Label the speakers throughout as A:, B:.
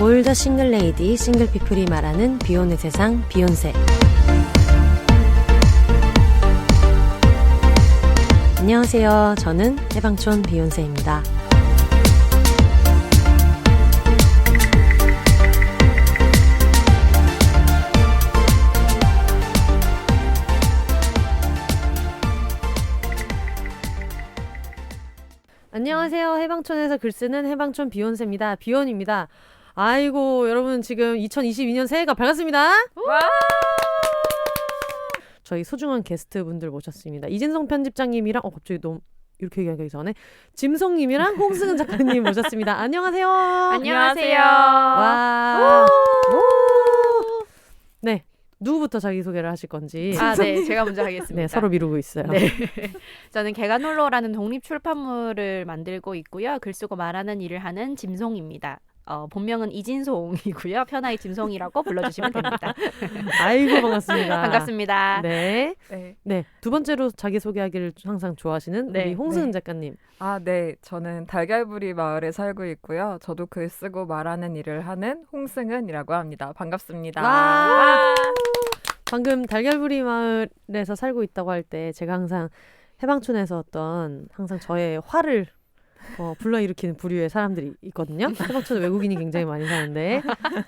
A: 올더 싱글 레이디 싱글 피플이 말하는 비혼의 세상 비혼세. 안녕하세요. 저는 해방촌 비혼세입니다. 안녕하세요. 해방촌에서 글쓰는 해방촌 비혼세입니다. 비혼입니다. 아이고 여러분 지금 2022년 새해가 밝았습니다. 와! 저희 소중한 게스트분들 모셨습니다. 이진성 편집장님이랑 갑자기 너무 이렇게 얘기하기 전에 짐송님이랑 홍승은 작가님 모셨습니다. 안녕하세요.
B: 안녕하세요.
A: 와. 네. 누구부터 자기소개를 하실 건지.
B: 네. 제가 먼저 하겠습니다.
A: 네, 서로 미루고 있어요.
B: 네. 저는 개가놀러라는 독립출판물을 만들고 있고요. 글 쓰고 말하는 일을 하는 짐송입니다. 본명은 이진송이고요. 편하게 짐송이라고 불러주시면 됩니다.
A: 아이고 반갑습니다.
B: 반갑습니다.
A: 네.
B: 네.
A: 네. 두 번째로 자기소개하기를 항상 좋아하시는
B: 네.
A: 우리 홍승은
C: 네.
A: 작가님.
C: 네. 저는 달걀부리 마을에 살고 있고요. 저도 글 쓰고 말하는 일을 하는 홍승은이라고 합니다. 반갑습니다.
A: 와! 방금 달걀부리 마을에서 살고 있다고 할 때 제가 항상 해방촌에서 어떤 항상 저의 화를 불러일으키는 부류의 사람들이 있거든요. 해방촌에 외국인이 굉장히 많이 사는데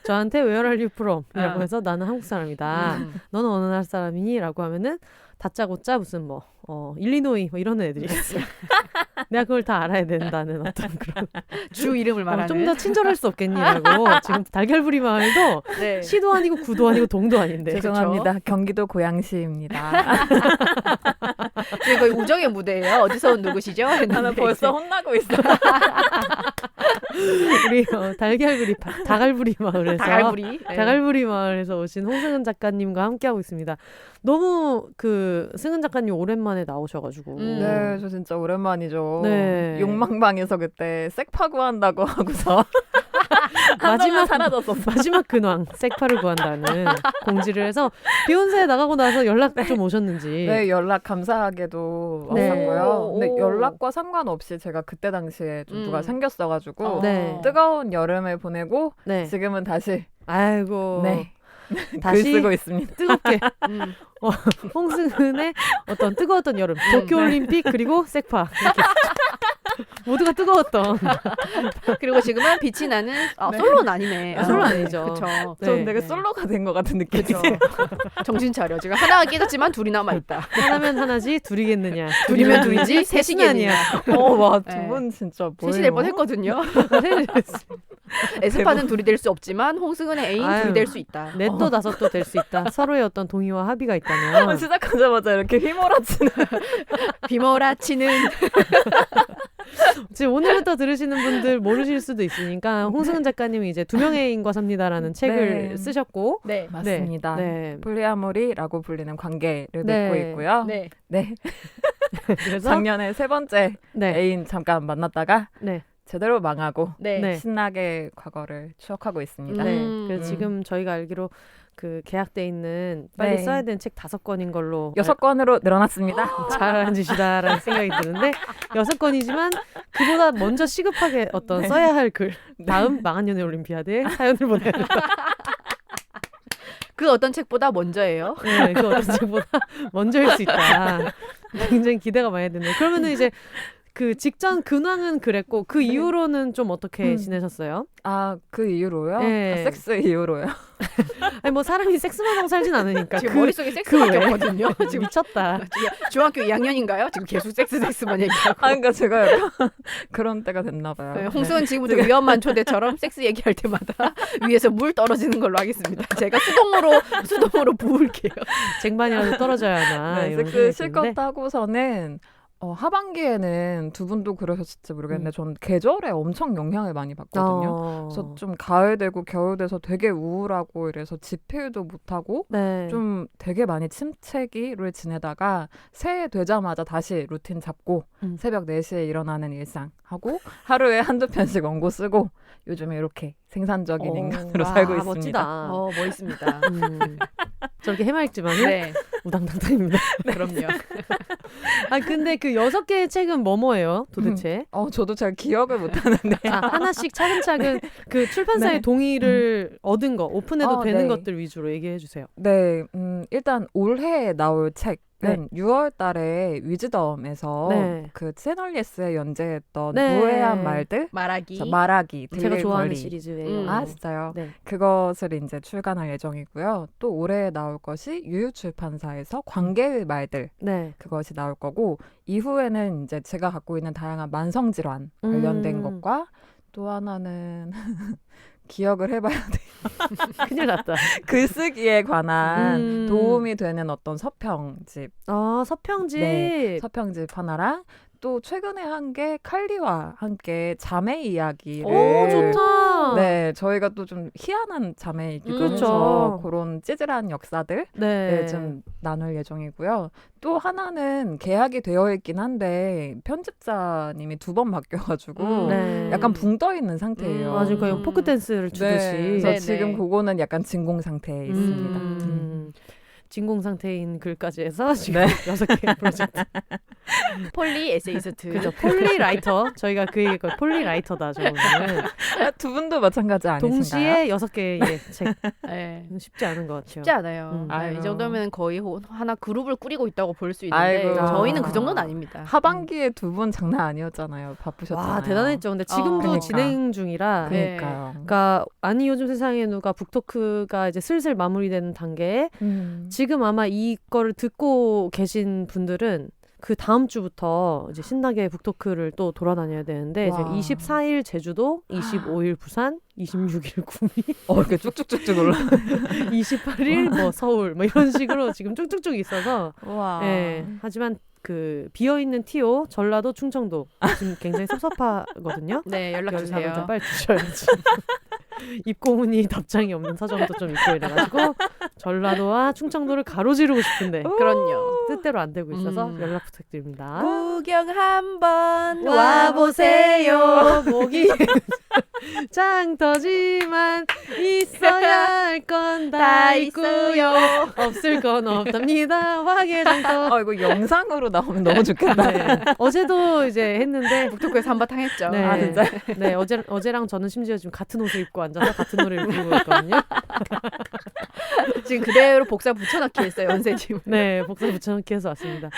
A: 저한테 Where are you from? 이라고 해서 나는 한국 사람이다. 너는 어느 나라 사람이니? 라고 하면은 다짜고짜 무슨 일리노이 이런 애들이 있어요. 내가 그걸 다 알아야 된다는 어떤 그런
B: 주 이름을 말하는.
A: 좀 더 친절할 수 없겠니라고 지금 달걀부리 마을도
B: 네.
A: 시도 아니고 구도 아니고 동도 아닌데.
C: 죄송합니다. 그쵸? 경기도 고양시입니다.
B: 지금 거의 우정의 무대예요. 어디서 온 누구시죠?
C: 나는 벌써 혼나고 있어.
A: 우리 다갈부리 마을에서
B: 다갈부리. 네.
A: 다갈부리 마을에서 오신 홍승은 작가님과 함께하고 있습니다. 너무 승은 작가님 오랜만에 나오셔가지고
C: 네, 저 진짜 오랜만이죠.
A: 네.
C: 욕망방에서 그때 색 파구한다고 하고서
A: 마지막 근황 색파를 구한다는 공지를 해서 비욘세에 나가고 나서 연락 좀 오셨는지.
C: 네, 연락 감사하게도
A: 네.
C: 왔었고요. 근데 연락과 상관없이 제가 그때 당시에 좀 누가 생겼어가지고
A: 네.
C: 뜨거운 여름을 보내고
A: 네.
C: 지금은 다시
A: 아이고
C: 네.
A: 다시
C: 글 쓰고 있습니다.
A: 뜨겁게 홍승은의 어떤 뜨거웠던 여름 도쿄올림픽 그리고 색파 이렇게 모두가 뜨거웠던
B: 그리고 지금은 빛이 나는 솔로는 아니네.
A: 솔로 아니죠.
B: 그쵸.
C: 저는 되게 솔로가 된 것 같은 느낌이
B: 그쵸. 정신 차려. 지금 하나가 깨졌지만 둘이 남아있다.
A: 하나면 하나지 둘이겠느냐.
B: 둘이면 둘이지 셋이겠느냐.
C: 와, 두
B: 네.
C: 분 진짜 뭐예요?
B: 셋이 될 뻔했거든요. 에스파는 둘이 될 수 없지만 홍승은의 애인 둘이 될 수 있다.
A: 넷도 다섯도 될 수 있다. 서로의 어떤 동의와 합의가 있다면.
C: 시작하자마자 이렇게 휘몰아치는
B: 휘몰아치는
A: 지금 오늘부터 들으시는 분들 모르실 수도 있으니까 홍승은 작가님이 이제 두 명의 애인과 삽니다라는 책을 쓰셨고
B: 네.
C: 맞습니다.
A: 네.
C: 폴리아모리라고 불리는 관계를
A: 네.
C: 맺고 있고요.
B: 네.
C: 네.
A: 그래서
C: 작년에 세 번째
A: 네.
C: 애인 잠깐 만났다가
A: 네.
C: 제대로 망하고
B: 네.
A: 네.
C: 신나게 과거를 추억하고 있습니다.
A: 네. 그래서 지금 저희가 알기로 그 계약돼 있는 빨리
C: 네.
A: 써야 되는 책 5권인 걸로
C: 6권으로 늘어났습니다.
A: 잘하는 짓이다라는 생각이 드는데 6권이지만 그보다 먼저 시급하게 어떤 써야 할 글 다음 망한 연애 올림피아드에 사연을 보내야 된다.
B: 그 어떤 책보다 먼저예요.
A: 네, 그 어떤 책보다 먼저일 수 있다. 굉장히 기대가 많이 되네요. 그러면은 이제 그 직전 근황은 그랬고 그 이후로는 좀 어떻게 지내셨어요?
C: 그 이후로요?
A: 네.
C: 섹스 이후로요?
A: 아니 뭐 사람이 섹스만 하고 살진 않으니까
B: 지금 머릿속에 섹스밖에 없거든요.
A: 지금 미쳤다.
B: 지금 중학교 2학년인가요? 지금 계속 섹스만 얘기하고.
C: 그러니까 제가 약간 그런 때가 됐나 봐요.
B: 네, 홍승은 지금부터 위험한 초대처럼 섹스 얘기할 때마다 위에서 물 떨어지는 걸로 하겠습니다. 제가 수동으로 부을게요.
A: 쟁반이라도 떨어져야 하나.
C: 네,
A: 이런
C: 섹스
A: 생각이
C: 실컷
A: 드는데.
C: 하고서는 하반기에는 두 분도 그러셨을지 모르겠는데 전 계절에 엄청 영향을 많이 받거든요. 그래서 좀 가을 되고 겨울 돼서 되게 우울하고 이래서 집필도 못하고
A: 네.
C: 좀 되게 많이 침체기를 지내다가 새해 되자마자 다시 루틴 잡고 새벽 4시에 일어나는 일상 하고 하루에 한두 편씩 원고 쓰고 요즘에 이렇게 생산적인 인간으로 살고 있습니다.
A: 멋지다.
B: 멋있습니다.
A: 저렇게 해맑지만은
B: 네.
A: 우당탕탕입니다.
B: 그럼요.
A: 아 근데 그 6개의 책은 뭐예요 도대체?
C: 저도 잘 기억을 못하는데.
A: 하나씩 차근차근 그 출판사의
C: 네.
A: 동의를 얻은 거 오픈해도 되는
C: 네.
A: 것들 위주로 얘기해 주세요.
C: 네, 일단 올해 나올 책은
A: 네.
C: 6월 달에 위즈덤에서
A: 네.
C: 그 채널 예스에 연재했던
A: 네.
C: 무해한 말들,
B: 말하기.
C: 말하기,
A: 제가
C: 들릴
A: 좋아하는
C: 거리.
A: 시리즈예요.
C: 아, 진짜요?
A: 네.
C: 그것을 이제 출간할 예정이고요. 또 올해 나올 것이 유유출판사에서 관계의 말들,
A: 네.
C: 그것이 나올 거고, 이후에는 이제 제가 갖고 있는 다양한 만성질환 관련된 것과 또 하나는 기억을 해봐야 돼요.
A: 큰일 났다.
C: 글쓰기에 관한
A: 음.
C: 도움이 되는 어떤 서평집,
A: 서평집.
C: 네, 서평집 하나랑 또 최근에 한 게 칼리와 함께 자매 이야기를
A: 오 좋다.
C: 네, 저희가 또 좀 희한한 자매이기도
A: 그렇죠.
C: 해서 그런 찌질한 역사들
A: 네.
C: 좀 나눌 예정이고요. 또 하나는 계약이 되어 있긴 한데 편집자님이 2번 바뀌어가지고
A: 네.
C: 약간 붕 떠 있는 상태예요.
A: 아주 거의 포크 댄스를 주듯이.
C: 네, 그래서
B: 네네.
C: 지금 그거는 약간 진공 상태에 있습니다.
A: 진공 상태인 글까지 해서 지금
C: 네.
A: 6개 프로젝트.
B: 폴리 에세이스트.
A: 그죠. 폴리라이터. 저희가 그 얘기했고 폴리라이터다. 저는
C: 두 분도 마찬가지 아니신가요?
A: 동시에 6개의 책.
B: 네.
A: 쉽지 않은 것 같아요.
B: 쉽지 않아요.
C: 아유.
B: 이 정도면 거의 하나 그룹을 꾸리고 있다고 볼 수 있는데
C: 아이고.
B: 저희는 그 정도는 아닙니다.
C: 하반기에 2분 장난 아니었잖아요. 바쁘셨잖아요.
A: 와 대단했죠. 근데 지금도
C: 그러니까.
A: 진행 중이라.
B: 네.
C: 그러니까요.
A: 그러니까 아니 요즘 세상에 누가 북토크가 이제 슬슬 마무리되는 단계에 지금 아마 이거를 듣고 계신 분들은 그 다음 주부터 이제 신나게 북토크를 또 돌아다녀야 되는데 이제
C: 와.
A: 24일 제주도, 25일 부산, 26일 구미,
C: 이렇게 쭉쭉쭉쭉 올라.
A: 28일 뭐 서울 뭐 이런 식으로 지금 쭉쭉쭉 있어서
C: 와.
A: 예. 하지만 그 비어 있는 TO 전라도 충청도 지금 굉장히 섭섭하거든요.
B: 네, 연락
A: 연락을
B: 주세요.
A: 좀 빨리 주셔야지. 입고문이 답장이 없는 사정도 좀 있고 이래가지고 전라도와 충청도를 가로지르고 싶은데
B: 그럼요.
A: 뜻대로 안 되고 있어서
B: 음.
A: 연락 부탁드립니다.
B: 구경 한번
A: 와보세요. 목이 짱 터지만 있어야 할 건 다 있고요. 없을 건 없답니다. 화개장터.
C: 이거 영상으로 나오면 너무 좋겠다.
A: 네. 어제도 이제 했는데
B: 북토크에서 한바탕 했죠.
A: 네.
C: 아, 진짜?
A: 네, 어제랑 저는 심지어 지금 같은 옷을 입고 앉아서 같은 노래를 부르고 있거든요.
B: 지금 그대로 복사 붙여넣기 했어요. 연세짐.
A: 네, 복사 붙여넣기 해서 왔습니다.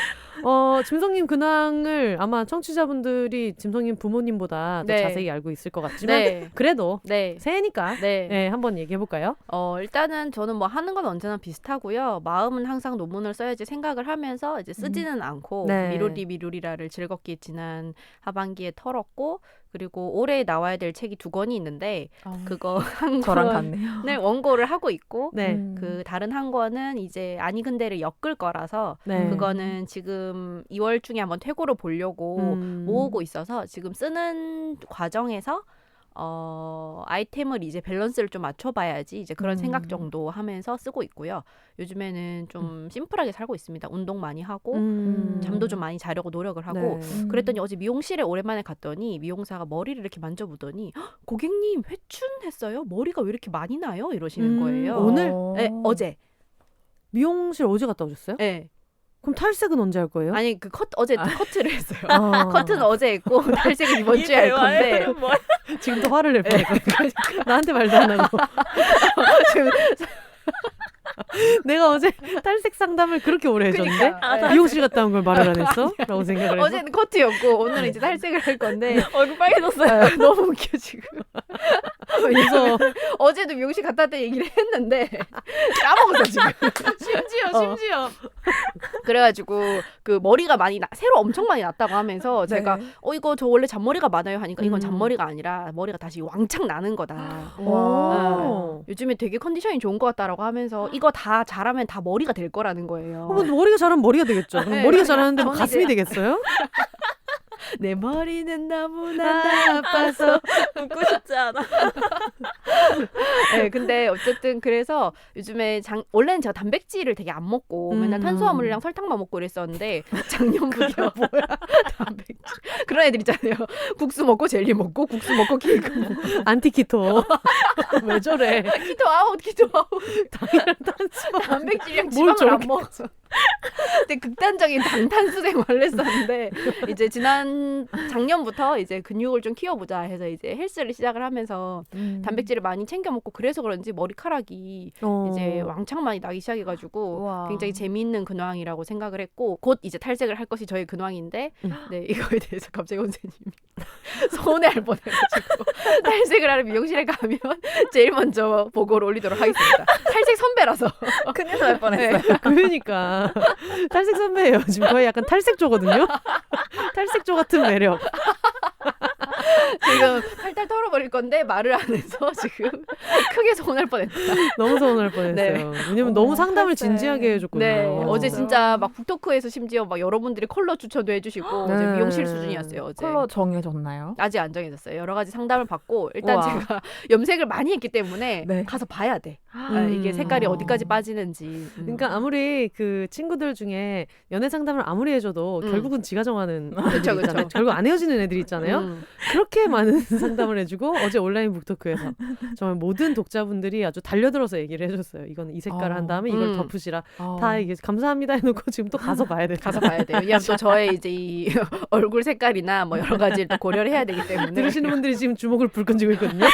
A: 짐성님 근황을 아마 청취자분들이 짐성님 부모님보다 더
B: 네.
A: 자세히 알고 있을 것 같지만
B: 네.
A: 그래도
B: 네.
A: 새해니까
B: 네.
A: 네, 한번 얘기해 볼까요?
B: 일단은 저는 뭐 하는 건 언제나 비슷하고요. 마음은 항상 논문을 써야지 생각을 하면서 이제 쓰지는 않고
A: 네.
B: 미루리라를 즐겁게 지난 하반기에 털었고 그리고 올해 나와야 될 책이 2권이 있는데 그거 한
C: 저랑
B: 권을
C: 같네요.
B: 원고를 하고 있고
A: 네.
B: 그 다른 한 권은 이제 아니 근데를 엮을 거라서
A: 네.
B: 그거는 지금 2월 중에 한번 퇴고로 보려고 모으고 있어서 지금 쓰는 과정에서 아이템을 이제 밸런스를 좀 맞춰봐야지 이제 그런 생각 정도 하면서 쓰고 있고요. 요즘에는 좀 심플하게 살고 있습니다. 운동 많이 하고 잠도 좀 많이 자려고 노력을 하고
A: 네.
B: 그랬더니 어제 미용실에 오랜만에 갔더니 미용사가 머리를 이렇게 만져보더니 "헉, 고객님 회춘했어요? 머리가 왜 이렇게 많이 나요?" 이러시는 거예요.
A: 오늘?
B: 네, 어제.
A: 미용실 어제 갔다 오셨어요?
B: 네.
A: 그럼 탈색은 언제 할 거예요?
B: 아니 그 어제 커트를 했어요.
A: 아.
B: 커트는 어제 했고 탈색은 이번 주에 할 건데
A: 지금도 화를 낼 뻔했거든요. 나한테 말도 안 하고.
B: 지금
A: 내가 어제 탈색 상담을 그렇게 오래 해줬는데
B: 그러니까.
A: 미용실 갔다 온 걸 말을 안 했어? 라고 생각을 해서
B: 어제는 커트였고 오늘은 이제 탈색을 할 건데
C: 얼굴 빨개졌어요.
B: 너무 웃겨 지금.
A: 그래서
B: 어제도 미용실 갔다 왔다 얘기를 했는데 까먹었어 지금.
A: 심지어
B: 그래가지고 그 머리가 새로 엄청 많이 났다고 하면서 제가 이거 저 원래 잔머리가 많아요 하니까 이건 잔머리가 아니라 머리가 다시 왕창 나는 거다.
A: 와.
B: 요즘에 되게 컨디션이 좋은 것 같다라고 하면서 이거 다 잘하면 다 머리가 될 거라는 거예요.
A: 머리가 자라면 머리가 되겠죠. 그럼
B: 네.
A: 머리가 자라는데 뭐
B: 저는
A: 가슴이
B: 이제-
A: 되겠어요?
B: 내 머리는 너무나 나빠서.
C: 웃고 싶지 않아.
B: 네, 근데 어쨌든 그래서 요즘에 원래는 제가 단백질을 되게 안 먹고 맨날 탄수화물이랑 설탕만 먹고 그랬었는데 작년부터 뭐야 단백질 그런 애들 있잖아요. 국수 먹고 젤리 먹고 국수 먹고 케이크 먹고
A: 안티키토. 왜 저래?
B: 키토 아웃 단백질이랑
A: 뭘
B: 지방을 안
A: 저렇게
B: 먹어. 되게 극단적인 방탄수 생활을 했었는데 이제 작년부터 이제 근육을 좀 키워보자 해서 이제 헬스를 시작을 하면서 단백질을 많이 챙겨 먹고 그래서 그런지 머리카락이 이제 왕창 많이 나기 시작해가지고
C: 우와.
B: 굉장히 재미있는 근황이라고 생각을 했고 곧 이제 탈색을 할 것이 저의 근황인데 네 이거에 대해서 갑자기 선생님이 서운해할 뻔해가지고 탈색을 하러 미용실에 가면 제일 먼저 보고를 올리도록 하겠습니다. 탈색 선배라서
C: 큰일 날 뻔했어요.
A: 그러니까 탈색 선배예요. 지금 거의 약간 탈색조거든요. 탈색조 같은 매력.
B: 지금 팔탈 털어버릴 건데 말을 안 해서 지금 크게 서운할 뻔했다.
A: 너무 서운할 뻔했어요.
B: 네.
A: 왜냐면 너무
C: 어머,
A: 상담을
C: 탈색.
A: 진지하게 해줬거든요.
B: 네, 어제
C: 진짜요?
B: 진짜 막 북토크에서 심지어 막 여러분들이 컬러 추천도 해주시고
A: 네.
B: 어제 미용실 수준이었어요. 어제.
C: 컬러 정해졌나요?
B: 아직 안 정해졌어요. 여러 가지 상담을 받고 일단
C: 우와.
B: 제가 염색을 많이 했기 때문에
C: 네.
B: 가서 봐야 돼.
A: 음.
B: 이게 색깔이
C: 어.
B: 어디까지 빠지는지.
A: 그러니까 아무리 그 친구들 중에 연애 상담을 아무리 해줘도 결국은 지가 정하는 애들이
B: 그쵸,
A: 있잖아요.
B: 그쵸.
A: 결국 안 헤어지는 애들이 있잖아요.
B: 음.
A: 그렇게 많은 상담을 해주고 어제 온라인 북토크에서 정말 모든 독자분들이 아주 달려들어서 얘기를 해줬어요. 이거는 이 색깔을 한 다음에 이걸 덮으시라. 다 이게 감사합니다 해놓고 지금 또 가서 봐야 돼.
B: 가서 봐야 돼요. 왜냐면 또 저의 이제 이 얼굴 색깔이나 뭐 여러 가지를 또 고려를 해야 되기 때문에.
A: 들으시는 분들이 지금 주목을 불끈 쥐고 있거든요.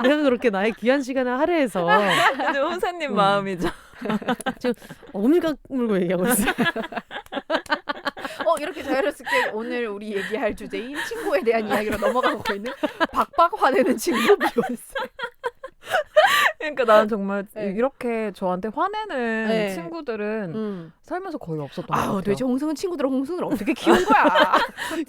A: 내가 그렇게 나의 귀한 시간을 할애해서
C: 근데 혼사님 마음이죠.
A: 어물가 물고 얘기하고 있어요.
B: 이렇게 자연스럽게 오늘 우리 얘기할 주제인 친구에 대한 이야기로 넘어가고 있는 박박 화내는 친구 미용스.
C: 그러니까 나는 정말
B: 네.
C: 이렇게 저한테 화내는
B: 네.
C: 친구들은 살면서 거의 없었던 것 같아요.
B: 도대체 홍승은 친구들은 홍승을 어떻게 키운 거야?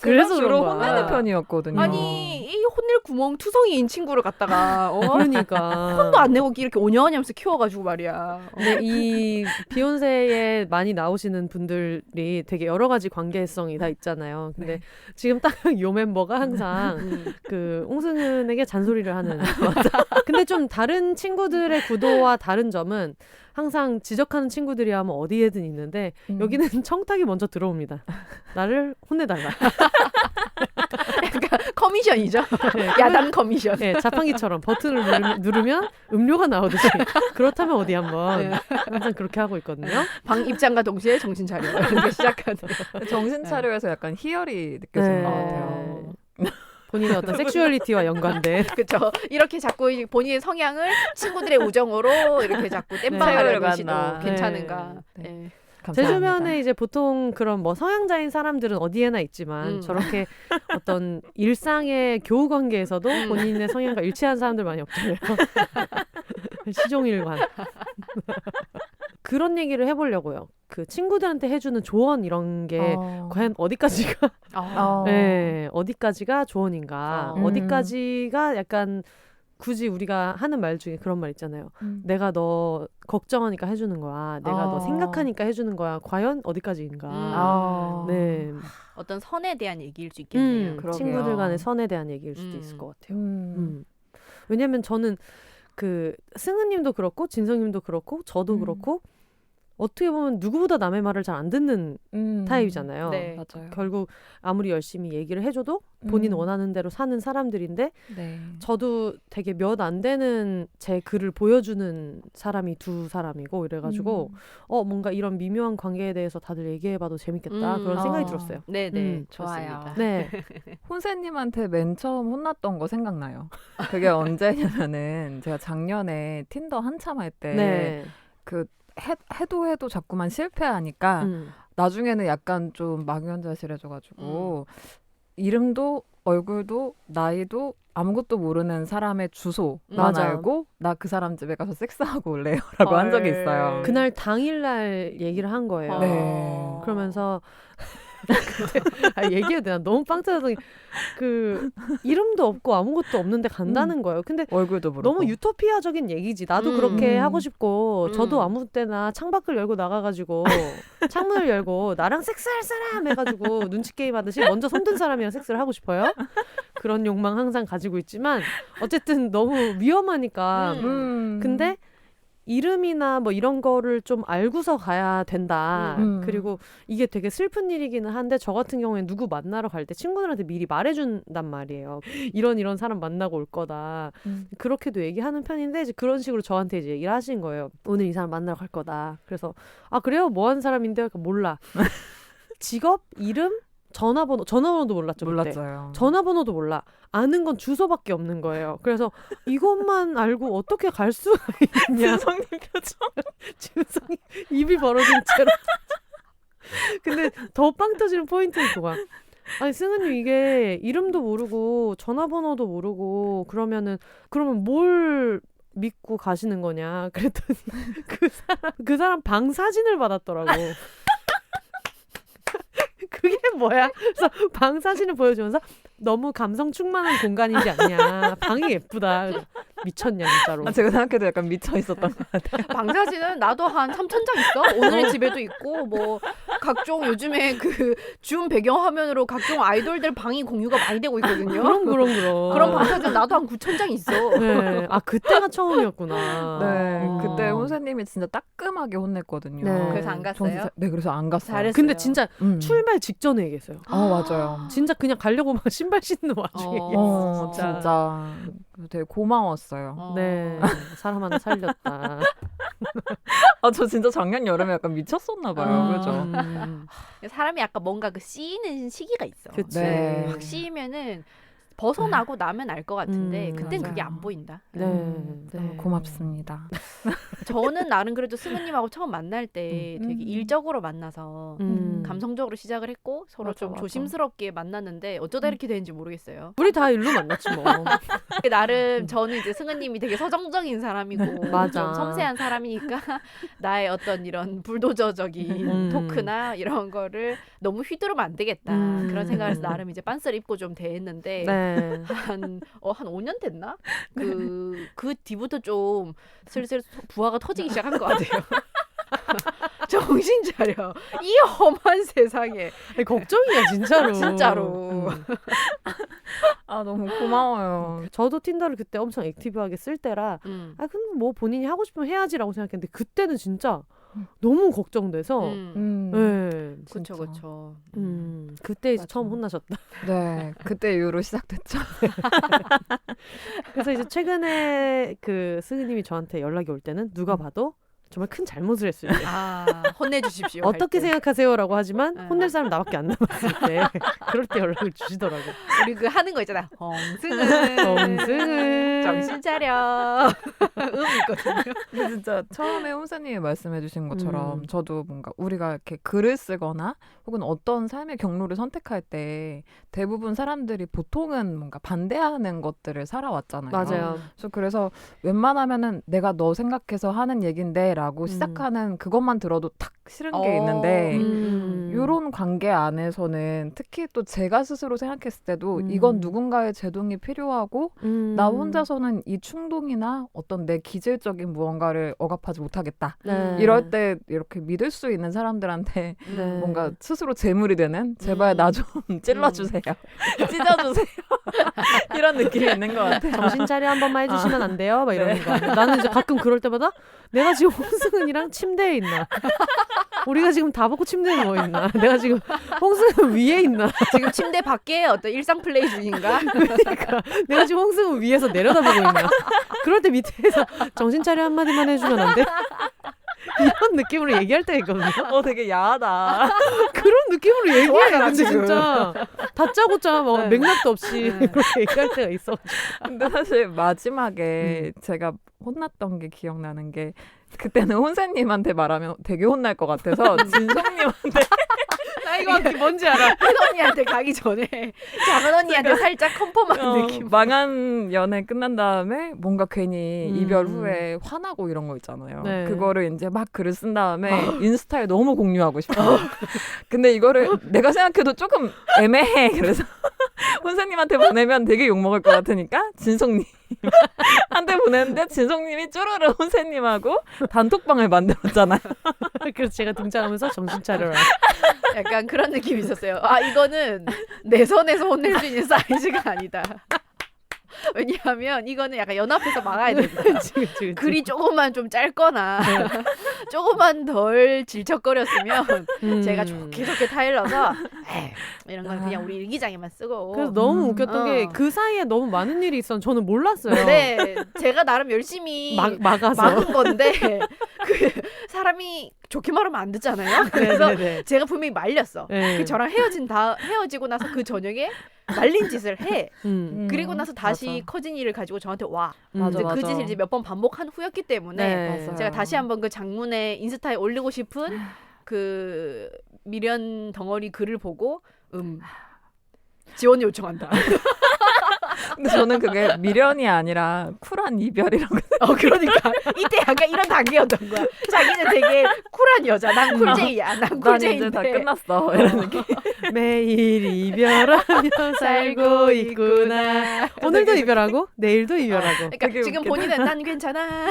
A: 그래서
C: 주로
A: 그런 거야.
C: 혼내는 편이었거든요.
B: 아니 이 혼낼 구멍 투성이인 친구를 갖다가
A: 그러니까
B: 혼도 안 내고 이렇게 오냐오냐면서 키워가지고 말이야.
A: 근데 이 비욘세에 많이 나오시는 분들이 되게 여러 가지 관계성이 다 있잖아요. 근데
C: 네.
A: 지금 딱 요 멤버가 항상 그 홍승은에게 잔소리를 하는. 근데 좀 다른 친구들의 구도와 다른 점은 항상 지적하는 친구들이 하면 어디에든 있는데 여기는 청탁이 먼저 들어옵니다. 나를 혼내달라.
B: 약간 커미션이죠.
A: 네,
B: 야단 커미션.
A: 네, 자판기처럼 버튼을 누르면 음료가 나오듯이 그렇다면 어디 한번 항상 그렇게 하고 있거든요.
B: 방 입장과 동시에 정신 차려. 이렇게 시작하는.
C: 정신 차려에서 약간 희열이 느껴지는 것 같아요.
A: 본인의 어떤 섹슈얼리티와 연관된
B: 그렇죠. 이렇게 자꾸 본인의 성향을 친구들의 우정으로 이렇게 자꾸 땜빵하려는
C: 네.
B: 시도
C: 네.
B: 괜찮은가.
C: 네.
B: 네.
A: 제
C: 감사합니다.
A: 주변에 이제 보통 그런 뭐 성향자인 사람들은 어디에나 있지만 저렇게 어떤 일상의 교우 관계에서도 본인의 성향과 일치한 사람들 많이 없잖아요. 시종일관. 그런 얘기를 해보려고요. 그 친구들한테 해주는 조언 이런 게 과연 어디까지가 네, 어디까지가 조언인가? 어디까지가 약간 굳이 우리가 하는 말 중에 그런 말 있잖아요. 내가 너 걱정하니까 해주는 거야. 내가 너 생각하니까 해주는 거야. 과연 어디까지인가? 네.
B: 어떤 선에 대한 얘기일 수 있겠네요.
A: 친구들 간의 선에 대한 얘기일 수도 있을 것 같아요. 왜냐면 저는 그 승은님도 그렇고 진성님도 그렇고 저도 그렇고 어떻게 보면 누구보다 남의 말을 잘 안 듣는 타입이잖아요.
B: 네.
C: 맞아요.
A: 결국 아무리 열심히 얘기를 해줘도 본인 원하는 대로 사는 사람들인데
C: 네.
A: 저도 되게 몇 안 되는 제 글을 보여주는 사람이 두 사람이고 이래가지고 뭔가 이런 미묘한 관계에 대해서 다들 얘기해봐도 재밌겠다 그런 생각이 들었어요.
B: 네네.
C: 좋아요.
B: 좋습니다.
A: 네.
C: 혼세님한테 맨 처음 혼났던 거 생각나요. 그게 언제냐면은 제가 작년에 틴더 한참 할 때
A: 네.
C: 그 해도 자꾸만 실패하니까 나중에는 약간 좀 망연자실해져가지고 이름도 얼굴도 나이도 아무것도 모르는 사람의 주소만
A: 맞아.
C: 알고 나 그 사람 집에 가서 섹스하고 올래요라고 한 적이 있어요.
A: 그날 당일날 얘기를 한 거예요.
C: 네.
A: 그러면서 얘기해도 되나? 너무 빵 터져서 그 이름도 없고 아무것도 없는데 간다는 거예요. 근데
C: 얼굴도 모르고
A: 너무 유토피아적인 얘기지. 나도 그렇게 하고 싶고 저도 아무 때나 창밖을 열고 나가가지고 창문을 열고 나랑 섹스할 사람 해가지고 눈치 게임 하듯이 먼저 손든 사람이랑 섹스를 하고 싶어요. 그런 욕망 항상 가지고 있지만 어쨌든 너무 위험하니까 근데 이름이나 뭐 이런 거를 좀 알고서 가야 된다. 그리고 이게 되게 슬픈 일이기는 한데 저 같은 경우에 누구 만나러 갈 때 친구들한테 미리 말해준단 말이에요. 이런 사람 만나고 올 거다. 그렇게도 얘기하는 편인데 이제 그런 식으로 저한테 이제 얘기를 하신 거예요. 오늘 이 사람 만나러 갈 거다. 그래서 아 그래요? 뭐 하는 사람인데요? 그러니까 몰라. 직업, 이름, 전화번호도 몰랐죠. 그때.
C: 몰랐어요.
A: 전화번호도 몰라. 아는 건 주소밖에 없는 거예요. 그래서 이것만 알고 어떻게 갈 수가 있냐.
C: 진성님 표정.
A: 진성이 입이 벌어진 채로. 근데 더 빵 터지는 포인트는 그거야. 아니 승은님 이게 이름도 모르고 전화번호도 모르고 그러면 뭘 믿고 가시는 거냐 그랬더니 그 사람 방 사진을 받았더라고. 그게 뭐야? 그래서 방 사진을 보여주면서 너무 감성 충만한 공간이지 않냐. 방이 예쁘다. 미쳤냐 진짜로.
C: 아, 제가 생각해도 약간 미쳐 있었던 것 같아요.
B: 방사진은 나도 한 3,000장 있어. 오늘의 집에도 있고 뭐 각종 요즘에 그 줌 배경 화면으로 각종 아이돌들 방이 공유가 많이 되고 있거든요.
A: 그럼.
B: 그런 방사진 나도 한 9,000장 있어.
A: 네. 아 그때가 처음이었구나.
C: 네,
A: 어.
C: 그때 혼사님이 진짜 따끔하게 혼냈거든요.
A: 네.
B: 그래서 안 갔어요?
C: 네, 그래서 안 갔어요.
B: 잘했어요.
A: 근데 진짜 출발 직전에 얘기했어요.
C: 맞아요.
A: 진짜 그냥 가려고 막 신발 신는 와중에 얘기했어요.
C: 진짜 되게 고마웠어요.
A: 네. 사람 하나 살렸다.
C: 저 진짜 작년 여름에 약간 미쳤었나 봐요. 그죠?
B: 사람이 약간 뭔가 그 씌이는 시기가 있어.
A: 그치.
C: 네.
B: 확 씌이면은 벗어나고 나면 알 것 같은데 그땐
C: 맞아요.
B: 그게 안 보인다.
A: 네.
C: 너무 고맙습니다.
B: 저는 나름 그래도 승은님하고 처음 만날 때 되게 일적으로 만나서 감성적으로 시작을 했고 서로
C: 맞아,
B: 좀
C: 맞아.
B: 조심스럽게 만났는데 어쩌다 이렇게 되는지 모르겠어요.
A: 우리 다 일로 만났지 뭐.
B: 나름 저는 이제 승은님이 되게 서정적인 사람이고
A: 맞아.
B: 좀 섬세한 사람이니까 나의 어떤 이런 불도저적인 토크나 이런 거를 너무 휘두르면 안 되겠다 그런 생각에서 나름 이제 빤스를 입고 좀 대했는데
A: 네.
B: 한 5년 됐나? 그 뒤부터 좀 슬슬 부하가 터지기 시작한 것 같아요. 정신 차려. 이 험한 세상에.
A: 아니, 걱정이야 진짜로.
B: 진짜로.
C: 너무 고마워요.
A: 저도 틴더를 그때 엄청 액티브하게 쓸 때라 아 근데 뭐 본인이 하고 싶으면 해야지라고 생각했는데 그때는 진짜 너무 걱정돼서 네.
B: 그쵸 그쵸.
A: 그때 이제
C: 맞아.
A: 처음 혼나셨다.
C: 네, 그때 이후로 시작됐죠.
A: 그래서 이제 최근에 그 승희님이 저한테 연락이 올 때는 누가 봐도 정말 큰 잘못을 했을 때
B: 혼내주십시오.
A: 어떻게 생각하세요라고 하지만
B: 네.
A: 혼낼 사람 나밖에 안 남았을 때 그럴 때 연락을 주시더라고.
B: 우리 그 하는 거 있잖아.
A: 정승은
B: 정신 차려. 있거든요.
C: 근데 진짜 처음에 홍사님이 말씀해주신 것처럼 저도 뭔가 우리가 이렇게 글을 쓰거나 혹은 어떤 삶의 경로를 선택할 때 대부분 사람들이 보통은 뭔가 반대하는 것들을 살아왔잖아요.
A: 맞아요.
C: 그래서 웬만하면은 내가 너 생각해서 하는 얘긴데라고 시작하는 그것만 들어도 탁 싫은 게 있는데 이런 관계 안에서는 특히 또 제가 스스로 생각했을 때도 이건 누군가의 제동이 필요하고 나 혼자서는 이 충동이나 어떤 내 기질적인 무언가를 억압하지 못하겠다.
A: 네.
C: 이럴 때 이렇게 믿을 수 있는 사람들한테
A: 네.
C: 뭔가 스스로 재물이 되는 제발 나 좀 찔러주세요. 찢어주세요. 이런 느낌이 있는 것 같아요.
A: 정신 차려 한 번만 해주시면 안 돼요? 막 이러는 거. 나는 이제 가끔 그럴 때마다 내가 지금 홍승은이랑 침대에 있나? 우리가 지금 다 벗고 침대에 누워 있나? 내가 지금 홍승은 위에 있나?
B: 지금 침대 밖에 어떤 일상 플레이 중인가?
A: 그러니까 내가 지금 홍승은 위에서 내려다보고 있나? 그럴 때 밑에서 정신 차려 한마디만 해주면 안 돼? 이런 느낌으로 얘기할 때가 있거든요.
C: 되게 야하다.
A: 그런 느낌으로 얘기해.
B: 좋아하잖아,
A: 근데
B: 지금.
A: 진짜 다짜고짜 막 맥락도 없이 그렇게 얘기할 때가 있어.
C: 근데 사실 마지막에 제가 혼났던 게 기억나는 게 그때는 혼세님한테 말하면 되게 혼날 것 같아서 진성님한테
A: 나 이거 뭔지 알아.
B: 큰 언니한테 가기 전에 작은 언니한테 살짝 컨펌하는 느낌.
C: 망한 연애 끝난 다음에 뭔가 괜히 이별 후에 화나고 이런 거 있잖아요.
A: 네.
C: 그거를 이제 막 글을 쓴 다음에 인스타에 너무 공유하고 싶어. 근데 이거를 내가 생각해도 조금 애매해. 그래서 혼세님한테 보내면 되게 욕먹을 것 같으니까 진성님 한테 보냈는데 진성님이 쭈르르 혼세님하고 단톡방을 만들었잖아요.
A: 그래서 제가 등장하면서 정신 차려라.
B: 약간 그런 느낌이 있었어요. 아 이거는 내 선에서 혼낼 수 있는 사이즈가 아니다. 왜냐하면 이거는 약간 연합해서 막아야 된다.
A: 그치.
B: 글이 조금만 좀 짧거나 조금만 덜 질척거렸으면 제가 좋게 타일러서 에이, 이런 건 그냥 우리 일기장에만 쓰고.
A: 그래서 너무 웃겼던 게 그 사이에 너무 많은 일이 있었는데 저는 몰랐어요.
B: 네, 제가 나름 열심히
A: 막아서.
B: 막은 건데 그 사람이 좋게 말하면 안 듣잖아요. 그래서
A: 네네네.
B: 제가 분명히 말렸어.
A: 네.
B: 그 저랑 헤어지고 나서 그 저녁에 말린 짓을 해. 그리고 나서 다시
C: 맞아.
B: 커진 일을 가지고 저한테 와.
C: 맞아,
B: 이제 그
C: 맞아.
B: 짓을 이제 몇 번 반복한 후였기 때문에
A: 네.
C: 맞아요.
B: 제가 다시 한번 그 장문에 인스타에 올리고 싶은 그 미련 덩어리 글을 보고 지원 요청한다.
C: 근데 저는 그게 미련이 아니라 쿨한 이별이라고.
B: 그러니까 이때 약간 이런 단계였던 거야. 자기는 되게 쿨한 여자, 난 쿨제이야, 난
C: 난 이제
B: 쿨제이인데.
C: 다 끝났어. 이런 느낌.
A: 매일 이별하며 살고 있구나. 오늘도 이별하고 내일도 이별하고.
B: 그러니까
C: 되게
B: 지금
C: 웃기다.
B: 본인은 난 괜찮아,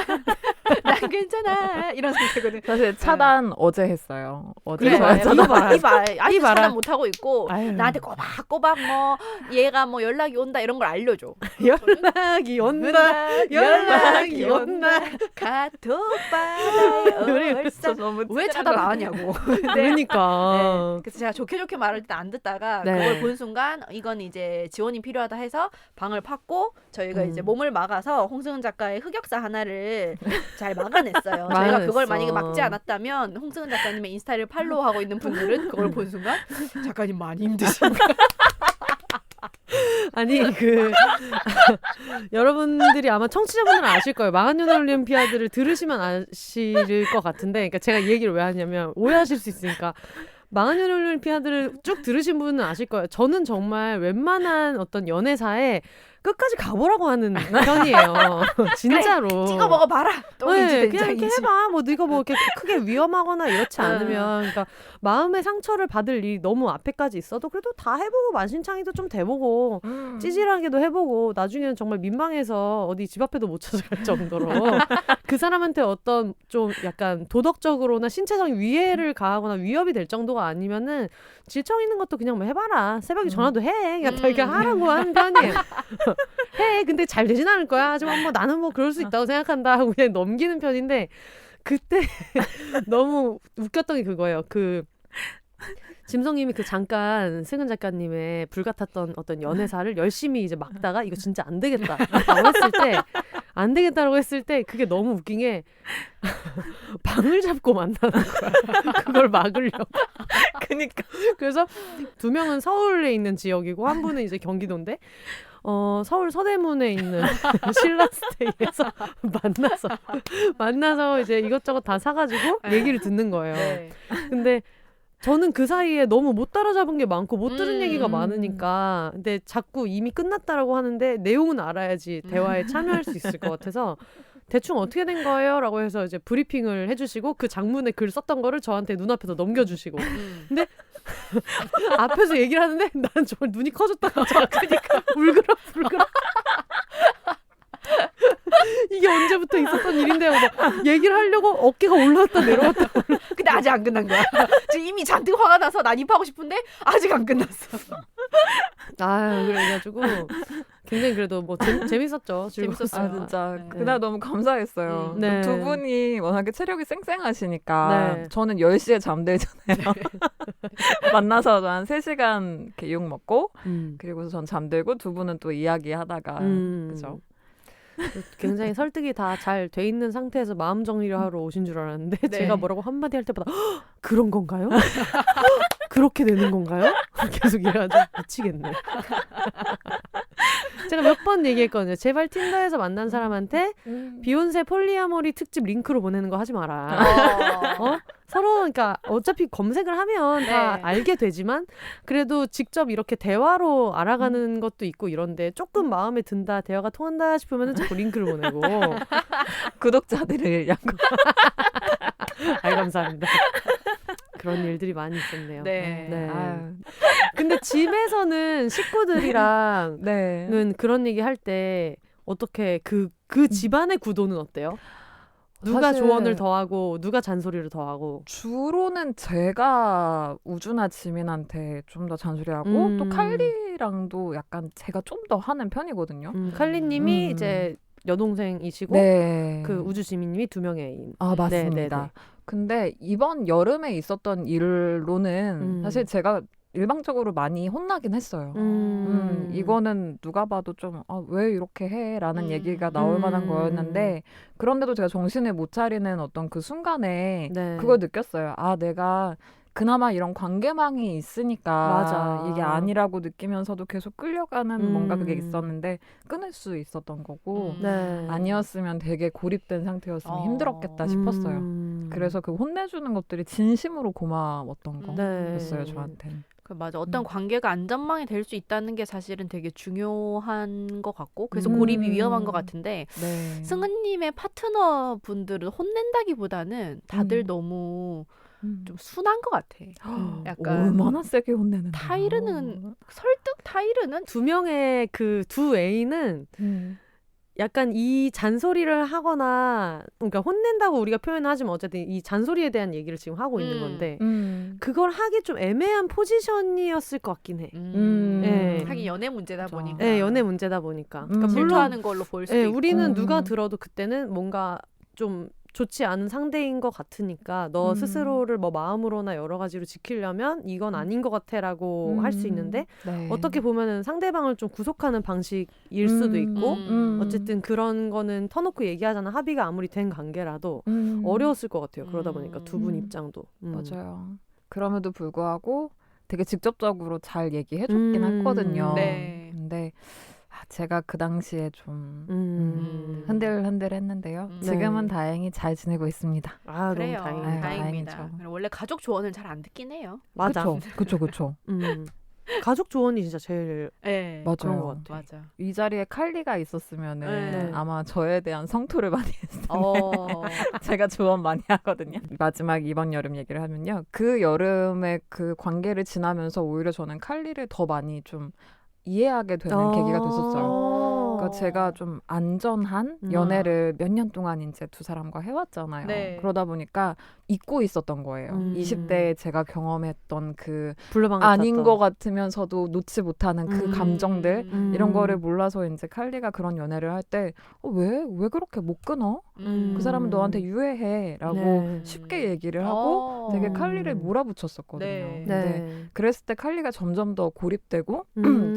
B: 난 괜찮아 이런 상태거든.
C: 사실 차단 어제 했어요. 어제
B: 그래,
A: 이거
C: 차단.
A: 봐라.
B: 아직
A: 봐라.
B: 차단 못 하고 있고
A: 아유.
B: 나한테 꼬박꼬박 뭐 얘가 뭐 연락이 온다 이런 걸 알려줘.
A: 연락이 온다. 연락이 온다.
B: 카톡 받아요.
A: 그래,
B: 얼싸.
C: 너무
B: 왜 차단 안 하냐고.
A: 그러니까.
B: 네. 그래서 제가 좋게 말할 때 안 듣다가
A: 네.
B: 그걸 본 순간 이건 이제 지원이 필요하다 해서 방을 팠고 저희가 이제 몸을 막아서 홍승은 작가의 흑역사 하나를 잘 막아냈어요. 저희가
A: 막아냈어.
B: 그걸 만약에 막지 않았다면 홍승은 작가님의 인스타를 팔로우하고 있는 분들은 그걸 본 순간 작가님 많이 힘드신가.
A: 아니 여러분들이 아마 청취자분들은 아실 거예요. 망한연애 올림피아드를 들으시면 아실 것 같은데, 그러니까 제가 이 얘기를 왜 하냐면 오해하실 수 있으니까. 망한연애 올림피아드를 쭉 들으신 분은 아실 거예요. 저는 정말 웬만한 어떤 연애사에 끝까지 가보라고 하는 편이에요. 진짜로.
B: 찍어 먹어봐라. 똥인지
A: 네, 그냥
B: 된장인지.
A: 이렇게 해봐. 뭐 네가 뭐 이렇게 크게 위험하거나 이렇지 않으면, 그러니까 마음의 상처를 받을 일이 너무 앞에까지 있어도 그래도 다 해보고 만신창이도 좀 돼보고 찌질하게도 해보고 나중에는 정말 민망해서 어디 집 앞에도 못 찾아갈 정도로 그 사람한테 어떤 좀 약간 도덕적으로나 신체적인 위해를 가하거나 위협이 될 정도가 아니면은 질청 있는 것도 그냥 뭐 해봐라. 새벽에 전화도 해. 그냥 다 이렇게 하라고 하는 편이에요. 해. 근데 잘 되진 않을 거야. 하지만 뭐 나는 뭐 그럴 수 있다고 생각한다 하고 그냥 넘기는 편인데, 그때 너무 웃겼던 게 그거예요. 그 짐성님이 그 잠깐 승은 작가님의 불같았던 어떤 연애사를 열심히 이제 막다가 이거 진짜 안 되겠다라고 했을 때, 안 되겠다라고 했을 때 그게 너무 웃긴 게 방을 잡고 만나는 거야. 그걸 막으려고.
C: 그니까.
A: 그래서 두 명은 서울에 있는 지역이고 한 분은 이제 경기도인데, 서울 서대문에 있는 신라스테이에서 만나서 이제 이것저것 다 사가지고 얘기를 듣는 거예요.
B: 네.
A: 근데 저는 그 사이에 너무 못 따라잡은 게 많고 못 들은 얘기가 많으니까, 근데 자꾸 이미 끝났다라고 하는데 내용은 알아야지 대화에 참여할 수 있을 것 같아서 대충 어떻게 된 거예요? 라고 해서 이제 브리핑을 해주시고 그 장문에 글 썼던 거를 저한테 눈앞에서 넘겨주시고 근데 앞에서 얘기를 하는데 난 정말 눈이 커졌다가 그러니까 울그럭 이게 언제부터 있었던 일인데요. 막 얘기를 하려고 어깨가 올라왔다 내려왔다.
B: 근데 아직 안 끝난 거야. 지금 이미 잔뜩 화가 나서 난입하고 싶은데 아직 안 끝났어.
A: 그래가지고 굉장히 그래도 뭐 재밌었죠. 즐거웠어요.
C: 아 진짜
B: 네.
C: 그날 너무 감사했어요.
A: 네.
C: 두 분이 워낙에 체력이 쌩쌩하시니까
A: 네.
C: 저는 10시에 잠들잖아요. 만나서 한 3시간 이렇게 욕 먹고 그리고서 전 잠들고 두 분은 또 이야기하다가 그죠.
A: 굉장히 설득이 다 잘 돼 있는 상태에서 마음 정리를 하러 오신 줄 알았는데
B: 네.
A: 제가 뭐라고 한마디 할 때마다 그런 건가요? 그렇게 되는 건가요? 계속 이래가지고 미치겠네. 제가 몇 번 얘기했거든요. 제발 틴더에서 만난 사람한테 비욘세 폴리아모리 특집 링크로 보내는 거 하지 마라. 서로 그러니까 어차피 검색을 하면 다
B: 네.
A: 알게 되지만 그래도 직접 이렇게 대화로 알아가는 것도 있고 이런데 조금 마음에 든다, 대화가 통한다 싶으면 자꾸 링크를 보내고.
C: 구독자들을 양고.
A: 감사합니다. 그런 일들이 많이 있었네요.
B: 네.
C: 아유.
A: 근데 집에서는 식구들이랑은
C: 네.
A: 그런 얘기 할 때 어떻게 그 집안의 구도는 어때요? 누가
C: 사실
A: 조언을 더하고 누가 잔소리를 더하고.
C: 주로는 제가 우주나 지민한테 좀 더 잔소리하고 또 칼리랑도 약간 제가 좀 더 하는 편이거든요.
A: 칼리님이
C: 음.
A: 이제 여동생이시고
C: 네.
A: 그 우주지민님이 2명의 애인.
C: 아, 맞습니다.
A: 네네네.
C: 근데 이번 여름에 있었던 일로는 사실 제가 일방적으로 많이 혼나긴 했어요. 이거는 누가 봐도 좀, 왜 이렇게 해? 라는 얘기가 나올 만한 거였는데, 그런데도 제가 정신을 못 차리는 어떤 그 순간에
A: 네.
C: 그걸 느꼈어요. 아, 내가 그나마 이런 관계망이 있으니까
A: 맞아.
C: 이게 아니라고 느끼면서도 계속 끌려가는 뭔가 그게 있었는데, 끊을 수 있었던 거고,
A: 네.
C: 아니었으면 되게 고립된 상태였으면 힘들었겠다 싶었어요. 그래서 그 혼내주는 것들이 진심으로 고마웠던 거였어요, 저한테는.
B: 맞아. 어떤 관계가 안전망이 될 수 있다는 게 사실은 되게 중요한 것 같고 그래서 고립이 위험한 것 같은데
C: 네.
B: 승은님의 파트너 분들은 혼낸다기보다는 다들 너무 좀 순한 것 같아. 약간
C: 얼마나 세게 혼내는
B: 타이르는 설득 타이르는
A: 2명의 그 두 애인은 약간 이 잔소리를 하거나 그러니까 혼낸다고 우리가 표현하지만 어쨌든 이 잔소리에 대한 얘기를 지금 하고 있는 건데 그걸 하기 좀 애매한 포지션이었을 것 같긴 해. 네.
B: 하긴 연애 문제다
C: 그렇죠.
B: 보니까.
A: 네, 연애 문제다 보니까. 그러니까
B: 질투하는 걸로 볼 수도
A: 네,
B: 있고.
A: 우리는 누가 들어도 그때는 뭔가 좀 좋지 않은 상대인 것 같으니까 너 스스로를 뭐 마음으로나 여러 가지로 지키려면 이건 아닌 것 같아라고 할 수 있는데
C: 네.
A: 어떻게 보면은 상대방을 좀 구속하는 방식일 수도 있고 어쨌든 그런 거는 터놓고 얘기하잖아. 합의가 아무리 된 관계라도 어려웠을 것 같아요. 그러다 보니까 두 분 입장도.
C: 맞아요. 그럼에도 불구하고 되게 직접적으로 잘 얘기해줬긴 했거든요.
B: 네.
C: 근데 제가 그 당시에 좀 흔들흔들 했는데요.
A: 네.
C: 지금은 다행히 잘 지내고 있습니다.
A: 아,
B: 그래요.
A: 너무
C: 아유,
B: 다행입니다.
C: 다행이죠.
B: 원래 가족 조언을 잘 안 듣긴 해요.
A: 맞아.
C: 그쵸.
A: 가족 조언이 진짜 제일
B: 네.
C: 맞아요.
A: 그런 것 같아.
B: 맞아.
C: 이 자리에 칼리가 있었으면은
B: 네.
C: 아마 저에 대한 성토를 많이 했을 텐데
B: 어.
C: 제가 조언 많이 하거든요. 마지막 이번 여름 얘기를 하면요. 그 여름에 그 관계를 지나면서 오히려 저는 칼리를 더 많이 좀 이해하게 되는 계기가 됐었어요. 그러니까 제가 좀 안전한 연애를 몇 년 동안 이제 두 사람과 해왔잖아요.
B: 네.
C: 그러다 보니까 잊고 있었던 거예요. 20대에 제가 경험했던 그
A: 불러방
C: 아닌
A: 같았던.
C: 것 같으면서도 놓지 못하는 그 감정들 이런 거를
A: 음.
C: 몰라서 이제 칼리가 그런 연애를 할 때 왜 그렇게 못 끊어? 그 사람은 너한테 유해해 라고
A: 네.
C: 쉽게 얘기를 하고 되게 칼리를 몰아붙였었거든요.
B: 네.
C: 근데
A: 네.
C: 그랬을 때 칼리가 점점 더 고립되고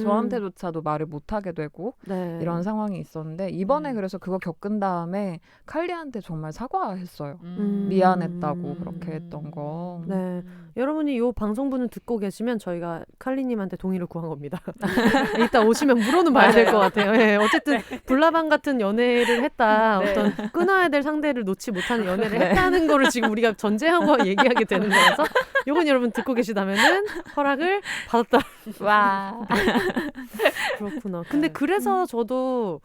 C: 저한테조차도 말을 못하게 되고
A: 네.
C: 이런 상황이 있었는데 이번에 그래서 그거 겪은 다음에 칼리한테 정말 사과했어요. 미안했다고 그렇게 했던 거.
A: 네. 여러분이 이 방송분을 듣고 계시면 저희가 칼리님한테 동의를 구한 겁니다. 이따 오시면 물어는 봐야 될 것 같아요. 네. 어쨌든 불나방 같은 연애를 했다.
B: 네.
A: 어떤 끊어야 될 상대를 놓지 못하는 연애를 했다는 거를 지금 우리가 전제하고 얘기하게 되는 거라서 이건 여러분 듣고 계시다면은 허락을 받았다.
C: 와.
A: 그렇구나. 근데 그래서 저도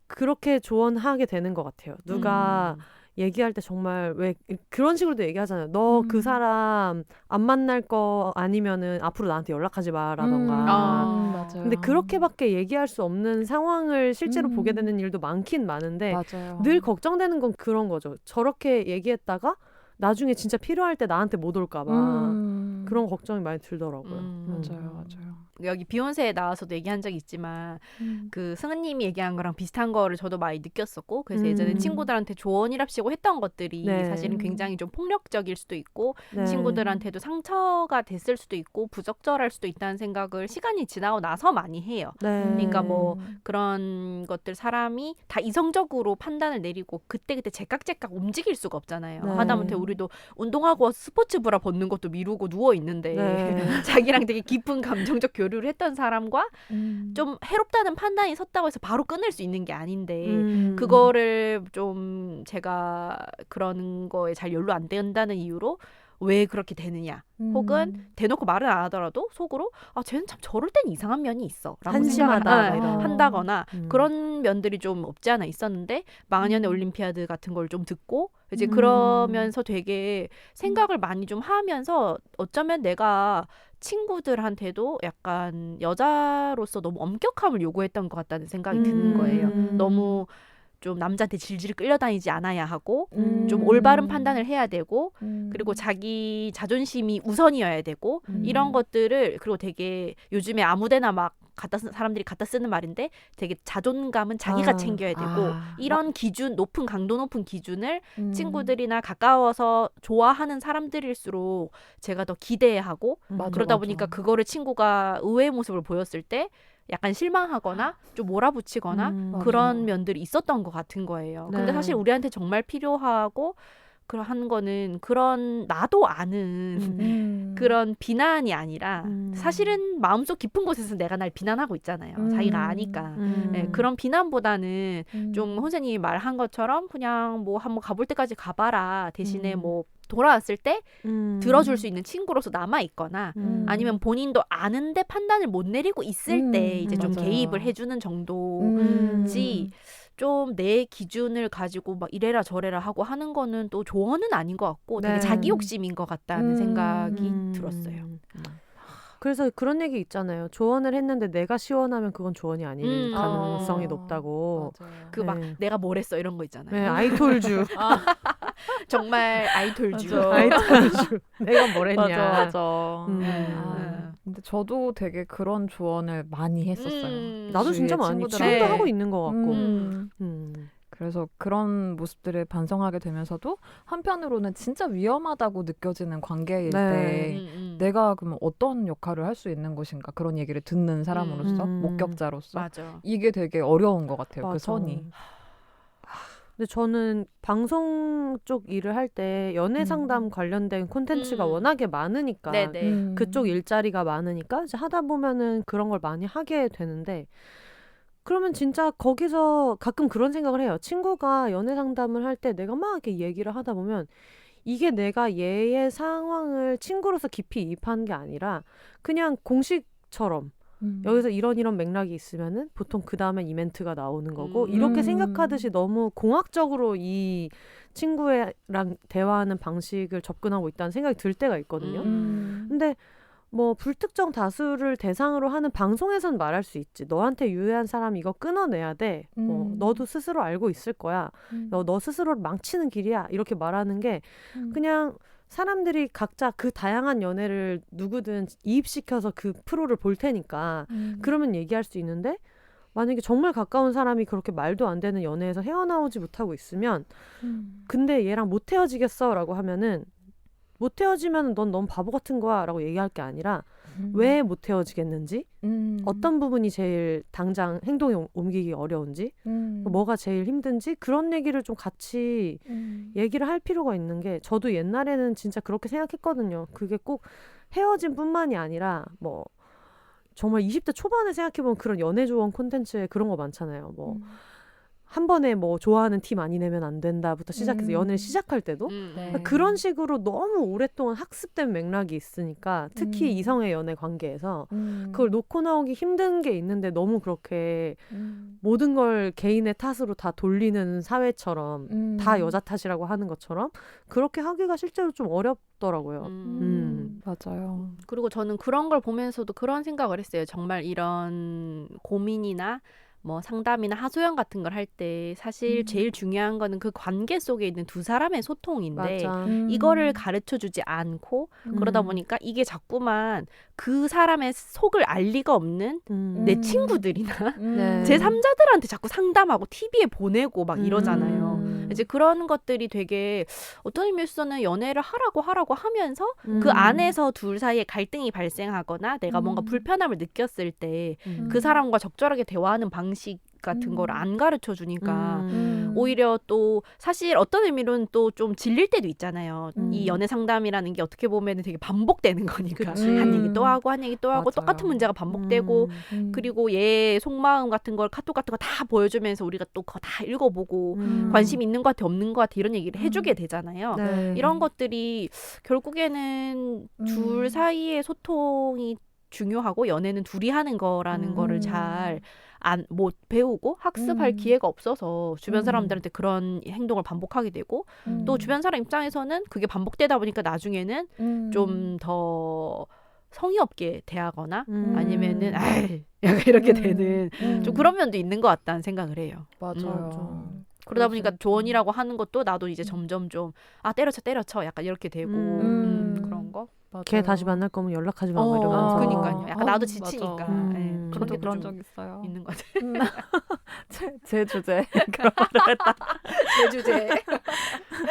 A: 그렇게 조언하게 되는 것 같아요. 누가 얘기할 때 정말 왜 그런 식으로도 얘기하잖아요. 너 그 사람 안 만날 거 아니면은 앞으로 나한테 연락하지 마라던가.
C: 맞아요.
A: 근데 그렇게밖에 얘기할 수 없는 상황을 실제로 보게 되는 일도 많긴 많은데
C: 맞아요.
A: 늘 걱정되는 건 그런 거죠. 저렇게 얘기했다가 나중에 진짜 필요할 때 나한테 못 올까 봐. 그런 걱정이 많이 들더라고요.
C: 맞아요.
B: 여기 비욘세에 나와서도 얘기한 적이 있지만 그 승은님이 얘기한 거랑 비슷한 거를 저도 많이 느꼈었고 그래서 예전에 친구들한테 조언이랍시고 했던 것들이
A: 네.
B: 사실은 굉장히 좀 폭력적일 수도 있고
A: 네.
B: 친구들한테도 상처가 됐을 수도 있고 부적절할 수도 있다는 생각을 시간이 지나고 나서 많이 해요.
A: 네.
B: 그러니까 뭐 그런 것들 사람이 다 이성적으로 판단을 내리고 그때그때 제깍제깍 움직일 수가 없잖아요.
A: 네.
B: 하다못해 우리도 운동하고 와서 스포츠 브라 벗는 것도 미루고 누워 있는데
A: 네.
B: 자기랑 되게 깊은 감정적 교류를 했던 사람과 좀 해롭다는 판단이 섰다고 해서 바로 끊을 수 있는 게 아닌데 그거를 좀 제가 그런 거에 잘 연루 안 된다는 이유로 왜 그렇게 되느냐 혹은 대놓고 말은 안 하더라도 속으로 쟤는 참 저럴 땐 이상한 면이 있어 라고
A: 한심하다,
B: 생각을
A: 이런.
B: 한다거나 그런 면들이 좀 없지 않아 있었는데 망하년의 올림피아드 같은 걸 좀 듣고 이제 그러면서 되게 생각을 많이 좀 하면서 어쩌면 내가 친구들한테도 약간 여자로서 너무 엄격함을 요구했던 것 같다는 생각이 드는 거예요. 너무 좀 남자한테 질질 끌려다니지 않아야 하고 좀 올바른 판단을 해야 되고 그리고 자기 자존심이 우선이어야 되고 이런 것들을 그리고 되게 요즘에 아무데나 막 사람들이 갖다 쓰는 말인데 되게 자존감은 자기가 챙겨야 되고 이런 기준 높은 강도 높은 기준을 친구들이나 가까워서 좋아하는 사람들일수록 제가 더 기대하고
C: 맞아,
B: 그러다
C: 맞아.
B: 보니까 그거를 친구가 의외의 모습을 보였을 때 약간 실망하거나 좀 몰아붙이거나 그런 면들이 있었던 것 같은 거예요. 근데
A: 네.
B: 사실 우리한테 정말 필요하고 그런 거는 그런 나도 아는 그런 비난이 아니라 사실은 마음속 깊은 곳에서 내가 날 비난하고 있잖아요. 자기가 아니까. 네, 그런 비난보다는 좀 선생님이 말한 것처럼 그냥 뭐 한번 가볼 때까지 가봐라. 대신에 뭐 돌아왔을 때 들어줄 수 있는 친구로서 남아 있거나 아니면 본인도 아는데 판단을 못 내리고 있을 때 이제 좀
C: 맞아요.
B: 개입을 해주는 정도지 좀 내 기준을 가지고 막 이래라 저래라 하고 하는 거는 또 조언은 아닌 것 같고 되게
A: 네.
B: 자기 욕심인 것 같다는 생각이 들었어요.
A: 그래서 그런 얘기 있잖아요. 조언을 했는데 내가 시원하면 그건 조언이 아닐
B: 아.
A: 가능성이 높다고.
C: 맞아요.
B: 그 막
A: 네.
B: 내가 뭘 했어 이런 거 있잖아요.
A: 네, 아이톨주.
B: 정말 아이돌주.
C: 맞아.
A: 아이톨주. 내가 뭘 했냐.
C: 맞아.
A: 음.
C: 근데 저도 되게 그런 조언을 많이 했었어요.
A: 나도 진짜
C: 주위의
A: 많이
C: 친구들한테.
A: 지금도
B: 네.
A: 하고 있는 것 같고.
C: 음. 그래서 그런 모습들을 반성하게 되면서도 한편으로는 진짜 위험하다고 느껴지는 관계일
A: 네.
C: 때 내가 그러면 어떤 역할을 할 수 있는 것인가 그런 얘기를 듣는 사람으로서 목격자로서
B: 맞아.
C: 이게 되게 어려운 것 같아요.
A: 맞아.
C: 그 선이.
A: 근데 저는 방송 쪽 일을 할 때 연애 상담 관련된 콘텐츠가 워낙에 많으니까
B: 네네.
A: 그쪽 일자리가 많으니까 이제 하다 보면은 그런 걸 많이 하게 되는데 그러면 진짜 거기서 가끔 그런 생각을 해요. 친구가 연애 상담을 할 때 내가 막 이렇게 얘기를 하다 보면 이게 내가 얘의 상황을 친구로서 깊이 이입한 게 아니라 그냥 공식처럼 여기서 이런 맥락이 있으면은 보통 그 다음에 이 멘트가 나오는 거고 이렇게 생각하듯이 너무 공학적으로 이 친구랑 대화하는 방식을 접근하고 있다는 생각이 들 때가 있거든요. 근데 뭐 불특정 다수를 대상으로 하는 방송에선 말할 수 있지. 너한테 유해한 사람 이거 끊어내야 돼. 뭐 너도 스스로 알고 있을 거야. 너 스스로를 망치는 길이야. 이렇게 말하는 게 그냥 사람들이 각자 그 다양한 연애를 누구든 이입시켜서 그 프로를 볼 테니까 그러면 얘기할 수 있는데 만약에 정말 가까운 사람이 그렇게 말도 안 되는 연애에서 헤어나오지 못하고 있으면 근데 얘랑 못 헤어지겠어 라고 하면은 못 헤어지면 넌 너무 바보 같은 거야 라고 얘기할 게 아니라 왜 못 헤어지겠는지 어떤 부분이 제일 당장 행동에 옮기기 어려운지 뭐가 제일 힘든지 그런 얘기를 좀 같이 얘기를 할 필요가 있는 게 저도 옛날에는 진짜 그렇게 생각했거든요. 그게 꼭 헤어짐 뿐만이 아니라 뭐 정말 20대 초반에 생각해보면 그런 연애 조언 콘텐츠에 그런 거 많잖아요. 뭐 한 번에 뭐 좋아하는 티 많이 내면 안 된다부터 시작해서 연애를 시작할 때도 그러니까 그런 식으로 너무 오랫동안 학습된 맥락이 있으니까 특히 이성의 연애 관계에서 그걸 놓고 나오기 힘든 게 있는데 너무 그렇게 모든 걸 개인의 탓으로 다 돌리는 사회처럼 다 여자 탓이라고 하는 것처럼 그렇게 하기가 실제로 좀 어렵더라고요.
C: 맞아요.
B: 그리고 저는 그런 걸 보면서도 그런 생각을 했어요. 정말 이런 고민이나 뭐 상담이나 하소연 같은 걸 할 때 사실 제일 중요한 거는 그 관계 속에 있는 두 사람의 소통인데
A: 맞아.
B: 이거를 가르쳐주지 않고 그러다 보니까 이게 자꾸만 그 사람의 속을 알 리가 없는 내 친구들이나
A: 네.
B: 제3자들한테 자꾸 상담하고 TV에 보내고 막 이러잖아요. 이제 그런 것들이 되게 어떤 의미에서는 연애를 하라고 하면서 그 안에서 둘 사이에 갈등이 발생하거나 내가 뭔가 불편함을 느꼈을 때 그 사람과 적절하게 대화하는 방식 같은 걸 안 가르쳐 주니까 오히려 또 사실 어떤 의미로는 또 좀 질릴 때도 있잖아요. 이 연애 상담이라는 게 어떻게 보면 되게 반복되는 거니까
A: 그치.
B: 한 얘기 또 하고 한 얘기 또 하고
C: 맞아요.
B: 똑같은 문제가 반복되고 그리고 얘 속마음 같은 걸 카톡 같은 거 다 보여주면서 우리가 또 그거 다 읽어보고 관심 있는 것 같아 없는 것 같아 이런 얘기를 해주게 되잖아요.
A: 네.
B: 이런 것들이 결국에는 둘 사이의 소통이 중요하고 연애는 둘이 하는 거라는 거를 잘 못 배우고 학습할 기회가 없어서 주변 사람들한테 그런 행동을 반복하게 되고 또 주변 사람 입장에서는 그게 반복되다 보니까 나중에는 좀 더 성의 없게 대하거나 아니면은 아이 약간 이렇게 되는 좀 그런 면도 있는 것 같다는 생각을 해요.
C: 맞아요.
B: 그러다 보니까
A: 맞아요.
B: 조언이라고 하는 것도 나도 이제 점점 좀 때려쳐 약간 이렇게 되고 그런 거.
C: 맞아요.
A: 걔 다시 만날 거면 연락하지 마. 뭐 이러면서.
B: 그니까요. 약간 나도
C: 맞아.
B: 지치니까.
A: 음.
B: 그런
C: 저도
B: 게
C: 그런
B: 좀
C: 적 있어요.
B: 있는 것 같아요.
C: 제 주제.
B: 내 주제.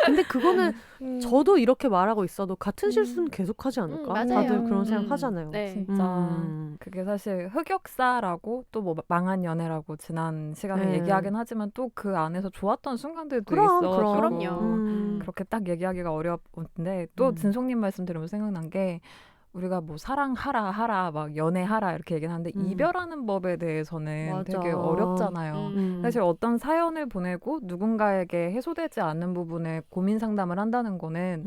A: 근데 그거는 저도 이렇게 말하고 있어도 같은
C: 음.
A: 실수는 계속하지 않을까?
B: 맞아요.
A: 다들 그런
C: 음.
A: 생각 하잖아요.
B: 네.
C: 진짜 그게 사실 흑역사라고 또 뭐 망한 연애라고 지난 시간에
A: 네.
C: 얘기하긴 하지만 또 그 안에서 좋았던 순간들도
A: 그럼,
C: 있어.
B: 그럼요.
C: 그렇게 딱 얘기하기가 어려운데 또 진송님 말씀 들으면 생각난 게 우리가 뭐 사랑하라 막 연애하라 이렇게 얘기는 하는데 이별하는 법에 대해서는
A: 맞아.
C: 되게 어렵잖아요. 사실 어떤 사연을 보내고 누군가에게 해소되지 않는 부분에 고민 상담을 한다는 거는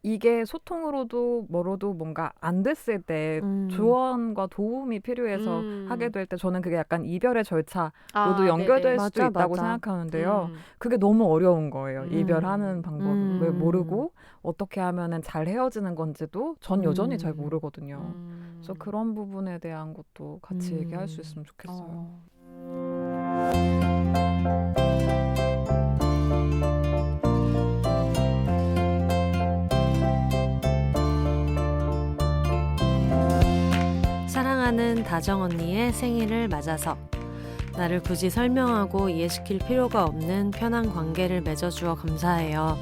C: 이게 소통으로도 뭐로도 뭔가 안 됐을 때 조언과 도움이 필요해서 하게 될 때 저는 그게 약간 이별의 절차로도 연결될 수도
A: 맞아,
C: 있다고
A: 맞아.
C: 생각하는데요. 그게 너무 어려운 거예요. 이별하는 방법을 왜 모르고 어떻게 하면은 잘 헤어지는 건지도 전 여전히 잘 모르거든요. 그래서 그런 부분에 대한 것도 같이 얘기할 수 있으면 좋겠어요.
A: 사랑하는 다정 언니의 생일을 맞아서 나를 굳이 설명하고 이해시킬 필요가 없는 편한 관계를 맺어주어 감사해요.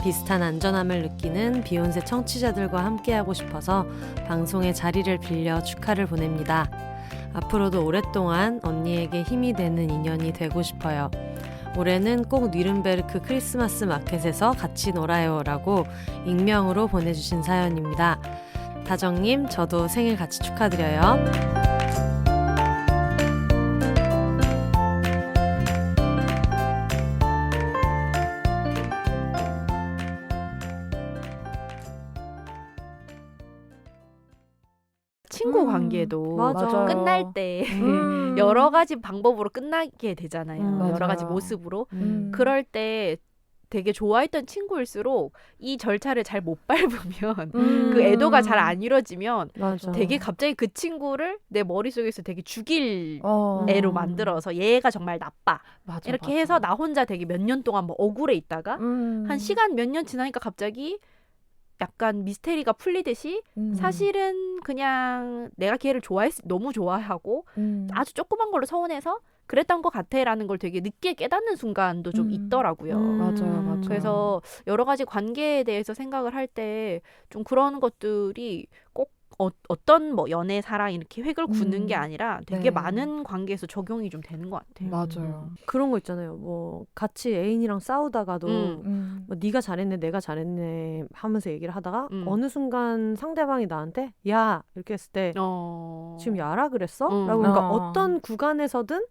A: 비슷한 안전함을 느끼는 비욘세 청취자들과 함께하고 싶어서 방송의 자리를 빌려 축하를 보냅니다. 앞으로도 오랫동안 언니에게 힘이 되는 인연이 되고 싶어요. 올해는 꼭 뉘른베르크 크리스마스 마켓에서 같이 놀아요 라고 익명으로 보내주신 사연입니다. 다정님, 저도 생일 같이 축하드려요.
B: 친구 관계도
A: 맞아.
B: 끝날 때 여러 가지 방법으로 끝나게 되잖아요. 여러 가지
C: 맞아요.
B: 모습으로. 그럴 때 되게 좋아했던 친구일수록 이 절차를 잘 못 밟으면 그 애도가 잘 안 이루어지면
A: 맞아.
B: 되게 갑자기 그 친구를 내 머릿속에서 되게 죽일
C: 어.
B: 애로 만들어서 얘가 정말 나빠.
C: 맞아,
B: 이렇게
C: 맞아.
B: 해서 나 혼자 되게 몇 년 동안 뭐 억울해 있다가 한 시간 몇 년 지나니까 갑자기 약간 미스테리가 풀리듯이 사실은 그냥 내가 걔를 너무 좋아하고 아주 조그만 걸로 서운해서 그랬던 것 같아라는 걸 되게 늦게 깨닫는 순간도 좀 있더라고요.
C: 맞아요.
B: 그래서 여러 가지 관계에 대해서 생각을 할 때 좀 그런 것들이 꼭 어떤 뭐 연애, 사랑 이렇게 획을 긋는 게 아니라 되게
C: 네.
B: 많은 관계에서 적용이 좀 되는 것 같아요.
C: 맞아요.
A: 그런 거 있잖아요. 뭐 같이 애인이랑 싸우다가도 뭐 네가 잘했네, 내가 잘했네 하면서 얘기를 하다가 어느 순간 상대방이 나한테 야 이렇게 했을 때 지금 야라 그랬어? 라고 그러니까 어떤 구간에서든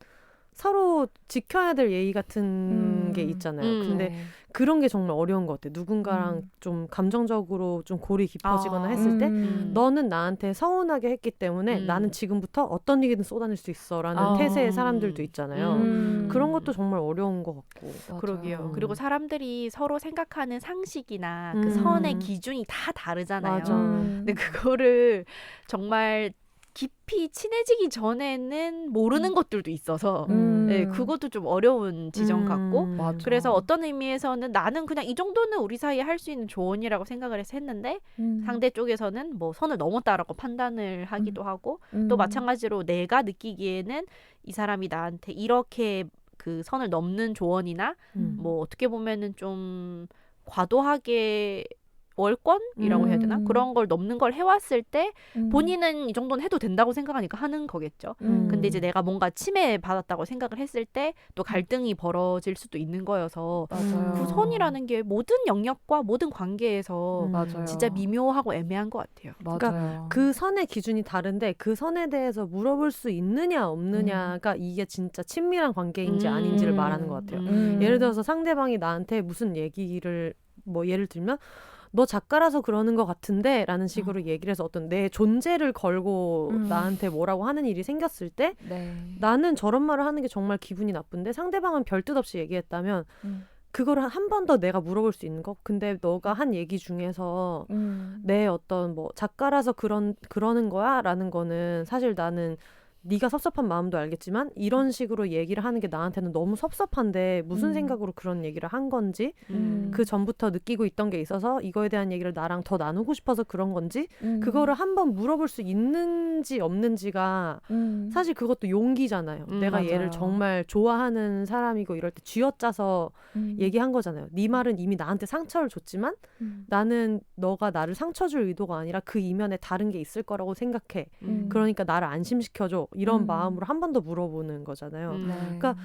A: 서로 지켜야 될 예의 같은 게 있잖아요. 근데
C: 네.
A: 그런 게 정말 어려운 것 같아요. 누군가랑 좀 감정적으로 좀 골이 깊어지거나 했을 때 너는 나한테 서운하게 했기 때문에 나는 지금부터 어떤 얘기든 쏟아낼 수 있어라는 태세의 사람들도 있잖아요. 그런 것도 정말 어려운 것 같고.
C: 맞아요.
B: 그러게요. 그리고 사람들이 서로 생각하는 상식이나 그 선의 기준이 다 다르잖아요.
A: 맞아.
B: 근데 그거를 정말 깊이 친해지기 전에는 모르는 것들도 있어서 네, 그것도 좀 어려운 지점 같고
C: 맞아.
B: 그래서 어떤 의미에서는 나는 그냥 이 정도는 우리 사이에 할 수 있는 조언이라고 생각을 해서 했는데 상대 쪽에서는 뭐 선을 넘었다라고 판단을 하기도 하고 또 마찬가지로 내가 느끼기에는 이 사람이 나한테 이렇게 그 선을 넘는 조언이나 뭐 어떻게 보면은 좀 과도하게 월권이라고 해야 되나? 그런 걸 넘는 걸 해왔을 때 본인은 이 정도는 해도 된다고 생각하니까 하는 거겠죠. 근데 이제 내가 뭔가 침해받았다고 생각을 했을 때 또 갈등이 벌어질 수도 있는 거여서
C: 맞아요.
B: 그 선이라는 게 모든 영역과 모든 관계에서
C: 맞아요.
B: 진짜 미묘하고 애매한 것 같아요.
C: 맞아요.
A: 그 선의 기준이 다른데 그 선에 대해서 물어볼 수 있느냐 없느냐가 이게 진짜 친밀한 관계인지 아닌지를 말하는 것 같아요. 예를 들어서 상대방이 나한테 무슨 얘기를 뭐 예를 들면 너 작가라서 그러는 것 같은데 라는 식으로 얘기를 해서 어떤 내 존재를 걸고 나한테 뭐라고 하는 일이 생겼을 때
C: 네.
A: 나는 저런 말을 하는 게 정말 기분이 나쁜데 상대방은 별뜻 없이 얘기했다면 그거를 한 번 더 내가 물어볼 수 있는 거. 근데 너가 한 얘기 중에서 내 어떤 뭐 작가라서 그러는 거야 라는 거는 사실 나는 네가 섭섭한 마음도 알겠지만 이런 식으로 얘기를 하는 게 나한테는 너무 섭섭한데 무슨 생각으로 그런 얘기를 한 건지 그 전부터 느끼고 있던 게 있어서 이거에 대한 얘기를 나랑 더 나누고 싶어서 그런 건지 그거를 한번 물어볼 수 있는지 없는지가 사실 그것도 용기잖아요. 내가
C: 맞아요.
A: 얘를 정말 좋아하는 사람이고 이럴 때 쥐어짜서 얘기한 거잖아요. 네 말은 이미 나한테 상처를 줬지만 나는 너가 나를 상처 줄 의도가 아니라 그 이면에 다른 게 있을 거라고 생각해. 그러니까 나를 안심시켜줘. 이런 마음으로 한 번 더 물어보는 거잖아요. 그러니까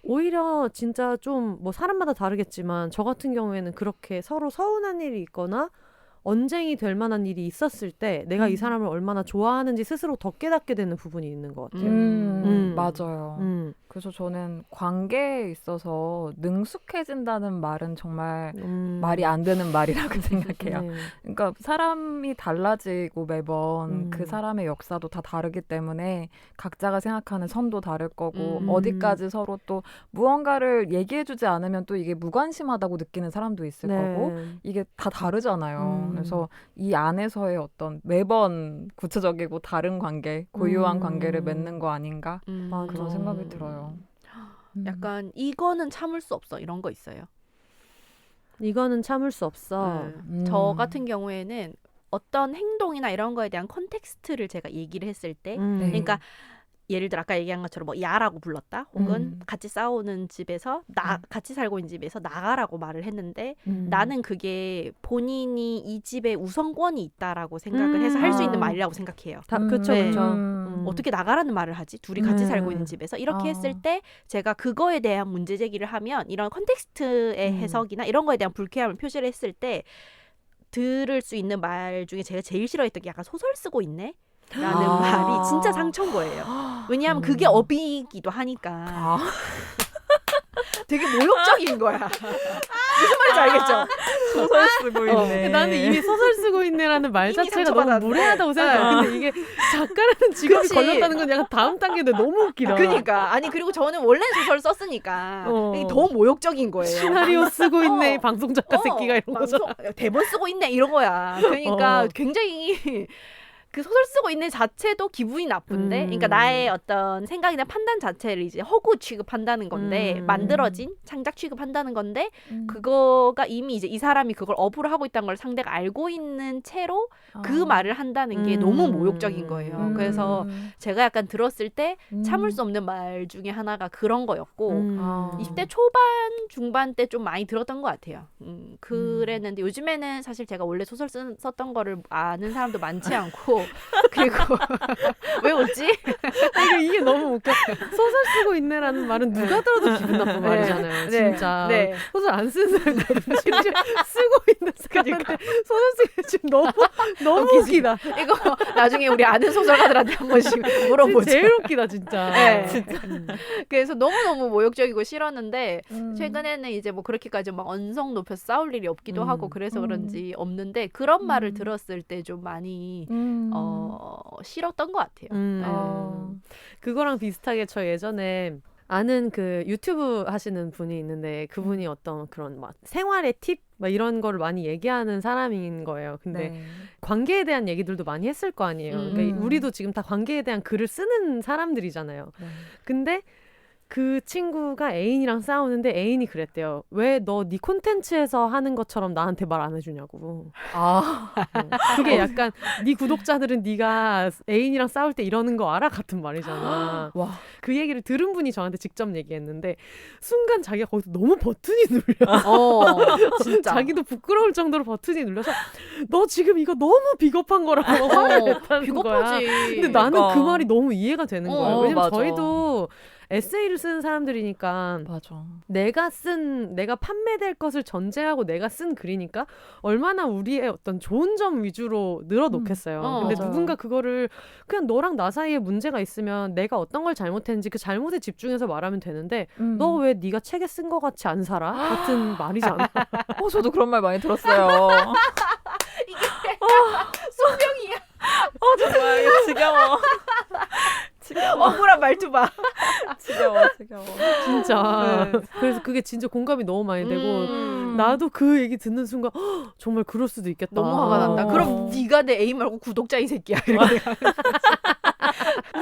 A: 오히려 진짜 좀 뭐 사람마다 다르겠지만 저 같은 경우에는 그렇게 서로 서운한 일이 있거나 언쟁이 될 만한 일이 있었을 때 내가 이 사람을 얼마나 좋아하는지 스스로 더 깨닫게 되는 부분이 있는 것 같아요.
C: 맞아요. 그래서 저는 관계에 있어서 능숙해진다는 말은 정말 말이 안 되는 말이라고 생각해요.
A: 네.
C: 그러니까 사람이 달라지고 매번 그 사람의 역사도 다 다르기 때문에 각자가 생각하는 선도 다를 거고 어디까지 서로 또 무언가를 얘기해주지 않으면 또 이게 무관심하다고 느끼는 사람도 있을 거고 이게 다 다르잖아요. 그래서 이 안에서의 어떤 매번 구체적이고 다른 관계, 고유한 관계를 맺는 거 아닌가 그런 생각이 들어요.
B: 약간 이거는 참을 수 없어 이런 거 있어요.
A: 이거는 참을 수 없어.
B: 저 같은 경우에는 어떤 행동이나 이런 거에 대한 컨텍스트를 제가 얘기를 했을 때 그러니까 예를 들어 아까 얘기한 것처럼 뭐 야라고 불렀다 혹은 같이 싸우는 집에서 같이 살고 있는 집에서 나가라고 말을 했는데 나는 그게 본인이 이 집에 우선권이 있다라고 생각을 해서 할 수 있는 말이라고 생각해요.
A: 그쵸,
B: 네.
A: 그쵸.
B: 어떻게 나가라는 말을 하지? 둘이 같이 살고 있는 집에서 이렇게 했을 때 제가 그거에 대한 문제 제기를 하면 이런 컨텍스트의 해석이나 이런 거에 대한 불쾌함을 표시를 했을 때 들을 수 있는 말 중에 제가 제일 싫어했던 게 약간 소설 쓰고 있네? 라는 말이 진짜 상처인 거예요. 왜냐하면 그게 업이기도 하니까 되게 모욕적인 거야. 무슨 말인지 알겠죠?
C: 소설 쓰고 있네.
A: 나는 이미 소설 쓰고 있네라는 말
B: 이미
A: 자체가 너무
B: 상처받았네.
A: 무례하다고 생각해요. 근데 이게 작가라는 직업이
B: 그치.
A: 걸렸다는 건 약간 다음 단계인데 너무 웃기다.
B: 그러니까 아니 그리고 저는 원래 소설 썼으니까 이게 더 모욕적인 거예요.
A: 시나리오 쓰고 있네 방송 작가 새끼가 이런 거죠.
B: 대본 쓰고 있네 이런 거야. 그러니까 굉장히 그 소설 쓰고 있는 자체도 기분이 나쁜데, 그러니까 나의 어떤 생각이나 판단 자체를 이제 허구 취급한다는 건데, 만들어진 창작 취급한다는 건데, 그거가 이미 이제 이 사람이 그걸 어부를 하고 있다는 걸 상대가 알고 있는 채로 그 말을 한다는 게 너무 모욕적인 거예요. 그래서 제가 약간 들었을 때 참을 수 없는 말 중에 하나가 그런 거였고, 20대 초반, 중반 때 좀 많이 들었던 것 같아요. 그랬는데 요즘에는 사실 제가 원래 소설 썼던 거를 아는 사람도 많지 않고, 그리고 왜 웃지?
A: 이게 너무 웃겨. 소설 쓰고 있네라는 말은 누가 들어도 기분 나쁜 말이잖아요. 진짜.
B: 네.
A: 소설 안 쓰는 사람들 심지어 쓰고 있는 사람한테 소설 쓰기 지금 너무 웃기다.
B: 이거 나중에 우리 아는 소설가들한테 한 번씩 물어보죠.
A: 제일 웃기다 진짜.
B: 네. 그래서 너무너무 모욕적이고 싫었는데 최근에는 이제 뭐 그렇게까지 막 언성 높여서 싸울 일이 없기도 하고 그래서 그런지 없는데 그런 말을 들었을 때 좀 많이 싫었던 것 같아요.
A: 그거랑 비슷하게 저 예전에 아는 그 유튜브 하시는 분이 있는데 그분이 어떤 그런 막 생활의 팁? 막 이런 거를 많이 얘기하는 사람인 거예요. 근데 관계에 대한 얘기들도 많이 했을 거 아니에요. 그러니까 우리도 지금 다 관계에 대한 글을 쓰는 사람들이잖아요. 근데 그 친구가 애인이랑 싸우는데 애인이 그랬대요. 왜 너 네 콘텐츠에서 하는 것처럼 나한테 말 안 해주냐고. 그게 약간 네 구독자들은 네가 애인이랑 싸울 때 이러는 거 알아? 같은 말이잖아.
C: 와.
A: 그 얘기를 들은 분이 저한테 직접 얘기했는데 순간 자기가 거기서 너무 버튼이 눌려.
B: 진짜.
A: 자기도 부끄러울 정도로 버튼이 눌려서 너 지금 이거 너무 비겁한 거라고 화를 냈다는
B: 비겁하지.
A: 거야. 근데 나는 그 말이 너무 이해가 되는 거예요. 왜냐면
C: 맞아.
A: 저희도 에세이를 쓰는 사람들이니까
C: 맞아.
A: 내가 판매될 것을 전제하고 내가 쓴 글이니까 얼마나 우리의 어떤 좋은 점 위주로 늘어놓겠어요. 근데
C: 맞아요.
A: 누군가 그거를 그냥 너랑 나 사이에 문제가 있으면 내가 어떤 걸 잘못했는지 그 잘못에 집중해서 말하면 되는데 너 왜 네가 책에 쓴 것 같이 안 살아? 같은 말이잖아.
C: 저도 그런 말 많이 들었어요.
B: 소명이야.
C: 정말 이거 지겨워.
B: 억울한 말투 봐.
C: 지겨워.
A: 진짜. 그래서 그게 진짜 공감이 너무 많이 되고 나도 그 얘기 듣는 순간 정말 그럴 수도 있겠다.
B: 너무 화가 난다. 그럼 네가 내 애인 말고 구독자 이 새끼야. 이렇게.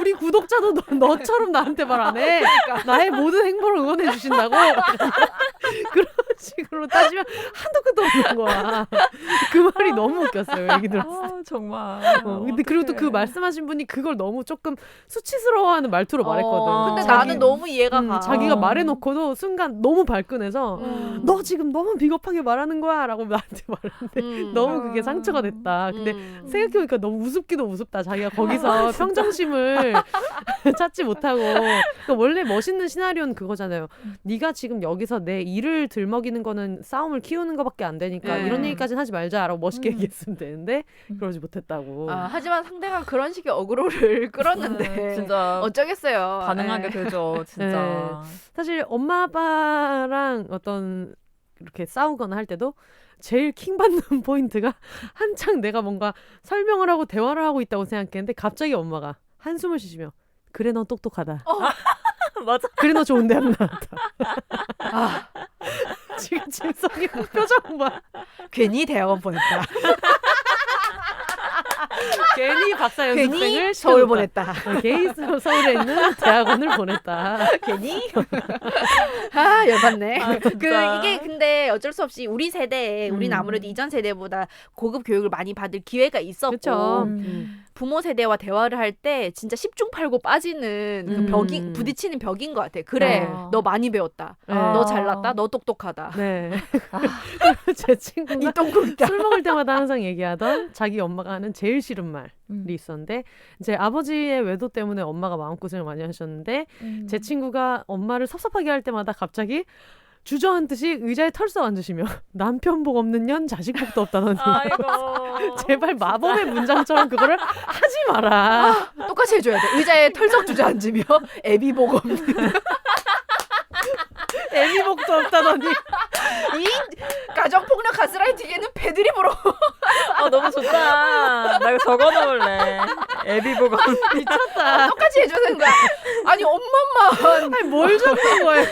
A: 우리 구독자도 너처럼 나한테 말 안 해. 나의 모든 행보를 응원해 주신다고. 그런 식으로 따지면 한도 끝도 없는 거야. 그 말이 너무 웃겼어요. 얘기 들었을 때.
C: 정말.
A: 근데 그리고 또 그 말씀하신 분이 그걸 너무 조금 수치스러워하는 말투로 말했거든.
B: 근데
A: 자기-
B: 나는 너무 이해가 가.
A: 자기가 말해놓고도 순간 너무 발끈해서 너 지금 너무 비겁하게 말하는 거야 라고 나한테 말했는데 너무 그게 상처가 됐다. 근데 생각해보니까 너무 우습기도 우습다. 자기가 거기서 평정심을 찾지 못하고. 그러니까 원래 멋있는 시나리오는 그거잖아요. 네가 지금 여기서 내 일을 들먹이는 거는 싸움을 키우는 거밖에 안 되니까 이런 얘기까지는 하지 말자라고 멋있게 얘기했으면 되는데 그러지 못했다고.
B: 하지만 상대가 그런 식의 어그로를 끌었는데
C: 진짜
B: 어쩌겠어요.
C: 반응하게 되죠, 진짜.
A: 사실 엄마 아빠랑 어떤 이렇게 싸우거나 할 때도 제일 킹받는 포인트가 한창 내가 뭔가 설명을 하고 대화를 하고 있다고 생각했는데 갑자기 엄마가 한숨을 쉬시며 그래 너 똑똑하다.
C: 맞아.
A: 그래 너 좋은 대학 나왔다. 지금 진성이 표정 봐.
B: 괜히 대학원 보냈다.
A: 괜히 박사
B: 괜히
A: 연습생을
B: 서울
A: 시켜줬다.
B: 보냈다.
A: 괜히 서울에 있는 대학원을 보냈다.
B: 괜히? 열받네.
C: 진짜.
B: 이게 근데 어쩔 수 없이 우리 세대에 우리는
A: 음.
B: 아무래도 이전 세대보다 고급 교육을 많이 받을 기회가 있었고
A: 그렇죠.
B: 부모 세대와 대화를 할 때 진짜 10중 8구 빠지는 그 벽이 부딪히는 벽인 것 같아. 그래, 너 많이 배웠다.
A: 네.
B: 너 잘났다. 너 똑똑하다.
A: 네. 제 친구가
B: 똥구리다.
A: 술 먹을 때마다 항상 얘기하던 자기 엄마가 하는 제일 싫은 말이 있었는데 이제 아버지의 외도 때문에 엄마가 마음고생을 많이 하셨는데 제 친구가 엄마를 섭섭하게 할 때마다 갑자기 주저앉듯이 의자에 털썩 앉으시며 남편 복 없는 년 자식 복도 없다더니
C: 아이고.
A: 제발 마법의 문장처럼 그거를 하지 마라.
B: 똑같이 해줘야 돼. 의자에 털썩 주저앉으며 애비 보고 없는
A: 애미 복도 없다더니
B: 이 가정폭력 가스라이팅에는 패드립으로
C: 너무 좋다. 나 이거 적어놓을래. 애비보고.
A: 미쳤다.
B: 똑같이 해주는 거야. 아니 엄마만
A: 아니, 뭘 적는 거예요?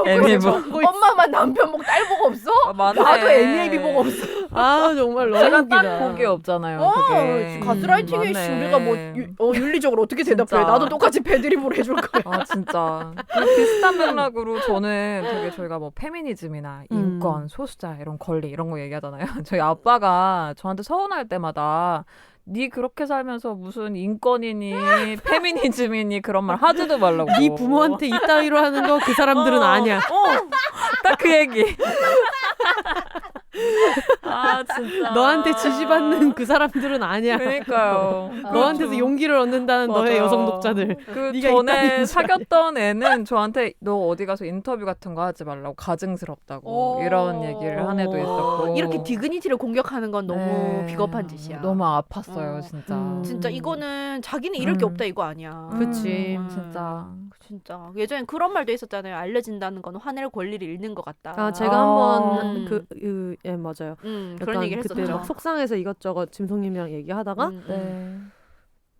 C: 애미복.
B: 엄마만 남편 복 딸 복 없어?
C: 맞네.
B: 나도 애비 복 없어.
A: 아 정말 너무
C: 제가
A: 웃기다.
C: 딱 복이 없잖아요. 그게.
B: 가스라이팅에
C: 맞네.
B: 우리가 뭐 윤리적으로 어떻게 대답해?
C: 진짜.
B: 나도 똑같이 패드립으로 해줄 거야.
C: 아 진짜 비슷한 맥락으로 저는 되게 저희가 뭐 페미니즘이나 인권, 소수자 이런 권리 이런 거 얘기하잖아요. 저희 아빠가 저한테 서운할 때마다 니 그렇게 살면서 무슨 인권이니 페미니즘이니 그런 말 하지도 말라고.
A: 네 부모한테 이따위로 하는 거 그 사람들은 아니야.
C: 딱 그 얘기. 아 진짜.
A: 너한테 지지받는 그 사람들은 아니야.
C: 그러니까요.
A: 너한테서
C: 그렇죠.
A: 용기를 얻는다는 너의
C: 맞아요.
A: 여성 독자들.
C: 그
A: 네가
C: 전에
A: 이따위인 줄
C: 사귀었던 애는 저한테 너 어디 가서 인터뷰 같은 거 하지 말라고 가증스럽다고 이런 얘기를 한 애도 있었고.
B: 이렇게 디그니티를 공격하는 건 너무
C: 네.
B: 비겁한 짓이야.
C: 너무 아팠어요 진짜.
B: 진짜 이거는 자기는 이럴 게 없다 이거 아니야.
A: 그치.
C: 진짜.
B: 진짜 예전엔 그런 말도 있었잖아요. 알려진다는 건 화낼 권리를 잃는 것 같다.
A: 아 제가 한번 예 맞아요.
B: 그런
A: 약간
B: 얘기를
A: 그때
B: 했었죠.
A: 막 속상해서 이것저것 짐송님이랑 얘기하다가
C: 네.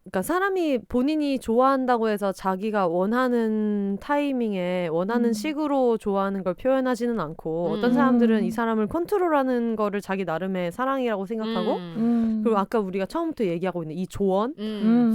A: 그러니까 사람이 본인이 좋아한다고 해서 자기가 원하는 타이밍에 원하는 식으로 좋아하는 걸 표현하지는 않고 어떤 사람들은 이 사람을 컨트롤하는 거를 자기 나름의 사랑이라고 생각하고 그리고 아까 우리가 처음부터 얘기하고 있는 이 조언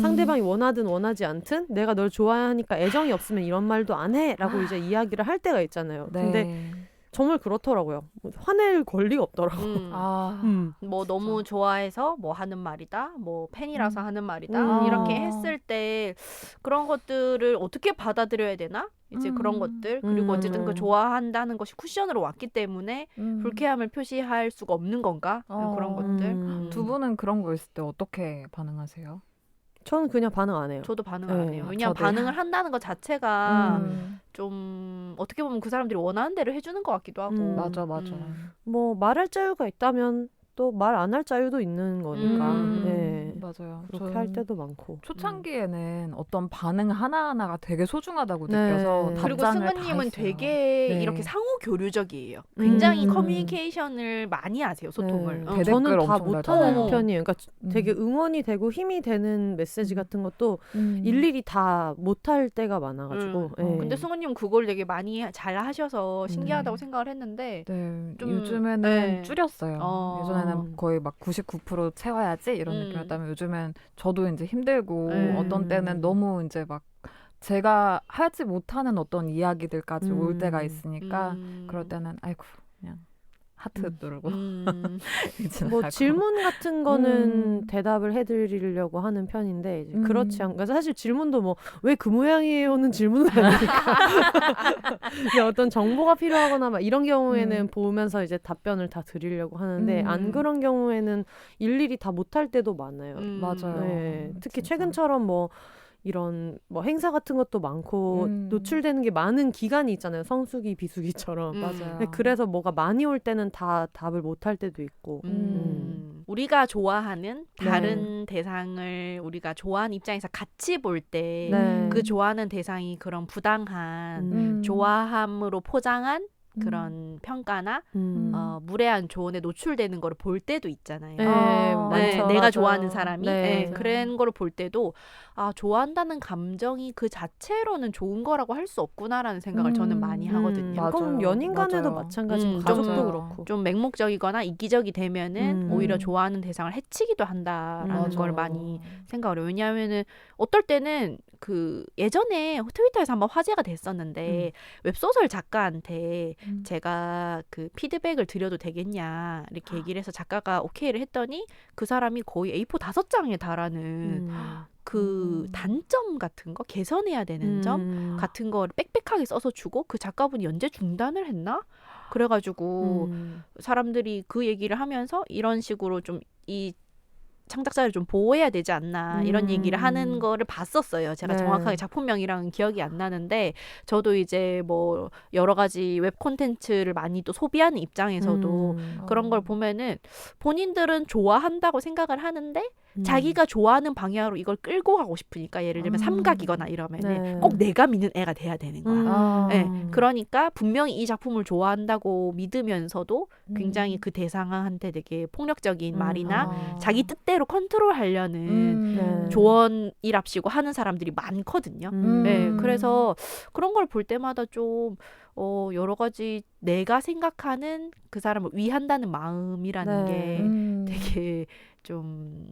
A: 상대방이 원하든 원하지 않든 내가 널 좋아하니까 애정이 없으면 이런 말도 안 해라고 이제 이야기를 할 때가 있잖아요.
C: 네.
A: 근데 정말 그렇더라고요. 화낼 권리가 없더라고.
C: 아.
B: 뭐 너무 좋아해서 뭐 하는 말이다, 뭐 팬이라서 하는 말이다 이렇게 했을 때 그런 것들을 어떻게 받아들여야 되나? 이제 그런 것들 그리고 어쨌든 그 좋아한다는 것이 쿠션으로 왔기 때문에 불쾌함을 표시할 수가 없는 건가? 그런 것들.
C: 두 분은 그런 거 있을 때 어떻게 반응하세요?
A: 저는 그냥 반응 안 해요.
B: 저도 반응 안
A: 네,
B: 해요. 왜냐하면
C: 저도요.
B: 반응을 한다는 것 자체가 좀 어떻게 보면 그 사람들이 원하는 대로 해주는 것 같기도 하고.
C: 맞아.
A: 뭐 말할 자유가 있다면 또 말 안 할 자유도 있는 거니까. 네.
C: 맞아요.
A: 그렇게
C: 저는
A: 할 때도 많고.
C: 초창기에는 어떤 반응 하나하나가 되게 소중하다고
A: 네.
C: 느껴서
B: 그리고
C: 답장을 다
B: 승우님은
C: 했어요.
B: 되게
A: 네.
B: 이렇게 상호 교류적이에요. 굉장히
A: 음.
B: 커뮤니케이션을 많이 하세요. 소통을.
A: 네.
B: 어.
C: 대댓글
A: 저는 다
C: 엄청
A: 못하는
B: 달잖아요.
A: 편이에요. 그러니까 되게 응원이 되고 힘이 되는 메시지 같은 것도 일일이 다 못할 때가 많아가지고. 예.
B: 근데 승우님은 그걸 되게 많이 잘 하셔서 신기하다고 생각을 했는데
C: 네,
B: 좀,
C: 요즘에는
B: 네.
C: 줄였어요. 예전에는 예전에는 거의 막 99% 채워야지 이런 느낌이었다면 요즘엔 저도 이제 힘들고
A: 네.
C: 어떤 때는 너무 이제 막 제가 하지 못하는 어떤 이야기들까지 올 때가 있으니까 그럴 때는 아이고 그냥 하트 누르고
A: 뭐 질문 같은 거는 대답을 해드리려고 하는 편인데 이제 그렇지 않고 그러니까 사실 질문도 뭐 왜 그 모양이에요는 질문은 아니니까 근데 어떤 정보가 필요하거나 막 이런 경우에는 보면서 이제 답변을 다 드리려고 하는데 안 그런 경우에는 일일이 다 못할 때도 많아요.
C: 맞아요.
A: 네, 특히
C: 진짜.
A: 최근처럼 뭐 이런 뭐 행사 같은 것도 많고 노출되는 게 많은 기간이 있잖아요. 성수기, 비수기처럼.
C: 맞아요.
A: 근데 그래서 뭐가 많이 올 때는 다 답을 못 할 때도 있고.
B: 우리가 좋아하는 다른 대상을 우리가 좋아하는 입장에서 같이 볼 때 그
A: 네.
B: 좋아하는 대상이 그런 부당한 좋아함으로 포장한 그런 평가나 무례한 조언에 노출되는 거를 볼 때도 있잖아요.
A: 네, 많죠.
B: 내가
A: 맞아요.
B: 좋아하는 사람이
A: 네.
B: 그런 거를 볼 때도 아 좋아한다는 감정이 그 자체로는 좋은 거라고 할 수 없구나라는 생각을 저는 많이 하거든요.
C: 맞아요.
A: 그럼 연인 간에도
C: 맞아요.
A: 마찬가지고 가족도
C: 맞아요.
A: 그렇고.
B: 좀 맹목적이거나 이기적이 되면은 오히려 좋아하는 대상을 해치기도 한다라는 걸 많이 생각을 해요. 왜냐하면은 어떨 때는 그 예전에 트위터에서 한번 화제가 됐었는데 웹소설 작가한테 제가 그 피드백을 드려도 되겠냐 이렇게 얘기를 해서 작가가 오케이를 했더니 그 사람이 거의 A4 5장에 달하는 그 단점 같은 거 개선해야 되는 점 같은 거를 빽빽하게 써서 주고 그 작가분이 연재 중단을 했나? 그래가지고 사람들이 그 얘기를 하면서 이런 식으로 좀 이 창작자를 좀 보호해야 되지 않나 이런 얘기를 하는 거를 봤었어요. 제가
A: 네.
B: 정확하게 작품명이랑은 기억이 안 나는데 저도 이제 뭐 여러 가지 웹 콘텐츠를 많이 또 소비하는 입장에서도 그런 걸 보면은 본인들은 좋아한다고 생각을 하는데 자기가 좋아하는 방향으로 이걸 끌고 가고 싶으니까 예를 들면 삼각이거나 이러면은
A: 네.
B: 꼭 내가 믿는 애가 돼야 되는 거야. 네, 그러니까 분명히 이 작품을 좋아한다고 믿으면서도 굉장히 그 대상한테 되게 폭력적인 말이나 자기 뜻대로 컨트롤하려는 조언이랍시고 하는 사람들이 많거든요. 네, 그래서 그런 걸 볼 때마다 좀 여러 가지 내가 생각하는 그 사람을 위한다는 마음이라는 게 되게 좀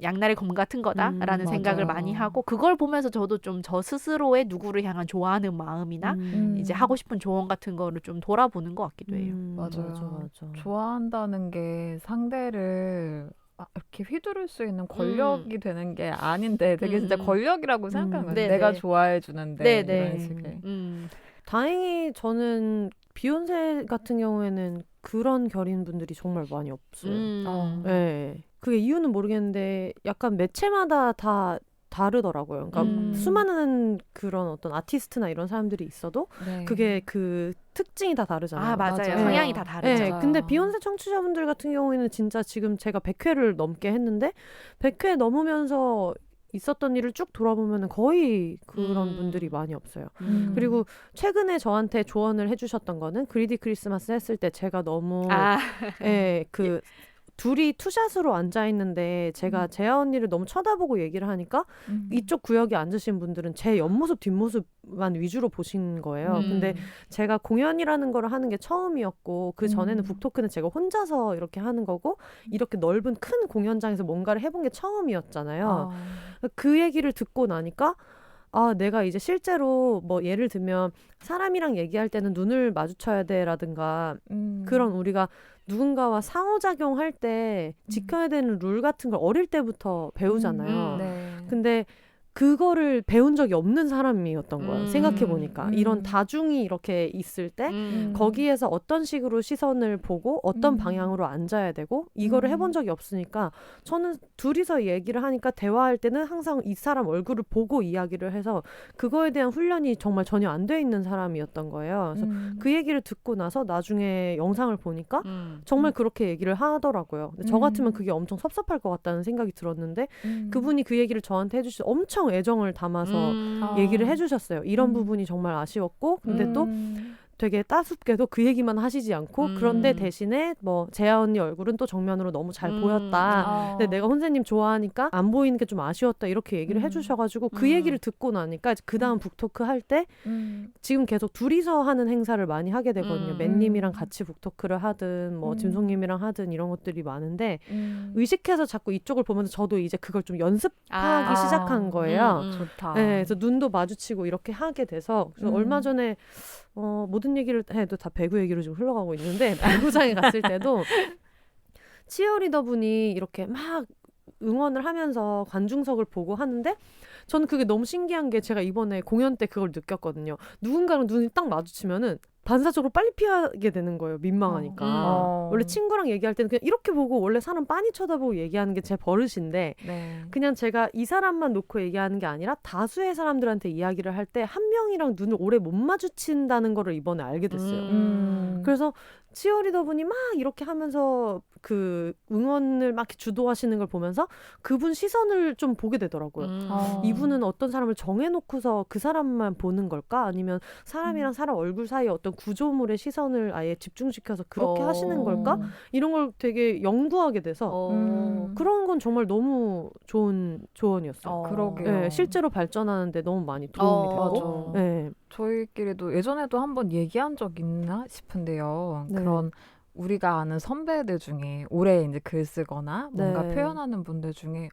B: 양날의 검 같은 거다라는 생각을 많이 하고 그걸 보면서 저도 좀 저 스스로의 누구를 향한 좋아하는 마음이나 이제 하고 싶은 조언 같은 거를 좀 돌아보는 것 같기도 해요.
C: 맞아요. 좋아한다는 게 상대를 이렇게 휘두를 수 있는 권력이 되는 게 아닌데 되게 진짜 권력이라고 생각하는 거예요. 내가 좋아해 주는데 이런 식의.
A: 다행히 저는 비욘세 같은 경우에는 그런 결인 분들이 정말 많이 없어요. 네. 그게 이유는 모르겠는데 약간 매체마다 다 다르더라고요. 그러니까 수많은 그런 어떤 아티스트나 이런 사람들이 있어도 그게 그 특징이 다 다르잖아요.
B: 아, 맞아요.
A: 네.
B: 성향이 다 다르죠.
A: 네. 근데 비욘세 청취자분들 같은 경우에는 진짜 지금 제가 100회를 넘게 했는데 100회 넘으면서 있었던 일을 쭉 돌아보면 거의 그런 분들이 많이 없어요. 그리고 최근에 저한테 조언을 해주셨던 거는 그리디 크리스마스 했을 때 제가 너무 그 둘이 투샷으로 앉아있는데 제가 재아 언니를 너무 쳐다보고 얘기를 하니까 이쪽 구역에 앉으신 분들은 제 옆모습 뒷모습만 위주로 보신 거예요. 근데 제가 공연이라는 걸 하는 게 처음이었고 그 전에는 북토크는 제가 혼자서 이렇게 하는 거고 이렇게 넓은 큰 공연장에서 뭔가를 해본 게 처음이었잖아요. 그 얘기를 듣고 나니까 아, 내가 이제 실제로 뭐 예를 들면 사람이랑 얘기할 때는 눈을 마주쳐야 돼라든가 그런 우리가 누군가와 상호작용할 때 지켜야 되는 룰 같은 걸 어릴 때부터 배우잖아요. 근데 그거를 배운 적이 없는 사람이었던 거예요. 생각해보니까. 이런 다중이 이렇게 있을 때 거기에서 어떤 식으로 시선을 보고 어떤 방향으로 앉아야 되고 이거를 해본 적이 없으니까 저는 둘이서 얘기를 하니까 대화할 때는 항상 이 사람 얼굴을 보고 이야기를 해서 그거에 대한 훈련이 정말 전혀 안 돼 있는 사람이었던 거예요. 그래서 그 얘기를 듣고 나서 나중에 영상을 보니까 정말 그렇게 얘기를 하더라고요. 근데 저 같으면 그게 엄청 섭섭할 것 같다는 생각이 들었는데 그분이 그 얘기를 저한테 해주셔서 엄청 애정을 담아서 얘기를 해주셨어요. 이런 부분이 정말 아쉬웠고 근데 또 되게 따숩게도 그 얘기만 하시지 않고 그런데 대신에 뭐 재아 언니 얼굴은 또 정면으로 너무 잘 보였다. 근데 내가 혼세님 좋아하니까 안 보이는 게 좀 아쉬웠다 이렇게 얘기를 해주셔가지고 그 얘기를 듣고 나니까 그 다음 북토크 할 때 지금 계속 둘이서 하는 행사를 많이 하게 되거든요. 맨님이랑 같이 북토크를 하든 뭐 짐송님이랑 하든 이런 것들이 많은데 의식해서 자꾸 이쪽을 보면서 저도 이제 그걸 좀 연습하기 시작한 거예요.
C: 좋다.
A: 네, 그래서 눈도 마주치고 이렇게 하게 돼서 그래서 얼마 전에 모든 얘기를 해도 다 배구 얘기로 지금 흘러가고 있는데 배구장에 갔을 때도 치어리더 분이 이렇게 막 응원을 하면서 관중석을 보고 하는데 저는 그게 너무 신기한 게 제가 이번에 공연 때 그걸 느꼈거든요. 누군가랑 눈이 딱 마주치면은 반사적으로 빨리 피하게 되는 거예요. 민망하니까. 원래 친구랑 얘기할 때는 그냥 이렇게 보고 원래 사람 빤히 쳐다보고 얘기하는 게 제 버릇인데
C: 네.
A: 그냥 제가 이 사람만 놓고 얘기하는 게 아니라 다수의 사람들한테 이야기를 할 때 한 명이랑 눈을 오래 못 마주친다는 거를 이번에 알게 됐어요. 그래서 치어리더 분이 막 이렇게 하면서 그 응원을 막 이렇게 주도하시는 걸 보면서 그분 시선을 좀 보게 되더라고요. 이분은 어떤 사람을 정해놓고서 그 사람만 보는 걸까? 아니면 사람이랑 사람 얼굴 사이에 어떤 구조물의 시선을 아예 집중시켜서 그렇게 하시는 걸까? 이런 걸 되게 연구하게 돼서 그런 건 정말 너무 좋은 조언이었어요.
C: 그러게요.
A: 네, 실제로 발전하는데 너무 많이 도움이 되고.
C: 맞아.
A: 네.
C: 저희끼리도 예전에도 한번 얘기한 적 있나 싶은데요.
A: 네.
C: 그런 우리가 아는 선배들 중에 오래 이제 글 쓰거나 뭔가
A: 네.
C: 표현하는 분들 중에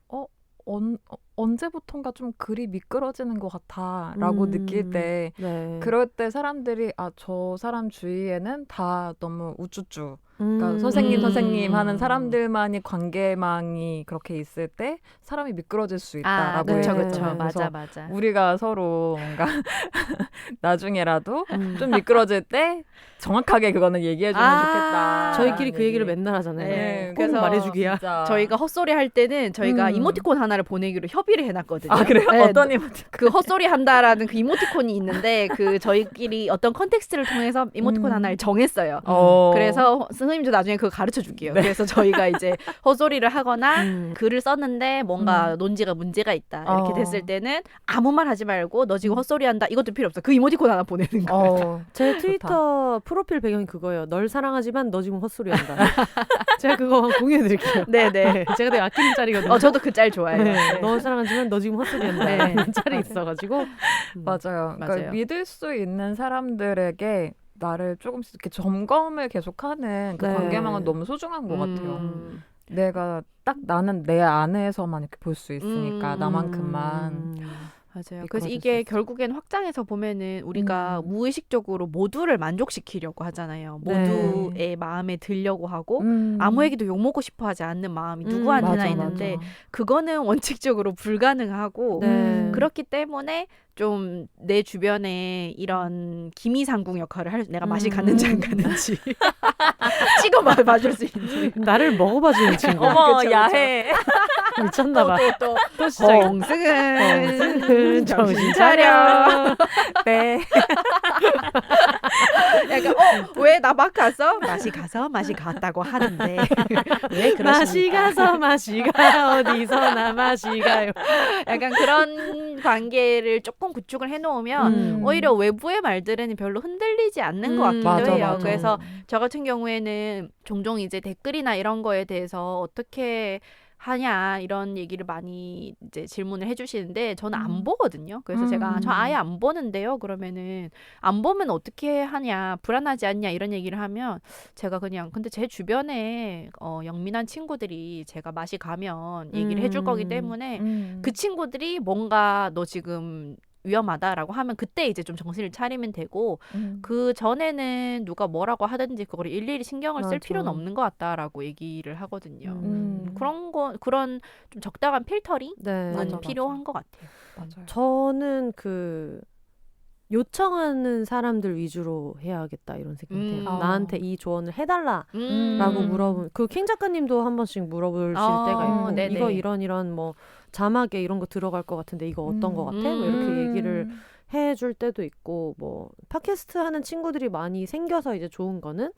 C: 언제부턴가 좀 글이 미끄러지는 것 같아라고 느낄 때
A: 네.
C: 그럴 때 사람들이 저 사람 주위에는 다 너무 우쭈쭈 그러니까 선생님 하는 사람들만이 관계망이 그렇게 있을 때 사람이 미끄러질 수 있다라고
A: 그쵸,
C: 얘기했잖아요.
A: 그쵸.
C: 그래서
B: 맞아.
C: 우리가 서로 뭔가 나중에라도 좀 미끄러질 때 정확하게 그거는 얘기해주면 좋겠다.
A: 저희끼리 그 얘기를 맨날 하잖아요.
B: 네,
A: 꼭
B: 그래서
A: 말해주기야.
C: 진짜.
B: 저희가 헛소리 할 때는 저희가 이모티콘 하나를 보내기로 협의를 해놨거든요.
C: 아 그래요?
B: 네,
C: 어떤 이모티콘?
B: 그 헛소리 한다라는 그 이모티콘이 있는데 그 저희끼리 어떤 컨텍스트를 통해서 이모티콘 하나를 정했어요. 그래서 선생님도 나중에 그거 가르쳐 줄게요.
C: 네.
B: 그래서 저희가 이제 헛소리를 하거나 글을 썼는데 뭔가 논지가 문제가 있다 이렇게 됐을 때는 아무 말 하지 말고 너 지금 헛소리 한다 이것도 필요 없어. 그 이모티콘 하나 보내는 거예요.
A: 제 트위터 프로필 배경이 그거예요. 널 사랑하지만 너 지금 헛소리한다. 제가 그거 공유해드릴게요.
B: 네네.
A: 제가 되게 아끼는 짤이거든요.
B: 저도 그 짤 좋아해요.
A: 네. 너 사랑하지만 너 지금 헛소리한다.
B: 네.
A: 짤이 있어가지고
C: 맞아요. 그러니까
B: 맞아요.
C: 믿을 수 있는 사람들에게 나를 조금씩 이렇게 점검을 계속하는 그
A: 네.
C: 관계망은 너무 소중한 것 같아요. 내가 딱 나는 내 안에서만 이렇게 볼 수 있으니까 나만큼만.
B: 맞아요.
C: 미끄러질
B: 그래서
C: 수
B: 이게
C: 있어.
B: 결국엔 확장해서 보면은 우리가 무의식적으로 모두를 만족시키려고 하잖아요. 모두의 마음에 들려고 하고 아무에게도 욕먹고 싶어 하지 않는 마음이 누구한테나
C: 맞아,
B: 있는데
C: 맞아.
B: 그거는 원칙적으로 불가능하고
A: 네.
B: 그렇기 때문에 좀 내 주변에 이런 기미상궁 역할을 할 내가 맛이 갔는지 안 갔는지 찍어 봐줄 수 있는
A: 나를 먹어봐주는 친구.
C: 어머
B: 그쵸,
C: 야해.
A: 미쳤나봐.
B: 또
A: 시작이다.
B: 홍승은 정신 차려.
C: 네.
B: 약간 왜 나 막 갔어? 맛이 갔다고 하는데 왜 그러십니까?
A: 맛이 가서 맛이 가 어디서나 맛이 가요.
B: 약간 그런 관계를 조금 구축을 해놓으면 오히려 외부의 말들은 별로 흔들리지 않는 것 같기도
C: 맞아,
B: 해요.
C: 맞아.
B: 그래서 저 같은 경우에는 종종 이제 댓글이나 이런 거에 대해서 어떻게 하냐 이런 얘기를 많이 이제 질문을 해주시는데 저는 안 보거든요. 그래서 제가 저 아예 안 보는데요. 그러면은 안 보면 어떻게 하냐 불안하지 않냐 이런 얘기를 하면 제가 그냥 근데 제 주변에 영민한 친구들이 제가 맛이 가면 얘기를 해줄 거기 때문에 그 친구들이 뭔가 너 지금 위험하다라고 하면 그때 이제 좀 정신을 차리면 되고 그 전에는 누가 뭐라고 하든지 그걸 일일이 신경을 쓸
A: 맞아.
B: 필요는 없는 것 같다라고 얘기를 하거든요. 그런 좀 적당한 필터링은
A: 네.
C: 맞아.
B: 필요한 것 같아요.
C: 맞아요.
A: 저는 그 요청하는 사람들 위주로 해야겠다 이런 생각해요. 나한테 이 조언을 해달라라고 물어보면 king 작가님도 한 번씩 물어보실 때가 있고
B: 네네.
A: 이거 이런 뭐 자막에 이런 거 들어갈 것 같은데 이거 어떤 거 같아? 뭐 이렇게 얘기를 해줄 때도 있고 뭐 팟캐스트 하는 친구들이 많이 생겨서 이제 좋은 거는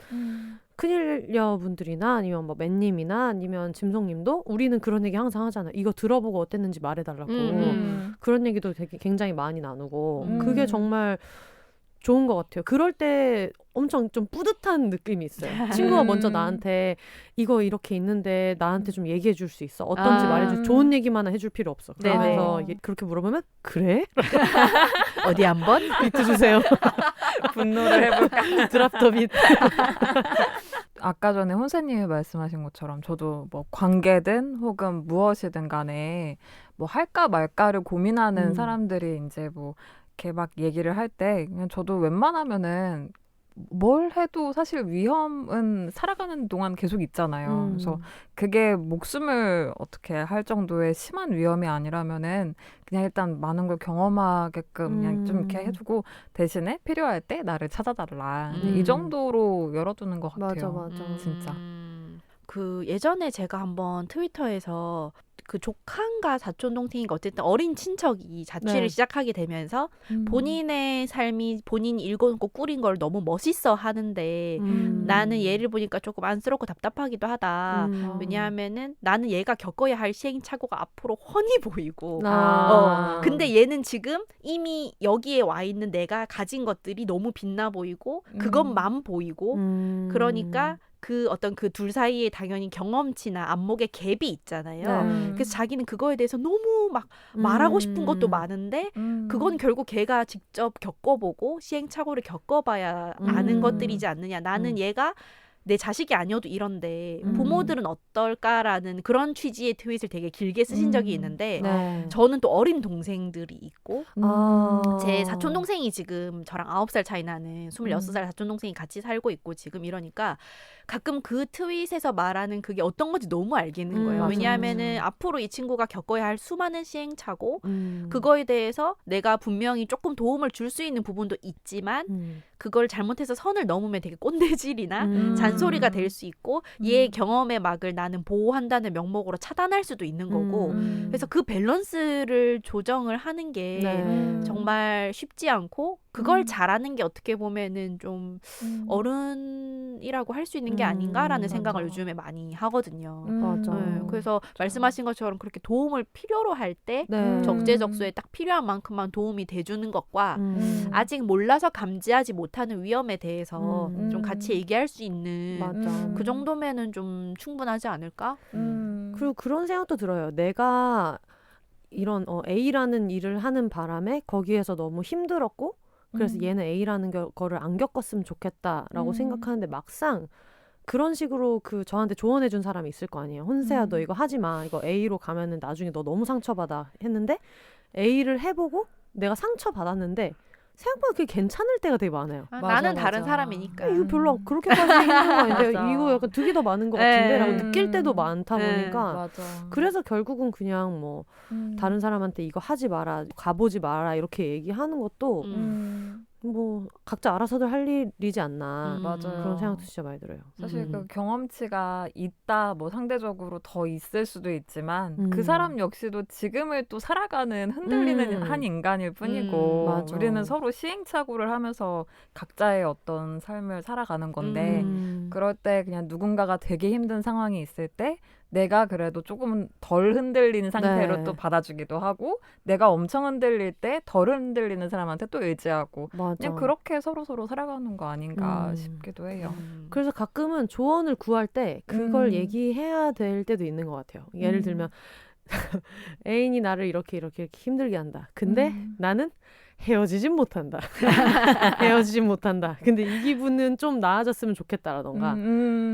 A: 큰일녀 분들이나 아니면 뭐 맨님이나 아니면 짐송님도 우리는 그런 얘기 항상 하잖아요. 이거 들어보고 어땠는지 말해달라고. 그런 얘기도 되게 굉장히 많이 나누고 그게 정말 좋은 것 같아요. 그럴 때 엄청 좀 뿌듯한 느낌이 있어요. 친구가 먼저 나한테 이거 이렇게 있는데 나한테 좀 얘기해 줄 수 있어? 어떤지 말해줄 좋은 얘기만 해줄 필요 없어.
B: 네네.
A: 그래서 그렇게 물어보면 그래?
B: 어디 한번?
A: 비트 주세요.
C: 분노를 해볼까?
A: 드랍 더 비트.
C: 아까 전에 혼세님이 말씀하신 것처럼 저도 뭐 관계든 혹은 무엇이든 간에 뭐 할까 말까를 고민하는 사람들이 이제 뭐 이렇게 막 얘기를 할 때 그냥 저도 웬만하면은 뭘 해도 사실 위험은 살아가는 동안 계속 있잖아요. 그래서 그게 목숨을 어떻게 할 정도의 심한 위험이 아니라면은 그냥 일단 많은 걸 경험하게끔 그냥 좀 이렇게 해두고 대신에 필요할 때 나를 찾아달라. 이 정도로 열어두는 것 같아요.
A: 맞아.
C: 진짜.
B: 그 예전에 제가 한번 트위터에서 그 조카인가 사촌 동생인가 어쨌든 어린 친척이 자취를
A: 네.
B: 시작하게 되면서 본인의 삶이 본인이 일궈놓고 꾸린 걸 너무 멋있어 하는데 나는 얘를 보니까 조금 안쓰럽고 답답하기도 하다. 왜냐하면은 나는 얘가 겪어야 할 시행착오가 앞으로 훤히 보이고 근데 얘는 지금 이미 여기에 와 있는 내가 가진 것들이 너무 빛나 보이고 그것만 보이고 그러니까 그 어떤 그 둘 사이에 당연히 경험치나 안목의 갭이 있잖아요. 그래서 자기는 그거에 대해서 너무 막 말하고 싶은 것도 많은데 그건 결국 걔가 직접 겪어보고 시행착오를 겪어봐야 아는 것들이지 않느냐. 나는 얘가 내 자식이 아니어도 이런데 부모들은 어떨까라는 그런 취지의 트윗을 되게 길게 쓰신 적이 있는데 저는 또 어린 동생들이 있고 제 사촌 동생이 지금 저랑 9살 차이 나는 26살 사촌 동생이 같이 살고 있고 지금 이러니까 가끔 그 트윗에서 말하는 그게 어떤 건지 너무 알겠는 거예요. 왜냐하면은 앞으로 이 친구가 겪어야 할 수많은 시행착오 그거에 대해서 내가 분명히 조금 도움을 줄 수 있는 부분도 있지만 그걸 잘못해서 선을 넘으면 되게 꼰대질이나 잔소리가 될 수 있고 얘의 경험의 막을 나는 보호한다는 명목으로 차단할 수도 있는 거고 그래서 그 밸런스를 조정을 하는 게 정말 쉽지 않고 그걸 잘하는 게 어떻게 보면은 좀 어른이라고 할 수 있는 게 아닌가라는 생각을 요즘에 많이 하거든요.
A: 맞아.
B: 그래서 말씀하신 것처럼 그렇게 도움을 필요로 할 때 적재적소에 딱 필요한 만큼만 도움이 돼주는 것과 아직 몰라서 감지하지 못하는 위험에 대해서 좀 같이 얘기할 수 있는 그 정도면은 좀 충분하지 않을까?
A: 그리고 그런 생각도 들어요. 내가 이런 A라는 일을 하는 바람에 거기에서 너무 힘들었고 그래서 얘는 A라는 거를 안 겪었으면 좋겠다라고 생각하는데 막상 그런 식으로 그 저한테 조언해준 사람이 있을 거 아니에요. 혼세야 너 이거 하지 마. 이거 A로 가면은 나중에 너 너무 상처받아 했는데 A를 해보고 내가 상처받았는데 생각보다 그게 괜찮을 때가 되게 많아요.
B: 나는 다른 사람이니까.
A: 이거 별로 그렇게까지 힘든 거 아닌데
C: 맞아.
A: 이거 약간 득이 더 많은 것 같은데 라고 느낄 때도 많다 보니까
C: 맞아.
A: 그래서 결국은 그냥 뭐 다른 사람한테 이거 하지 마라 가보지 마라 이렇게 얘기하는 것도 뭐 각자 알아서들 할 일이지 않나
C: 맞아요.
A: 그런 생각도 진짜 많이 들어요.
C: 사실 그 경험치가 있다 뭐 상대적으로 더 있을 수도 있지만 그 사람 역시도 지금을 또 살아가는 흔들리는 한 인간일 뿐이고
A: 맞아.
C: 우리는 서로 시행착오를 하면서 각자의 어떤 삶을 살아가는 건데 그럴 때 그냥 누군가가 되게 힘든 상황이 있을 때 내가 그래도 조금 덜 흔들리는 상태로 또 받아주기도 하고 내가 엄청 흔들릴 때 덜 흔들리는 사람한테 또 의지하고 그냥 그렇게 서로 살아가는 거 아닌가 싶기도 해요.
A: 그래서 가끔은 조언을 구할 때 그걸 얘기해야 될 때도 있는 것 같아요. 예를 들면 애인이 나를 이렇게 힘들게 한다. 근데 나는 헤어지진 못한다. 헤어지진 못한다. 근데 이 기분은 좀 나아졌으면 좋겠다라던가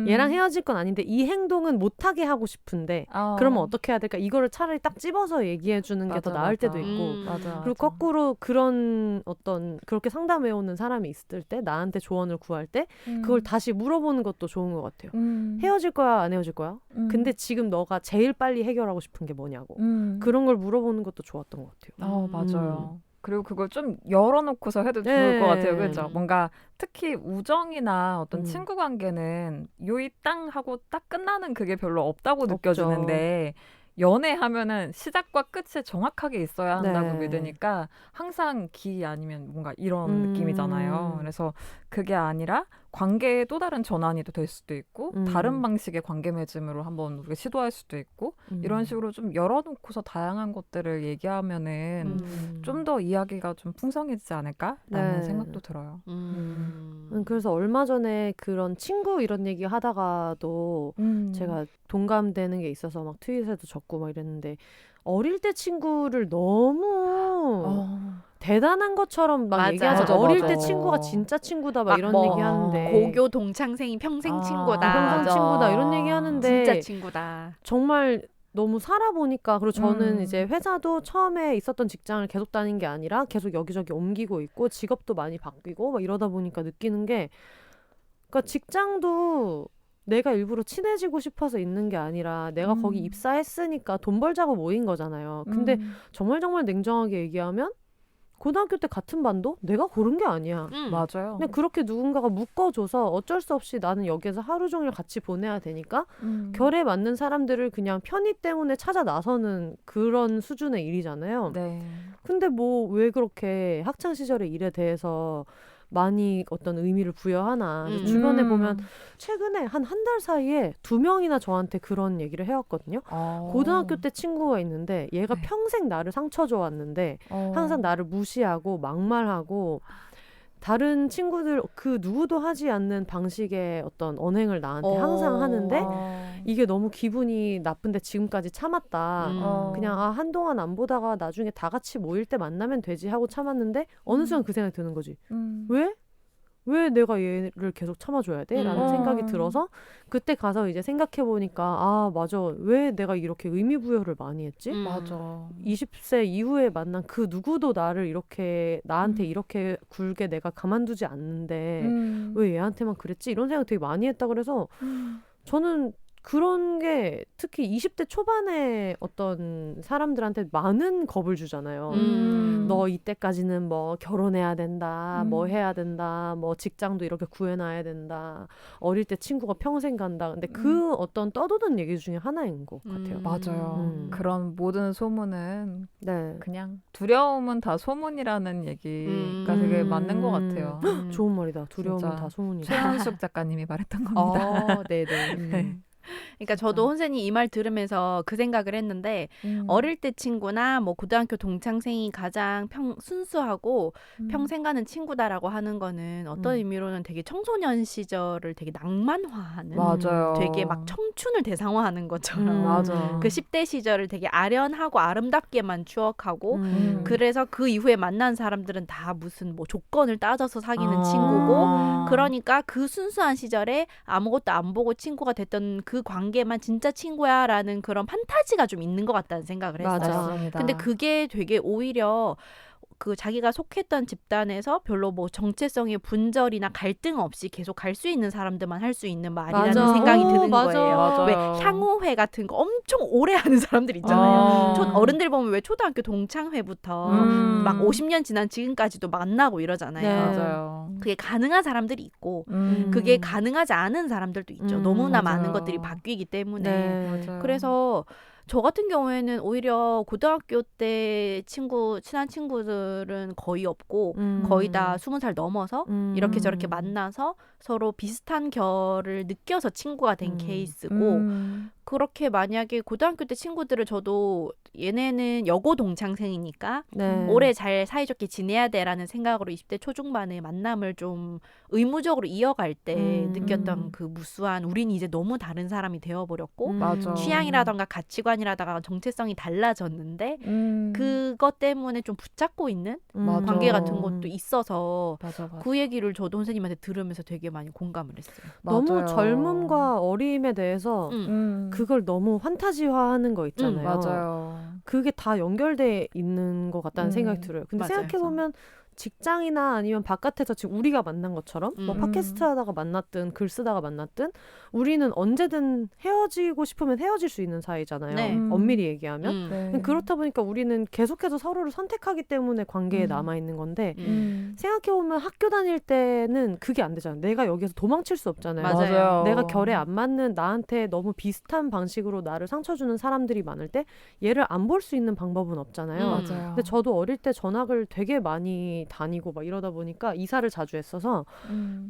A: 얘랑 헤어질 건 아닌데 이 행동은 못하게 하고 싶은데 그러면 어떻게 해야 될까? 이거를 차라리 딱 집어서 얘기해 주는 게 더 나을 때도 있고 그리고 거꾸로 그런 어떤 그렇게 상담해오는 사람이 있을 때 나한테 조언을 구할 때 그걸 다시 물어보는 것도 좋은 것 같아요. 헤어질 거야 안 헤어질 거야? 근데 지금 너가 제일 빨리 해결하고 싶은 게 뭐냐고 그런 걸 물어보는 것도 좋았던 것 같아요.
C: 맞아요. 그리고 그걸 좀 열어놓고서 해도 좋을 것 같아요. 그렇죠? 뭔가 특히 우정이나 어떤 친구 관계는 요이 땅 하고 딱 끝나는 그게 별로 없다고 느껴지는데 연애하면은 시작과 끝이 정확하게 있어야 한다고 믿으니까 항상 기 아니면 뭔가 이런 느낌이잖아요. 그래서 그게 아니라 관계의 또 다른 전환이 또 될 수도 있고
A: 음.
C: 다른 방식의 관계 맺음으로 한번 우리가 시도할 수도 있고 이런 식으로 좀 열어놓고서 다양한 것들을 얘기하면은 좀 더 이야기가 좀 풍성해지지 않을까라는
A: 네.
C: 생각도 들어요.
A: 그래서 얼마 전에 그런 친구 이런 얘기 하다가도 제가 동감되는 게 있어서 막 트윗에도 적고 막 이랬는데 어릴 때 친구를 너무 대단한 것처럼 막
B: 맞아.
A: 얘기하잖아.
C: 맞아,
A: 어릴
C: 맞아.
A: 때 친구가 진짜 친구다 막
B: 막
A: 이런
B: 뭐
A: 얘기 하는데
B: 고교 동창생이 평생
C: 아,
B: 친구다.
A: 평생
C: 맞아.
A: 친구다 이런 얘기 하는데
B: 진짜 친구다.
A: 정말 너무 살아보니까 그리고 저는
C: 음.
A: 이제 회사도 처음에 있었던 직장을 계속 다닌 게 아니라 계속 여기저기 옮기고 있고 직업도 많이 바뀌고 막 이러다 보니까 느끼는 게 그러니까 직장도 내가 일부러 친해지고 싶어서 있는 게 아니라 내가 거기 입사했으니까 돈 벌자고 모인 거잖아요. 근데 정말 냉정하게 얘기하면 고등학교 때 같은 반도 내가 고른 게 아니야.
C: 맞아요.
A: 그냥 그렇게 누군가가 묶어줘서 어쩔 수 없이 나는 여기에서 하루 종일 같이 보내야 되니까 결에 맞는 사람들을 그냥 편의 때문에 찾아 나서는 그런 수준의 일이잖아요.
C: 네.
A: 근데 뭐 왜 그렇게 학창 시절의 일에 대해서 많이 어떤 의미를 부여하나. 그래서 주변에 보면 최근에 한 달 사이에 2명이나 저한테 그런 얘기를 해왔거든요. 고등학교 때 친구가 있는데 얘가
C: 네.
A: 평생 나를 상처 줘왔는데 항상 나를 무시하고 막말하고 다른 친구들 그 누구도 하지 않는 방식의 어떤 언행을 나한테 항상 하는데 이게 너무 기분이 나쁜데 지금까지 참았다. 그냥 한동안 안 보다가 나중에 다 같이 모일 때 만나면 되지 하고 참았는데 어느 순간 그 생각이 드는 거지. 왜? 왜 내가 얘를 계속 참아줘야 돼? 라는 생각이 들어서 그때 가서 이제 생각해보니까 아 맞아. 왜 내가 이렇게 의미부여를 많이 했지?
C: 맞아.
A: 20세 이후에 만난 그 누구도 나를 이렇게 나한테 이렇게 굴게 내가 가만두지 않는데 왜 얘한테만 그랬지? 이런 생각 되게 많이 했다 그래서 저는 그런 게 특히 20대 초반에 어떤 사람들한테 많은 겁을 주잖아요. 너 이때까지는 뭐 결혼해야 된다, 뭐 해야 된다, 뭐 직장도 이렇게 구해놔야 된다, 어릴 때 친구가 평생 간다. 근데 그 어떤 떠도는 얘기 중에 하나인 것 같아요.
C: 맞아요. 그런 모든 소문은
A: 네.
C: 그냥 두려움은 다 소문이라는 얘기가 되게 맞는 것 같아요.
A: 좋은 말이다. 두려움은
C: 진짜.
A: 다 소문이다.
C: 최현숙 작가님이 말했던 겁니다.
B: 네네. 그러니까 저도 혼세님 이 말 들으면서 그 생각을 했는데 어릴 때 친구나 뭐 고등학교 동창생이 가장 순수하고 평생 가는 친구다라고 하는 거는 어떤 의미로는 되게 청소년 시절을 되게 낭만화하는
C: 맞아요.
B: 되게 막 청춘을 대상화하는 것처럼
C: 맞아.
B: 그 10대 시절을 되게 아련하고 아름답게만 추억하고 그래서 그 이후에 만난 사람들은 다 무슨 뭐 조건을 따져서 사귀는 친구고 그러니까 그 순수한 시절에 아무것도 안 보고 친구가 됐던 그 관계만 진짜 친구야라는 그런 판타지가 좀 있는 것 같다는 생각을 했어요.
C: 맞습니다.
B: 근데 그게 되게 오히려 그 자기가 속했던 집단에서 별로 뭐 정체성의 분절이나 갈등 없이 계속 갈 수 있는 사람들만 할 수 있는 말이라는
A: 맞아.
B: 생각이 드는
A: 맞아.
B: 거예요.
C: 맞아요.
B: 왜 향후회 같은 거 엄청 오래 하는 사람들 있잖아요. 어른들 보면 왜 초등학교 동창회부터 막 50년 지난 지금까지도 만나고 이러잖아요.
A: 네.
C: 맞아요.
B: 그게 가능한 사람들이 있고 그게 가능하지 않은 사람들도 있죠. 너무나
C: 맞아요.
B: 많은 것들이 바뀌기 때문에.
A: 네.
C: 맞아요.
B: 그래서 저 같은 경우에는 오히려 고등학교 때 친한 친구들은 거의 없고 거의 다 20살 넘어서 이렇게 저렇게 만나서 서로 비슷한 결을 느껴서 친구가 된 케이스고 그렇게 만약에 고등학교 때 친구들을 저도 얘네는 여고 동창생이니까
A: 네.
B: 오래 잘 사이좋게 지내야 돼라는 생각으로 20대 초중반에 만남을 좀 의무적으로 이어갈 때 느꼈던 그 무수한 우린 이제 너무 다른 사람이 되어버렸고
C: 맞아.
B: 취향이라던가 가치관이라던가 정체성이 달라졌는데 그것 때문에 좀 붙잡고 있는
C: 맞아.
B: 관계 같은 것도 있어서
C: 맞아.
B: 그 얘기를 저도 선생님한테 들으면서 되게 많이 공감을 했어요.
A: 너무
C: 맞아요.
A: 젊음과 어림에 대해서 그걸 너무 판타지화하는 거 있잖아요.
C: 맞아요.
A: 그게 다 연결돼 있는 것 같다는 생각이 들어요. 근데
B: 맞아요.
A: 생각해보면 직장이나 아니면 바깥에서 지금 우리가 만난 것처럼 뭐 팟캐스트 하다가 만났든 글 쓰다가 만났든 우리는 언제든 헤어지고 싶으면 헤어질 수 있는 사이잖아요.
B: 네.
A: 엄밀히 얘기하면.
C: 네.
A: 그렇다 보니까 우리는 계속해서 서로를 선택하기 때문에 관계에 남아있는 건데 생각해보면 학교 다닐 때는 그게 안 되잖아요. 내가 여기서 도망칠 수 없잖아요.
B: 맞아요.
A: 내가 결에 안 맞는 나한테 너무 비슷한 방식으로 나를 상처 주는 사람들이 많을 때 얘를 안 볼 수 있는 방법은 없잖아요.
C: 맞아요.
A: 근데 저도 어릴 때 전학을 되게 많이 다니고 막 이러다 보니까 이사를 자주 했어서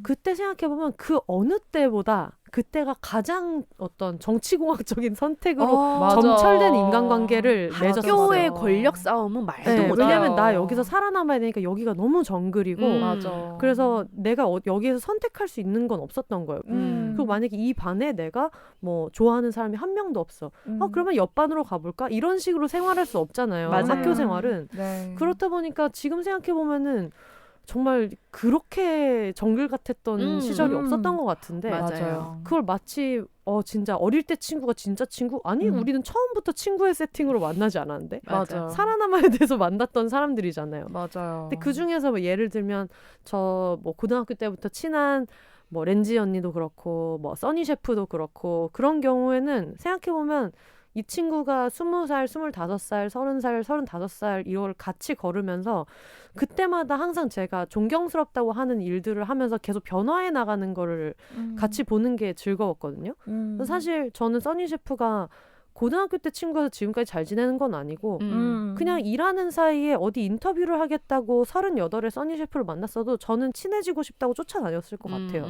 A: 그때 생각해보면 그 어느 때보다 그때가 가장 어떤 정치공학적인 선택으로
C: 맞아.
A: 점철된 인간관계를 맺었어요.
B: 학교의 권력 싸움은 말도
A: 네,
B: 못해요.
A: 왜냐면 나 여기서 살아남아야 되니까 여기가 너무 정글이고
C: 맞아.
A: 그래서 내가 여기에서 선택할 수 있는 건 없었던 거예요. 그리고 만약에 이 반에 내가 뭐 좋아하는 사람이 한 명도 없어. 그러면 옆반으로 가볼까? 이런 식으로 생활할 수 없잖아요.
B: 맞아요.
A: 학교 생활은.
C: 네.
A: 그렇다 보니까 지금 생각해보면은 정말 그렇게 정글 같았던 시절이 없었던 것 같은데
B: 맞아요.
A: 그걸 마치 진짜 어릴 때 친구가 진짜 친구? 아니
C: 음.
A: 우리는 처음부터 친구의 세팅으로 만나지 않았는데
C: 맞아.
A: 살아남아야 돼서 만났던 사람들이잖아요.
C: 맞아요.
A: 근데 그 중에서 뭐 예를 들면 저 뭐 고등학교 때부터 친한 뭐 렌지 언니도 그렇고 뭐 써니 셰프도 그렇고 그런 경우에는 생각해보면 이 친구가 20살, 25살, 30살, 35살 이걸 같이 걸으면서 그때마다 항상 제가 존경스럽다고 하는 일들을 하면서 계속 변화해 나가는 거를 같이 보는 게 즐거웠거든요. 사실 저는 써니 셰프가 고등학교 때 친구여서 지금까지 잘 지내는 건 아니고 그냥 일하는 사이에 어디 인터뷰를 하겠다고 38에 써니 셰프를 만났어도 저는 친해지고 싶다고 쫓아다녔을 것 같아요.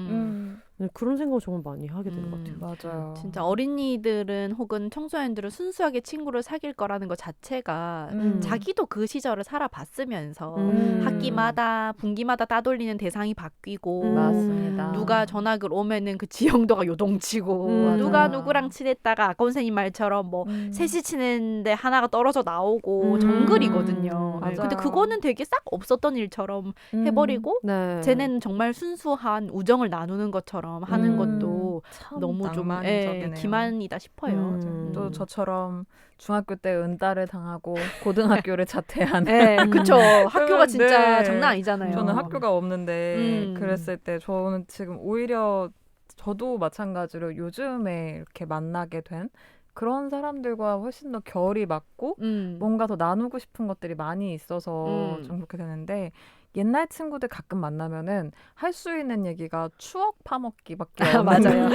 A: 그런 생각을 정말 많이 하게 되는 것 같아요.
C: 맞아요.
B: 진짜 어린이들은 혹은 청소년들은 순수하게 친구를 사귈 거라는 것 자체가 자기도 그 시절을 살아봤으면서 학기마다 분기마다 따돌리는 대상이 바뀌고
C: 맞습니다.
B: 누가 전학을 오면은 그 지형도가 요동치고 누가
C: 맞아요.
B: 누구랑 친했다가 아까 선생님 말처럼 뭐 셋이 친했는데 하나가 떨어져 나오고 정글이거든요.
C: 맞아요.
B: 근데 그거는 되게 싹 없었던 일처럼 해버리고
A: 네.
B: 쟤네는 정말 순수한 우정을 나누는 것처럼 하는 것도 너무 좀
C: 낭만적이네요.
B: 기만이다 싶어요.
C: 또 저처럼 중학교 때 은따를 당하고 고등학교를 자퇴하는
B: 네, 그쵸. 학교가 진짜
C: 네.
B: 장난 아니잖아요.
C: 저는 학교가 없는데 그랬을 때 저는 지금 오히려 저도 마찬가지로 요즘에 이렇게 만나게 된 그런 사람들과 훨씬 더 결이 맞고 뭔가 더 나누고 싶은 것들이 많이 있어서 좀 그렇게 되는데 옛날 친구들 가끔 만나면은 할 수 있는 얘기가 추억 파먹기밖에 없는
B: 맞아요.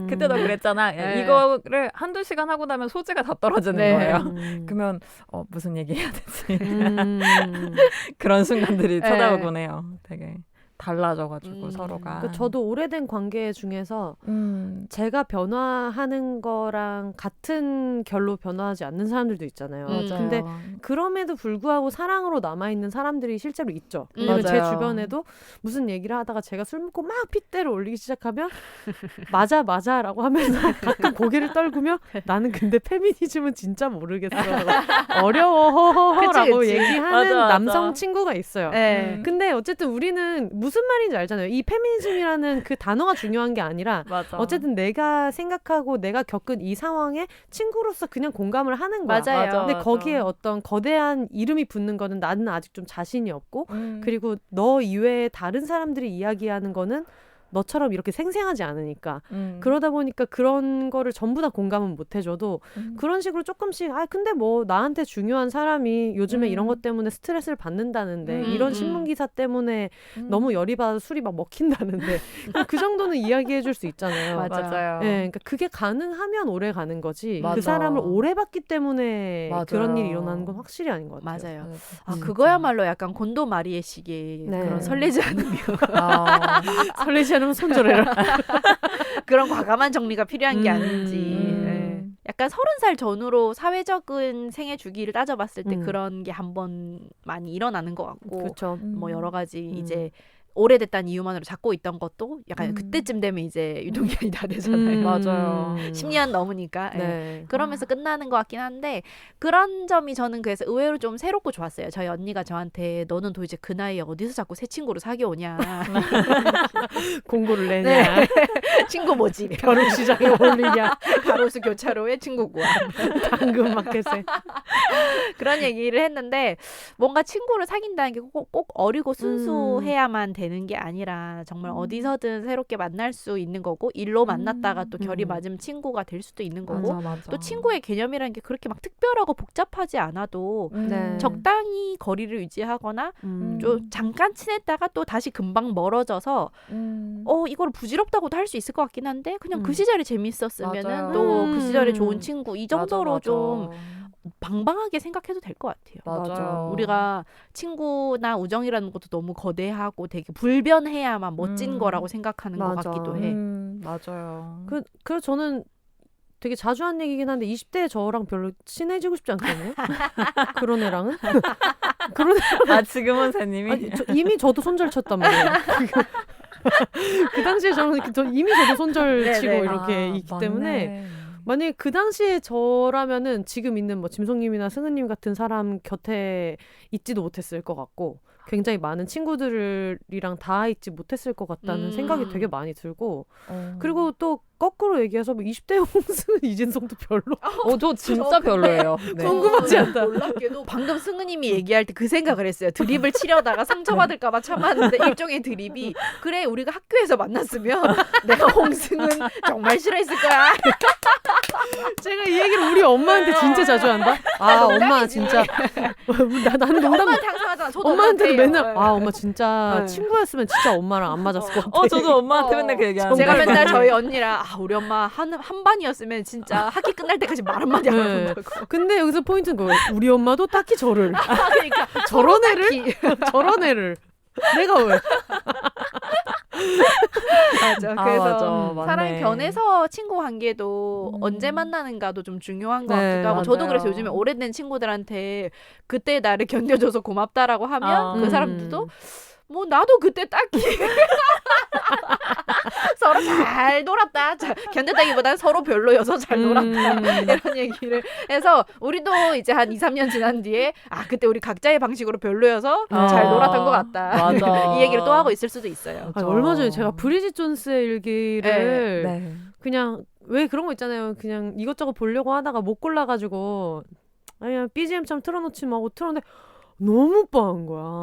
C: 그때도 그랬잖아.
B: 네.
C: 이거를 한두 시간 하고 나면 소재가 다 떨어지는
B: 네.
C: 거예요. 그러면 무슨 얘기 해야 되지?
A: 음.
C: 그런 순간들이
B: 네.
C: 찾아오곤 해요. 되게 달라져가지고 서로가.
A: 그러니까 저도 오래된 관계 중에서 제가 변화하는 거랑 같은 결로 변화하지 않는 사람들도 있잖아요.
B: 맞아요.
A: 근데 그럼에도 불구하고 사랑으로 남아있는 사람들이 실제로 있죠. 왜냐면 제
C: 맞아요.
A: 주변에도 무슨 얘기를 하다가 제가 술 먹고 막 핏대를 올리기 시작하면 맞아 라고 하면서 가끔 고개를 떨구며 나는 근데 페미니즘은 진짜 모르겠어. 어려워 라고
B: 그치.
A: 얘기하는
C: 맞아.
A: 남성 친구가 있어요.
B: 네.
A: 근데 어쨌든 우리는 무슨 말인지 알잖아요. 이 페미니즘이라는 그 단어가 중요한 게 아니라
C: 맞아.
A: 어쨌든 내가 생각하고 내가 겪은 이 상황에 친구로서 그냥 공감을 하는 거야.
B: 맞아요.
A: 근데 거기에 어떤 거대한 이름이 붙는 거는 나는 아직 좀 자신이 없고 그리고 너 이외에 다른 사람들이 이야기하는 거는 너처럼 이렇게 생생하지 않으니까 그러다 보니까 그런 거를 전부 다 공감은 못 해줘도 그런 식으로 조금씩 근데 뭐 나한테 중요한 사람이 요즘에 이런 것 때문에 스트레스를 받는다는데 이런 신문 기사 때문에 너무 열이 받아서 술이 막 먹힌다는데 그 정도는 이야기해 줄 수 있잖아요.
C: 맞아요.
A: 네, 그러니까 그게 가능하면 오래 가는 거지
C: 맞아.
A: 그 사람을 오래 봤기 때문에
C: 맞아요.
A: 그런 일이 일어나는 건 확실히 아닌 것 같아요.
B: 맞아요.
C: 진짜.
B: 그거야말로 약간 곤도 마리에식의
A: 네.
B: 그런 설레지 않으며
A: 설레지 않으면 손절해라.
B: 그런 과감한 정리가 필요한 게 아닌지.
C: 네.
B: 약간 30살 전후로 사회적인 생애 주기를 따져봤을 때
A: 음.
B: 그런 게 한 번 많이 일어나는 것 같고
A: 그렇죠.
B: 뭐 여러 가지 이제 오래됐다는 이유만으로 잡고 있던 것도 약간 그때쯤 되면 이제 유통기한이 다 되잖아요.
C: 맞아요.
B: 10년 넘으니까. 예.
A: 네.
B: 그러면서 끝나는 것 같긴 한데 그런 점이 저는 그래서 의외로 좀 새롭고 좋았어요. 저희 언니가 저한테 너는 도대체 그 나이에 어디서 자꾸 새 친구를 사귀어 오냐.
A: 공고를 내냐.
B: 네. 친구 뭐지?
A: 결혼 시장에 올리냐.
B: 가로수 교차로에 친구 구함.
A: 당근 마켓에.
B: 그런 얘기를 했는데 뭔가 친구를 사귄다는 게 꼭 어리고 순수해야만 되는 게 아니라 정말 어디서든 새롭게 만날 수 있는 거고 일로 만났다가 또 결이 맞으면 친구가 될 수도 있는 거고
C: 맞아.
B: 또 친구의 개념이라는 게 그렇게 막 특별하고 복잡하지 않아도
A: 네.
B: 적당히 거리를 유지하거나 좀 잠깐 친했다가 또 다시 금방 멀어져서 이걸 부질없다고도 할 수 있을 것 같긴 한데 그냥 그 시절이 재밌었으면은
C: 맞아요.
B: 또 그 시절에 좋은 친구 이 정도로
C: 맞아.
B: 좀 방방하게 생각해도 될 것 같아요.
C: 맞아요.
B: 우리가 친구나 우정이라는 것도 너무 거대하고 되게 불변해야만 멋진 거라고 생각하는 것
A: 맞아.
B: 같기도 해.
C: 맞아요.
A: 그래서 저는 되게 자주 한 얘기긴 한데 20대 저랑 별로 친해지고 싶지 않거든요. 그런 애랑은. 그런
C: 아 지금은 새님이
A: 아니, 이미 저도 손절 쳤단 말이에요. 그 당시에 저는 이미 저도 손절 치고
B: 네네.
A: 이렇게 있기 때문에 만약에 그 당시에 저라면은 지금 있는 뭐 짐송님이나 승은님 같은 사람 곁에 있지도 못했을 것 같고 굉장히 많은 친구들이랑 다 있지 못했을 것 같다는 생각이 되게 많이 들고 그리고 또 거꾸로 얘기해서 뭐 20대 홍승은 이진성도 별로
C: 저 진짜 별로예요. 네.
A: 궁금하지 않다.
B: 놀랍게도 방금 승우님이 얘기할 때 그 생각을 했어요. 드립을 치려다가 상처받을까봐 참았는데 일종의 드립이 그래 우리가 학교에서 만났으면 내가 홍승은 정말 싫어했을 거야.
A: 제가 이 얘기를 우리 엄마한테 진짜 자주 한다. 아 엄마 진짜 나는 농담
B: 엄마한테 항상 하잖아. 저도
A: 엄마한테도
B: 엄마한테요.
A: 맨날 아 엄마 진짜
B: 네.
A: 친구였으면 진짜 엄마랑 안 맞았을 것 같아.
C: 저도 엄마한테 맨날 그 얘기하는데
B: 제가 맨날 저희 언니랑 우리 엄마 한 반이었으면 진짜 학기 끝날 때까지 말 한마디 안
A: 네.
B: 한다고.
A: 근데 여기서 포인트는 그거예요. 우리 엄마도 딱히 저를
B: 그러니까
A: 저런 애를
B: 딱히.
A: 저런 애를 내가 왜
B: 맞아. 그래서
C: 맞아. 맞네.
B: 사람이 변해서 친구 관계도 언제 만나는가도 좀 중요한 것 같기도 하고 저도
C: 맞아요.
B: 그래서 요즘에 오래된 친구들한테 그때 나를 견뎌줘서 고맙다라고 하면 그 사람들도 뭐 나도 그때 딱히 서로 잘 놀았다. 견뎠다기보다는 서로 별로여서 잘 놀았다. 이런 얘기를 해서 우리도 이제 한 2, 3년 지난 뒤에 그때 우리 각자의 방식으로 별로여서 잘 놀았던 것 같다.
C: 맞아.
B: 이 얘기를 또 하고 있을 수도 있어요.
A: 아니, 얼마 전에 제가 브리짓 존스의 일기를
C: 네.
A: 그냥 왜 그런 거 있잖아요. 그냥 이것저것 보려고 하다가 못 골라가지고 그냥 BGM처럼 틀어놓지 말고 틀었는데 너무 뻔한 거야.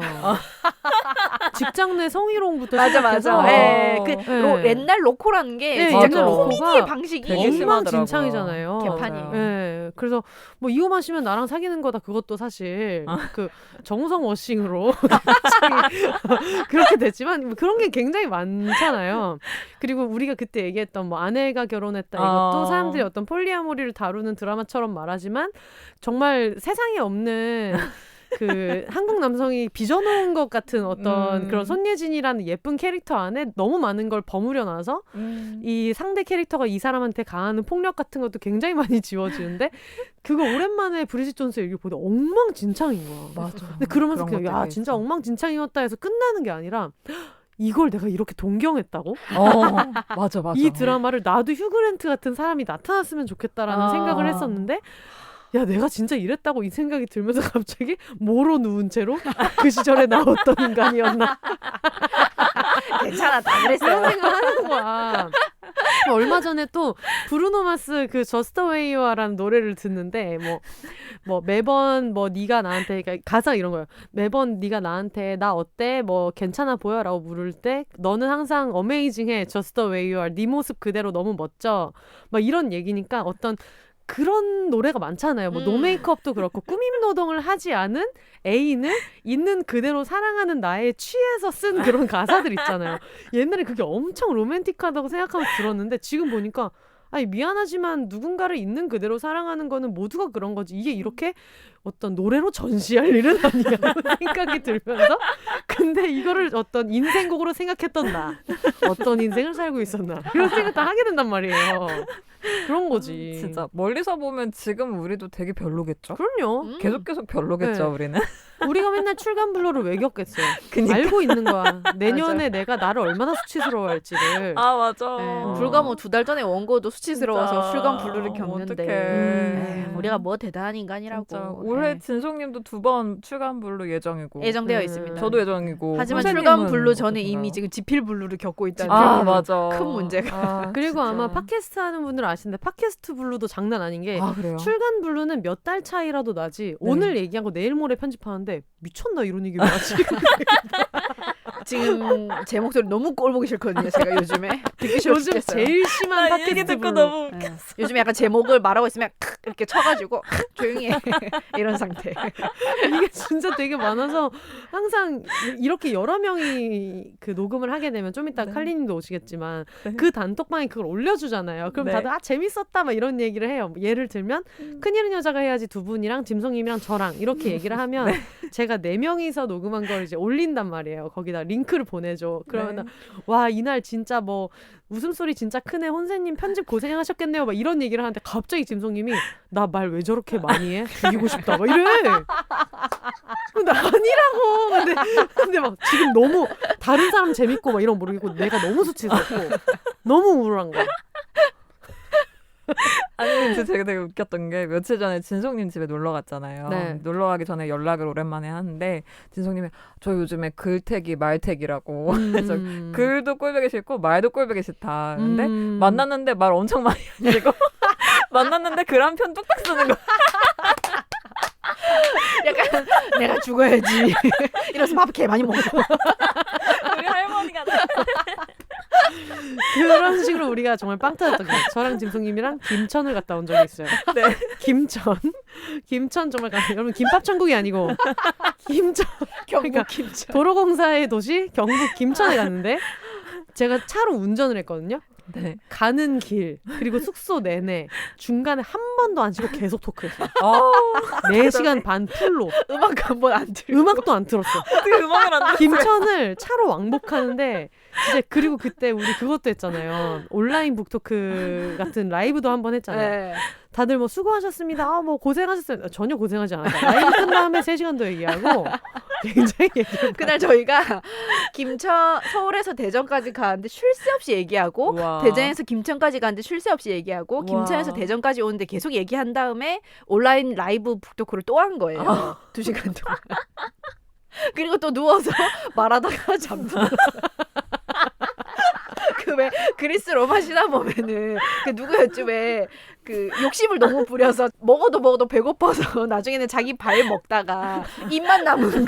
A: 직장 내 성희롱부터
B: 맞아.
A: 시작해서
B: 예, 그
A: 네.
B: 옛날 로코라는 게
A: 네,
B: 진짜
C: 옛날
B: 그
A: 로코가
B: 코미디의 방식이
C: 되게 심하더라고요.
A: 엉망진창이잖아요.
B: 개판이에요.
A: 네, 그래서 뭐 이거 마시면 나랑 사귀는 거다 그것도 사실 그 정우성 워싱으로 갑자기 그렇게 됐지만 뭐 그런 게 굉장히 많잖아요. 그리고 우리가 그때 얘기했던 뭐 아내가 결혼했다 이것도 사람들이 어떤 폴리아모리를 다루는 드라마처럼 말하지만 정말 세상에 없는 그 한국 남성이 빚어놓은 것 같은 어떤 그런 손예진이라는 예쁜 캐릭터 안에 너무 많은 걸 버무려 놔서 이 상대 캐릭터가 이 사람한테 가하는 폭력 같은 것도 굉장히 많이 지워지는데 그거 오랜만에 브리짓 존스 얘기 보다 엉망진창인 거야.
C: 맞아.
A: 근데 그러면서
C: 그런
A: 그냥
C: 것도
A: 야 진짜
C: 있어.
A: 엉망진창이었다 해서 끝나는 게 아니라 이걸 내가 이렇게 동경했다고?
C: 맞아.
A: 이 드라마를 나도 휴그랜트 같은 사람이 나타났으면 좋겠다라는 생각을 했었는데 야 내가 진짜 이랬다고 이 생각이 들면서 갑자기 모로 누운 채로 그 시절에 나왔던 인간이었나
B: 괜찮아 다 그랬어.
A: 그런 생각을 하는 거야. 얼마 전에 또 브루노 마스 그 저스트 웨이 유아라는 노래를 듣는데 뭐 매번 뭐 네가 나한테 그러니까 가사 이런 거예요. 매번 네가 나한테 나 어때 뭐 괜찮아 보여라고 물을 때 너는 항상 어메이징해 저스트 웨이 유아 네 모습 그대로 너무 멋져 막 이런 얘기니까 어떤 그런 노래가 많잖아요. 뭐 노메이크업도 그렇고 꾸밈 노동을 하지 않은 애인을 있는 그대로 사랑하는 나에 취해서 쓴 그런 가사들 있잖아요. 옛날에 그게 엄청 로맨틱하다고 생각하면서 들었는데 지금 보니까 아니 미안하지만 누군가를 있는 그대로 사랑하는 거는 모두가 그런 거지. 이게 이렇게 어떤 노래로 전시할 일은 아니라는 생각이 들면서 근데 이거를 어떤 인생곡으로 생각했던 나 어떤 인생을 살고 있었나 이런 생각 다 하게 된단 말이에요. 그런 거지.
C: 진짜 멀리서 보면 지금 우리도 되게 별로겠죠.
A: 그럼요.
C: 계속 계속 별로겠죠.
A: 네.
C: 우리는.
A: 우리가 맨날 출간 불로를 왜 겪겠어요.
C: 그니까.
A: 알고 있는 거야. 내년에 내가 나를 얼마나 수치스러워할지를.
C: 맞아.
B: 네, 불과 뭐 2달 전에 원고도 수치스러워서
C: 진짜.
B: 출간 분류를 겪는데
C: 어떡해.
B: 에이, 우리가 뭐 대단한 인간이라고.
C: 진짜. 올해
B: 네.
C: 진송님도 2번 출간불로 예정이고.
B: 예정되어 있습니다.
C: 저도 예정이고.
B: 하지만
C: 선생님은
B: 출간 분류 전에
C: 어떠신가요?
B: 이미 지금 지필 분류를 겪고 있다는
C: 맞아.
B: 큰 문제가.
A: 그리고
C: 진짜.
A: 아마 팟캐스트 하는 분들 아시는데 팟캐스트 블루도 장난 아닌 게
C: 그래요?
A: 출간 블루는 몇 달 차이라도 나지 오늘 얘기한 거 내일 모레 편집하는데 미쳤나 이런 얘기 왜 하지?
B: 지금 제 목소리 너무 꼴 보기 싫거든요. 제가 요즘에 듣기
A: 요즘
B: 싫겠어요.
A: 제일 심한 팟캐스트 블루.
C: 너무
B: 네. 요즘 약간 제목을 말하고 있으면 이렇게 쳐가지고 조용히 해 이런 상태.
A: 이게 진짜 되게 많아서 항상 이렇게 여러 명이 그 녹음을 하게 되면 좀 이따
C: 네.
A: 칼리님도 오시겠지만
C: 네.
A: 그 단톡방에 그걸 올려주잖아요. 그럼
C: 네.
A: 다들 재밌었다 막 이런 얘기를 해요. 예를 들면 큰일은 여자가 해야지 두 분이랑 짐송님이랑 저랑 이렇게 얘기를 하면 제가 4명이서 녹음한 걸 이제 올린단 말이에요. 거기다 링크를 보내줘. 그러면 와 이날 진짜 뭐 웃음소리 진짜 크네 혼세님 편집 고생하셨겠네요 막 이런 얘기를 하는데 갑자기 짐송님이 나 말 왜 저렇게 많이 해? 죽이고 싶다 막 이래. 근데 아니라고. 근데 막 지금 너무 다른 사람 재밌고 막 이런 거 모르겠고 내가 너무 수치스럽고 너무 우울한 거야.
C: 아니 근데 제가 되게 웃겼던 게 며칠 전에 진송님 집에 놀러 갔잖아요.
A: 네.
C: 놀러 가기 전에 연락을 오랜만에 하는데 진송님이 저 요즘에 글태기 말태기라고 그래서 글도 꼴보기 싫고 말도 꼴보기 싫다. 근데 만났는데 말 엄청 많이 하시고 만났는데 글 한 편 뚝딱 쓰는 거.
B: 약간 내가 죽어야지. 이래서 밥 개 많이 먹고.
C: 우리 할머니가
A: 그런 식으로 우리가 정말 빵 터졌던 거예요. 저랑 짐송님이랑 김천을 갔다 온 적이 있어요.
C: 네.
A: 김천 정말 여러분 김밥 천국이 아니고 김천
B: 경북
A: 그러니까
B: 김천.
A: 도로공사의 도시 경북 김천에 갔는데 제가 차로 운전을 했거든요.
C: 네.
A: 가는 길 그리고 숙소 내내 중간에 한 번도 안 쉬고 계속 토크했어요. 4시간 반 풀로
B: 음악 한 번 안 들고.
A: 음악도 안 틀었어.
C: 어떻게 음악을 안 들었어요?
A: 김천을 차로 왕복하는데 이제 그리고 그때 우리 그것도 했잖아요. 온라인 북토크 같은 라이브도 한 번 했잖아요.
B: 네.
A: 다들 뭐 수고하셨습니다. 뭐 고생하셨어요. 전혀 고생하지 않았어요. 라이브 끝 다음에 3시간 더 얘기하고 굉장히
B: 그날 저희가 서울에서 대전까지 가는데 쉴 새 없이 얘기하고
C: 우와.
B: 대전에서 김천까지 가는데 쉴 새 없이 얘기하고
C: 우와.
B: 김천에서 대전까지 오는데 계속 얘기한 다음에 온라인 라이브 북토크를 또 한 거예요. 2시간 동안. 그리고 또 누워서 말하다가 잠들어. 그 왜 그리스 로마 신화 보면은 그 누구였지 왜 그 욕심을 너무 부려서 먹어도 배고파서 나중에는 자기 발 먹다가 입만 남은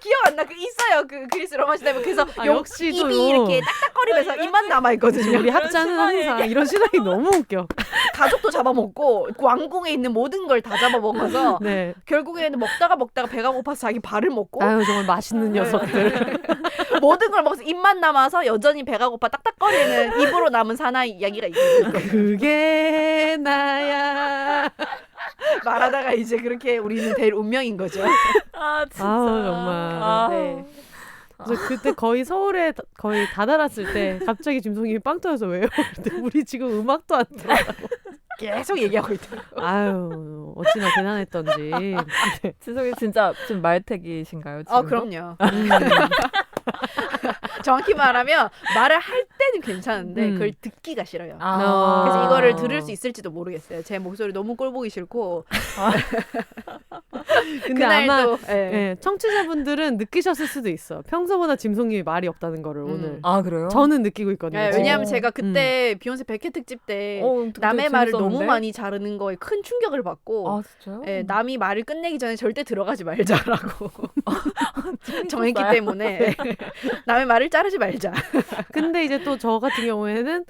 B: 기억 안 나. 그 있어요. 그 그리스 로마 신화 보면 그래서
A: 역시 또
B: 입이 이렇게 딱딱거리면서 입만 남아 있거든요.
A: 우리 학자는 항상 이런 시선이 너무 웃겨.
B: 가족도 잡아먹고 왕궁에 있는 모든 걸 다 잡아먹어서
A: 네.
B: 결국에는 먹다가 배가 고파서 자기 발을 먹고
A: 아유 정말 맛있는 녀석들.
B: 모든 걸 먹어서 입만 남아서 여전히 배가 고파 딱딱거리는 입으로 남은 사나이 이야기가 있거든요.
A: 그게 나야.
B: 말하다가 이제 그렇게 우리는 될 운명인 거죠.
C: 아 진짜.
A: 아우, 정말.
B: 네.
A: 그래서 그때 거의 서울에 거의 다다랐을 때 갑자기 짐송님이 빵 터져서 왜요? 그때 우리 지금 음악도 안 들어.
B: 계속 얘기하고 있더라고요.
A: 아유 어찌나 대단했던지. 네.
C: 지성이 진짜 지금 말태기신가요? 지금?
B: 그럼요. 정확히 말하면 말을 할 때는 괜찮은데 그걸 듣기가 싫어요. 그래서 이거를 들을 수 있을지도 모르겠어요. 제 목소리 너무 꼴보기 싫고.
A: 근데 아마
B: 그날도
A: 예, 청취자분들은 느끼셨을 수도 있어. 평소보다 짐송님이 말이 없다는 거를 오늘.
C: 아 그래요?
A: 저는 느끼고 있거든요.
B: 네,
A: 지금.
B: 왜냐하면 제가 그때 비욘세 100회 특집 때
C: 되게
B: 남의 말을
C: 재밌었는데?
B: 너무 많이 자르는 거에 큰 충격을 받고
C: 아 진짜요?
B: 예, 남이 말을 끝내기 전에 절대 들어가지 말자라고 정했기
C: 재밌었어요.
B: 때문에 남의 말을 자르지 말자.
A: 근데 이제 또 저 같은 경우에는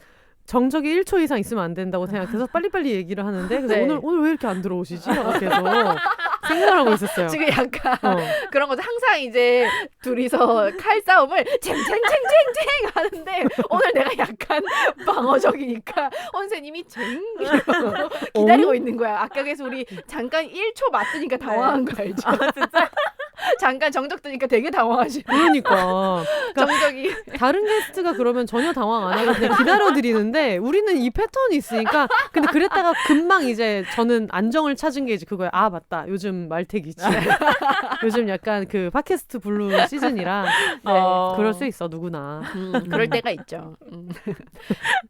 A: 정적이 1초 이상 있으면 안 된다고 생각해서 빨리빨리 얘기를 하는데 그래서
B: 네.
A: 오늘 왜 이렇게 안 들어오시지? 라고 계속 생각을 하고 있었어요.
B: 지금 약간
A: 어.
B: 그런 거죠. 항상 이제 둘이서 칼싸움을 쟁쟁쟁쟁쟁 하는데 오늘 내가 약간 방어적이니까 혼세님이 쟁 이러고 기다리고 있는 거야. 아까 그래서 우리 잠깐 1초 맞으니까 당황한 거 알죠?
C: 아 진짜?
B: 잠깐 정적 드니까 되게 당황하시고
A: 그러니까
B: 정적이
A: 다른 게스트가 그러면 전혀 당황 안 하고 그냥 기다려드리는데 우리는 이 패턴이 있으니까 근데 그랬다가 금방 이제 저는 안정을 찾은 게 이제 그거예요. 아 맞다 요즘 말태기지. 요즘 약간 그 팟캐스트 블루 시즌이라 그럴 수 있어 누구나.
B: 그럴 때가 있죠.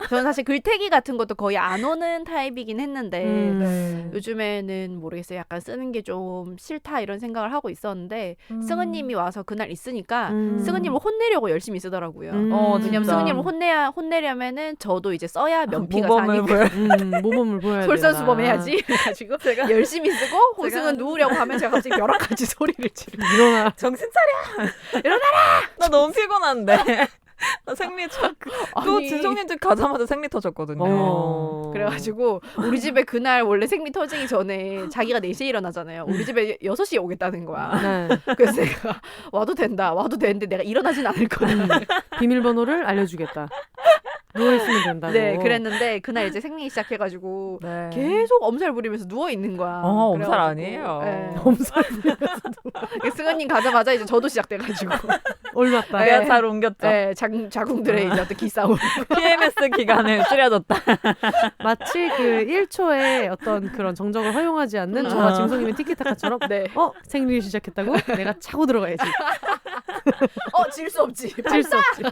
B: 저는 사실 글태기 같은 것도 거의 안 오는 타입이긴 했는데
C: 네.
B: 요즘에는 모르겠어요. 약간 쓰는 게 좀 싫다 이런 생각을 하고 있었는데 승은님이 와서 그날 있으니까 승은님을 혼내려고 열심히 쓰더라고요. 왜냐면
C: 진짜.
B: 승은님을 혼내려면은 저도 이제 써야 면피가
C: 모범을
B: 사니까
C: 보여.
A: 모범을 보여야 된다.
B: 솔선수범해야지. 그래가지고 제가 열심히 쓰고 홍승은 누우려고 하면 제가 갑자기 여러 가지 소리를 지르고
A: 일어나.
C: 정신 차려. 일어나라. 나 너무 피곤한데. 생리 또
B: 아니.
C: 진성님 집 가자마자 생리 터졌거든요.
B: 그래가지고 우리 집에 그날 원래 생리 터지기 전에 자기가 4시에 일어나잖아요. 우리 집에 6시에 오겠다는 거야.
A: 네.
B: 그래서 내가 와도 되는데 내가 일어나진 않을 거야.
A: 비밀번호를 알려주겠다. 누워있으면 된다고.
B: 네, 그랬는데 그날 이제 생리 시작해가지고
C: 네.
B: 계속 엄살 부리면서 누워 있는 거야.
C: 엄살
B: 그래가지고,
C: 아니에요.
B: 네.
A: 엄살
B: 승은님 가자마자 이제 저도 시작돼가지고
A: 올맞다.
B: 네.
C: 내가 잘 옮겼죠.
B: 네, 자궁들의 이제 어떤 기싸움.
C: PMS 기간을 줄여줬다.
A: 마치 그 1초에 어떤 그런 정적을 허용하지 않는 저와 짐송님의 티키타카처럼
B: 네.
A: 생리를 시작했다고? 내가 차고 들어가야지.
B: 질 수 없지.
A: 질 수 없지.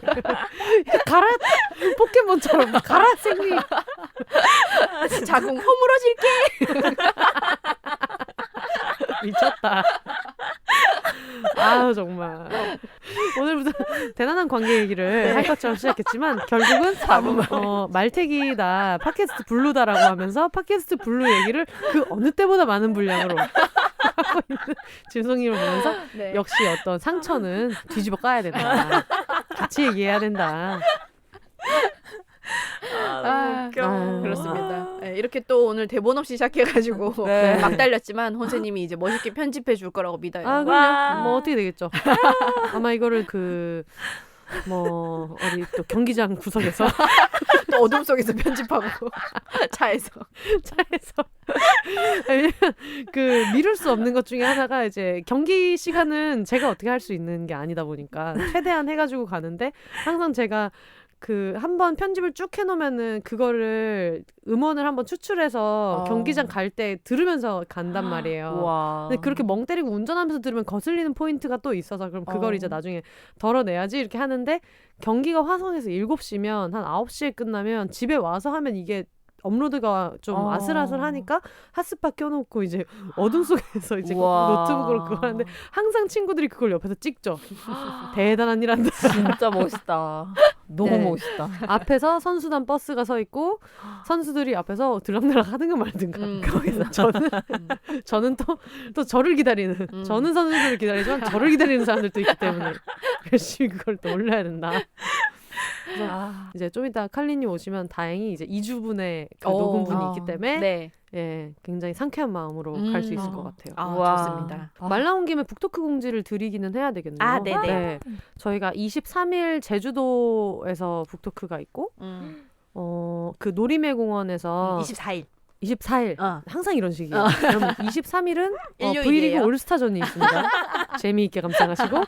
A: 가라 포켓몬처럼 가라 생리.
B: 자궁 허물어질게.
A: 미쳤다. 아우 정말 오늘부터 대단한 관계 얘기를 할 것처럼 시작했지만 결국은 말택이다 팟캐스트 블루다라고 하면서 팟캐스트 블루 얘기를 그 어느 때보다 많은 분량으로 하고 있는 진송이를 보면서
B: 네.
A: 역시 어떤 상처는 뒤집어 까야 된다. 같이 얘기해야 된다.
B: 그렇습니다. 네, 이렇게 또 오늘 대본 없이 시작해가지고
C: 네.
B: 막 달렸지만 혼세님이 이제 멋있게 편집해 줄 거라고 믿어요.
A: 아,
C: 와.
A: 그럼 뭐 어떻게 되겠죠. 아마 이거를 어디 또 경기장 구석에서
B: 또 어둠 속에서 편집하고 차에서.
A: 왜냐면 그 미룰 수 없는 것 중에 하나가 이제 경기 시간은 제가 어떻게 할 수 있는 게 아니다 보니까 최대한 해가지고 가는데 항상 제가 그 한번 편집을 쭉 해놓으면은 그거를 음원을 한번 추출해서 경기장 갈 때 들으면서 간단 말이에요.
C: 와.
A: 근데 그렇게 멍 때리고 운전하면서 들으면 거슬리는 포인트가 또 있어서 그럼 그걸 이제 나중에 덜어내야지 이렇게 하는데 경기가 화성에서 7시면 한 9시에 끝나면 집에 와서 하면 이게 업로드가 좀 아슬아슬하니까 핫스팟 껴놓고 이제 어둠 속에서 이제 노트북으로 그걸 하는데 항상 친구들이 그걸 옆에서 찍죠. 대단한 일 한다.
C: 진짜 멋있다. 너무
A: 네.
C: 멋있다.
A: 앞에서 선수단 버스가 서 있고 선수들이 앞에서 들락날락 하든가 말든가. 거기서 저는 또 저를 기다리는 저는 선수들을 기다리지만 저를 기다리는 사람들도 있기 때문에 열심히 그걸 또 올려야 된다. 이제 좀 이따 칼리님 오시면 다행히 이제 2주분의 그 녹음분이 있기 때문에
B: 네.
A: 예, 굉장히 상쾌한 마음으로 갈 수 있을 것 같아요.
B: 아, 좋습니다.
A: 말 나온 김에 북토크 공지를 드리기는 해야 되겠네요.
B: 아, 네네.
A: 네. 저희가 23일 제주도에서 북토크가 있고 그 노리매공원에서
B: 24일.
A: 24일 항상 이런 식이에요. 그럼 23일은
B: 일요일이에요.
A: V리그 올스타전이 있습니다. 재미있게 감상하시고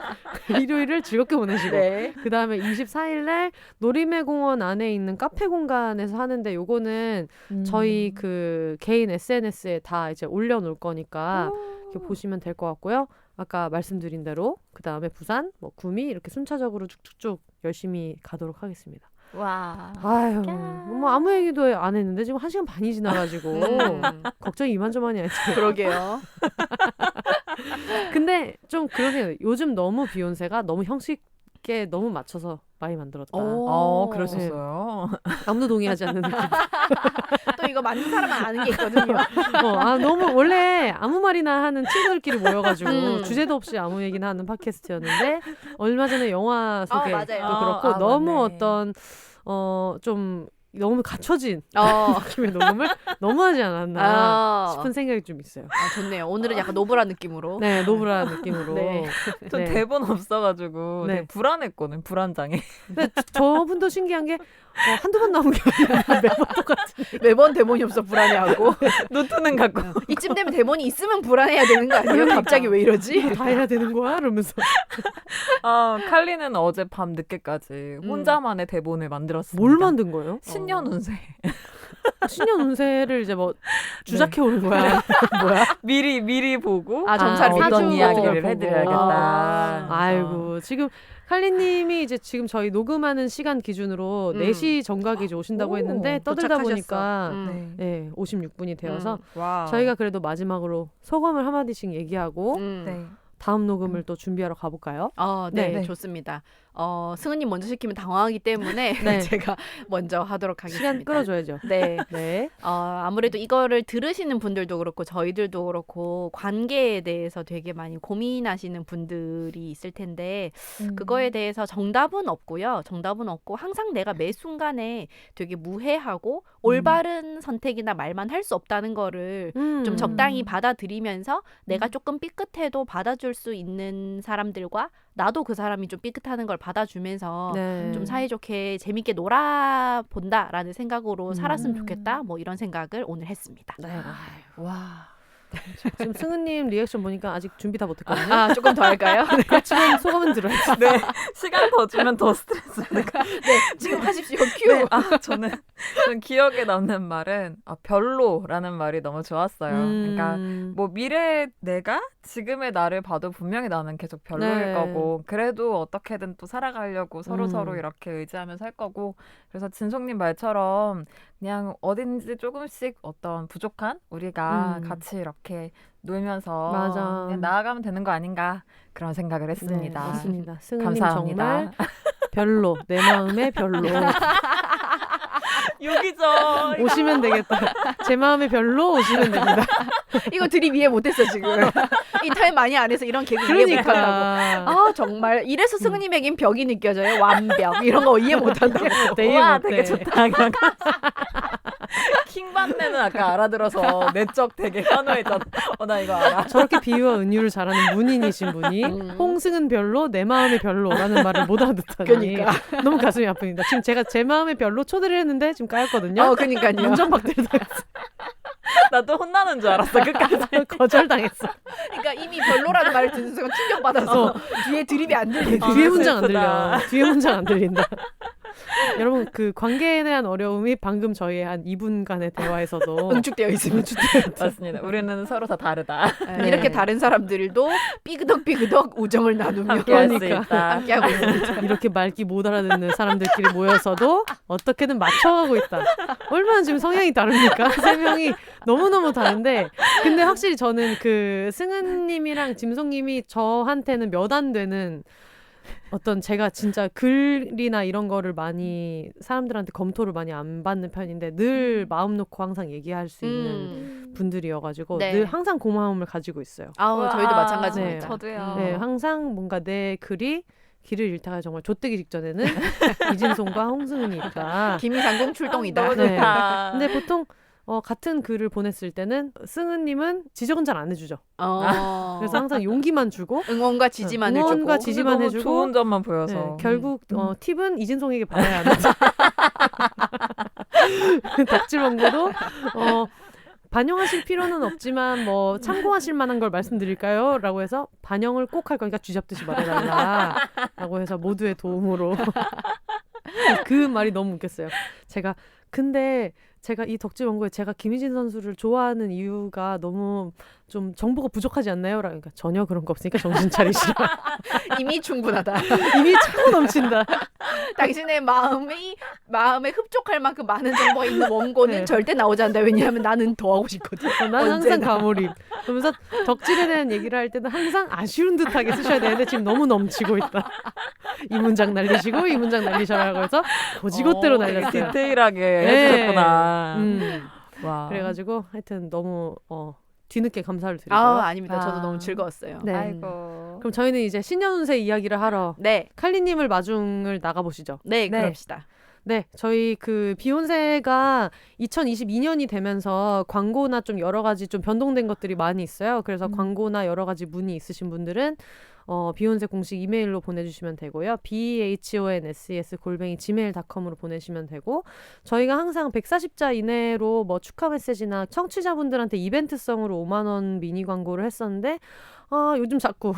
A: 일요일을 즐겁게 보내시고
B: 네.
A: 그 다음에 24일날 노리매공원 안에 있는 카페 공간에서 하는데 요거는 저희 그 개인 SNS에 다 이제 올려놓을 거니까 이렇게 보시면 될 것 같고요. 아까 말씀드린 대로 그 다음에 부산, 뭐 구미 이렇게 순차적으로 쭉쭉쭉 열심히 가도록 하겠습니다.
C: 와.
A: 아유, 뭐 아무 얘기도 안 했는데 지금 1시간 반이 지나가지고 걱정이 이만저만이 아니죠.
B: 그러게요.
A: 근데 좀 그러네요. 요즘 너무 비욘세가 너무 형식에 너무 맞춰서 많이 만들었다.
C: 그랬었어요.
A: 아무도 동의하지 않는 느낌.
B: 또 이거 맞는 사람은 아는 게 있거든요.
A: 너무 원래 아무 말이나 하는 친구들끼리 모여가지고 주제도 없이 아무 얘기나 하는 팟캐스트였는데 얼마 전에 영화 소개도
B: 맞아요.
A: 그렇고 너무
C: 맞네.
A: 어떤 좀 너무 갖춰진 느낌의 녹음을 너무 하지 않았나 싶은 생각이 좀 있어요.
B: 좋네요. 오늘은 약간 노브라 느낌으로.
A: 네, 노브라 느낌으로.
B: 네.
C: 전
A: 네.
C: 대본 없어가지고
A: 네.
C: 되게 불안했거든. 불안장애.
A: 근데 저분도 신기한 게 한두 번 나온 게 아니라 매번 똑같은.
B: 매번 대본이 없어 불안해하고.
C: 노트는 갖고.
B: 이쯤 되면 대본이 있으면 불안해야 되는 거 아니에요? 갑자기 왜 이러지?
A: 다 해야 되는 거야? 이러면서.
C: 칼리는 어제 밤 늦게까지 혼자만의 대본을 만들었습니다.
A: 뭘 만든 거예요?
C: 신년 운세.
A: 신년 운세를 이제 뭐 주작해 오는 거야. 뭐야?
C: 미리 보고
B: 점사를
C: 어떤
B: 사주고
C: 이야기를
A: 보고.
C: 해드려야겠다.
A: 아이고 지금 칼리님이 이제 지금 저희 녹음하는 시간 기준으로 4시 정각이 이제 오신다고 했는데 떠들다
B: 도착하셨어.
A: 보니까
C: 네.
A: 56분이 되어서
C: 와.
A: 저희가 그래도 마지막으로 소감을 한마디씩 얘기하고
C: 네.
A: 다음 녹음을 또 준비하러 가볼까요?
B: 네,
C: 네.
B: 좋습니다. 승은님 먼저 시키면 당황하기 때문에
A: 네.
B: 제가 먼저 하도록 하겠습니다.
A: 시간 끌어줘야죠.
B: 네.
A: 네.
B: 아무래도 이거를 들으시는 분들도 그렇고 저희들도 그렇고 관계에 대해서 되게 많이 고민하시는 분들이 있을 텐데 그거에 대해서 정답은 없고요. 정답은 없고 항상 내가 매 순간에 되게 무해하고 올바른 선택이나 말만 할 수 없다는 거를 좀 적당히 받아들이면서 내가 조금 삐끗해도 받아줄 수 있는 사람들과 나도 그 사람이 좀 삐끗하는 걸 받아주면서
A: 네.
B: 좀 사이좋게 재밌게 놀아본다라는 생각으로 살았으면 좋겠다. 뭐 이런 생각을 오늘 했습니다.
A: 네.
C: 와.
A: 지금 승은님 리액션 보니까 아직 준비 다 못했거든요.
B: 아, 조금 더 할까요?
A: 그렇지만 소감은 들어야지.
C: 네. 시간 더 주면 더 스트레스 받을까?
B: 지금 하십시오. 큐.
C: 네. 저는 기억에 남는 말은 별로라는 말이 너무 좋았어요. 그러니까 뭐 미래 내가 지금의 나를 봐도 분명히 나는 계속 별로일
A: 네.
C: 거고 그래도 어떻게든 또 살아가려고 서로 이렇게 의지하며 살 거고 그래서 진송님 말처럼 그냥 어딘지 조금씩 어떤 부족한 우리가 같이 이렇게 놀면서
A: 맞아.
C: 그냥 나아가면 되는 거 아닌가 그런 생각을
A: 네,
C: 했습니다.
A: 맞습니다. 승은님
C: 감사합니다.
A: 정말 별로. 내 마음에 별로.
C: 여기죠.
A: 오시면 되겠다. 제 마음에 별로 오시면 됩니다.
B: 이거 드립 이해 못했어 지금. 이 타임 많이 안 해서 이런 개그 이해 못한다고.
A: 그러니까.
B: 아 정말 이래서 승은님에겐 벽이 느껴져요. 완벽 이런 거 이해 못한다고.
A: 네, 이해
C: 와
A: 못해.
C: 되게 좋다. 킹받네는 아까 알아들어서 내적 되게 현호해졌. 나 이거 알아.
A: 저렇게 비유와 은유를 잘하는 문인이신 분이 홍승은 별로, 내 마음에 별로라는 말을 못 알아듣다니.
B: 그러니까.
A: 너무 가슴이 아픕니다. 지금 제가 제 마음에 별로 초대를 했는데 지금 까였거든요.
B: 그러니까요.
A: 문전박대를 당했어.
C: 나도 혼나는 줄 알았어 끝까지.
A: 거절당했어.
B: 그러니까 이미 별로라는 말을 듣는 순간 충격받아서 뒤에 드립이 안 들리고.
A: 뒤에 문장 안
C: 슬프다.
A: 들려. 뒤에 문장 안 들린다. 여러분 그 관계에 대한 어려움이 방금 저희의 한 2분간의 대화에서도
B: 응축되어 있습니다.
C: 맞습니다. 우리는 서로 다 다르다.
A: 네.
B: 이렇게 다른 사람들도 삐그덕삐그덕 우정을 나누며
C: 함께할 수
A: 그러니까.
C: 있다.
B: 함께하고 있습니다.
A: 이렇게 말귀 못 알아듣는 사람들끼리 모여서도 어떻게든 맞춰가고 있다. 얼마나 지금 성향이 다릅니까? 세 명이 너무너무 다른데 근데 확실히 저는 그 승은님이랑 짐송님이 저한테는 몇 안 되는 어떤 제가 진짜 글이나 이런 거를 많이 사람들한테 검토를 많이 안 받는 편인데 늘 마음 놓고 항상 얘기할 수 있는 분들이어가지고
B: 네.
A: 늘 항상 고마움을 가지고 있어요.
B: 아우 저희도
C: 와,
B: 마찬가지입니다.
A: 네.
C: 저도요.
A: 네, 항상 뭔가 내 글이 길을 잃다가 정말 좆되기 직전에는 이진송과 홍승은이 있다.
B: 김희상공 출동이다.
C: 너무
A: 네.
C: 좋다.
A: 근데 보통 같은 글을 보냈을 때는 승은님은 지적은 잘 안 해주죠. 그래서 항상 용기만 주고
B: 응원과 지지만을
A: 응원과
B: 주고.
A: 지지만
C: 너무
A: 해주고
C: 좋은 점만
A: 네,
C: 보여서
A: 결국 팁은 이진송에게 받아야 하는 덕질원고도 반영하실 필요는 없지만 뭐 참고하실 만한 걸 말씀드릴까요? 라고 해서 반영을 꼭 할 거니까 쥐잡듯이 말해달라 라고 해서 모두의 도움으로 그 말이 너무 웃겼어요. 근데 제가 이 덕질 원고에 제가 김희진 선수를 좋아하는 이유가 너무 좀 정보가 부족하지 않나요? 그러니까 전혀 그런 거 없으니까 정신 차리시라.
B: 이미 충분하다.
A: 이미 차고 넘친다.
B: 당신의 마음에 흡족할 만큼 많은 정보가 있는 원고는
A: 네.
B: 절대 나오지 않는다. 왜냐하면 나는 더 하고 싶거든.
A: 난 항상
B: 언제나.
A: 가몰입. 그러면서 덕질에 대한 얘기를 할 때는 항상 아쉬운 듯하게 쓰셔야 되는데 지금 너무 넘치고 있다. 이 문장 날리시고 이 문장 날리셔라고 해서 고지고대로
C: 되게
A: 날렸어요.
C: 디테일하게
A: 네.
C: 해주셨구나.
A: 와. 그래가지고 하여튼 너무 뒤늦게 감사를 드리고요.
B: 아닙니다. 저도
C: 아.
B: 너무 즐거웠어요.
A: 네.
C: 아이고.
A: 그럼 저희는 이제 신년운세 이야기를 하러
B: 네,
A: 칼리님을 마중을 나가보시죠.
B: 네,
C: 네.
B: 그럽시다.
A: 네, 저희 그 비욘세가 2022년이 되면서 광고나 좀 여러 가지 좀 변동된 것들이 많이 있어요. 그래서 광고나 여러 가지 문의 있으신 분들은 비욘세 공식 이메일로 보내주시면 되고요. behonses@gmail.com으로 보내시면 되고 저희가 항상 140자 이내로 뭐 축하 메시지나 청취자분들한테 이벤트성으로 5만 원 미니 광고를 했었는데 요즘 자꾸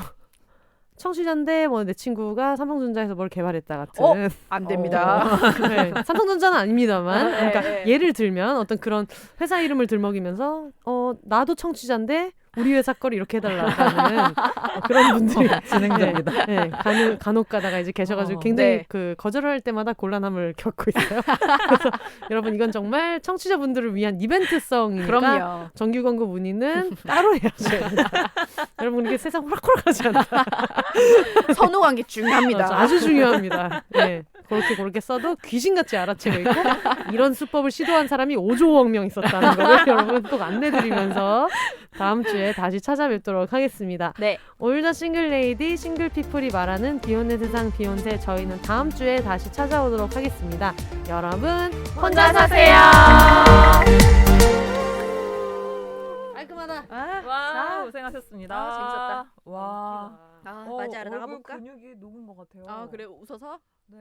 A: 청취자인데 뭐 내 친구가 삼성전자에서 뭘 개발했다 같은
B: 안 됩니다.
A: 네, 삼성전자는 아닙니다만
B: 네,
A: 그러니까
B: 네.
A: 예를 들면 어떤 그런 회사 이름을 들먹이면서 나도 청취자인데 우리 회사 거를 이렇게 해달라는 그런 분들이
C: 진행자입니다.
A: 네, 간혹 가다가 이제 계셔가지고
C: 어.
A: 굉장히
B: 네.
A: 그 거절을 할 때마다 곤란함을 겪고 있어요. 그래서 여러분 이건 정말 청취자분들을 위한 이벤트성이니까
B: 그럼요.
A: 정규 광고 문의는 따로 해야죠. 여러분 이게 세상 호락호락하지 않다.
B: 선호한 게 중요합니다.
A: 아주 중요합니다. 네. 그렇게 써도 귀신같이 알아채고 있고 이런 수법을 시도한 사람이 5조억 명 있었다는 거를 여러분 꼭 안내드리면서 다음 주에 다시 찾아뵙도록 하겠습니다.
B: 네.
A: 올더 싱글레이디 싱글피플이 말하는 비혼의 세상 비혼세 저희는 다음 주에 다시 찾아오도록 하겠습니다. 여러분
B: 혼자 사세요.
A: 깔끔하다.
C: 와, 고생하셨습니다.
B: 아, 재밌었다.
C: 와.
B: 아,
C: 어,
B: 맞아,
C: 얼굴
B: 나가볼까?
C: 근육이 녹은 것 같아요.
B: 아, 그래 웃어서?
C: 네.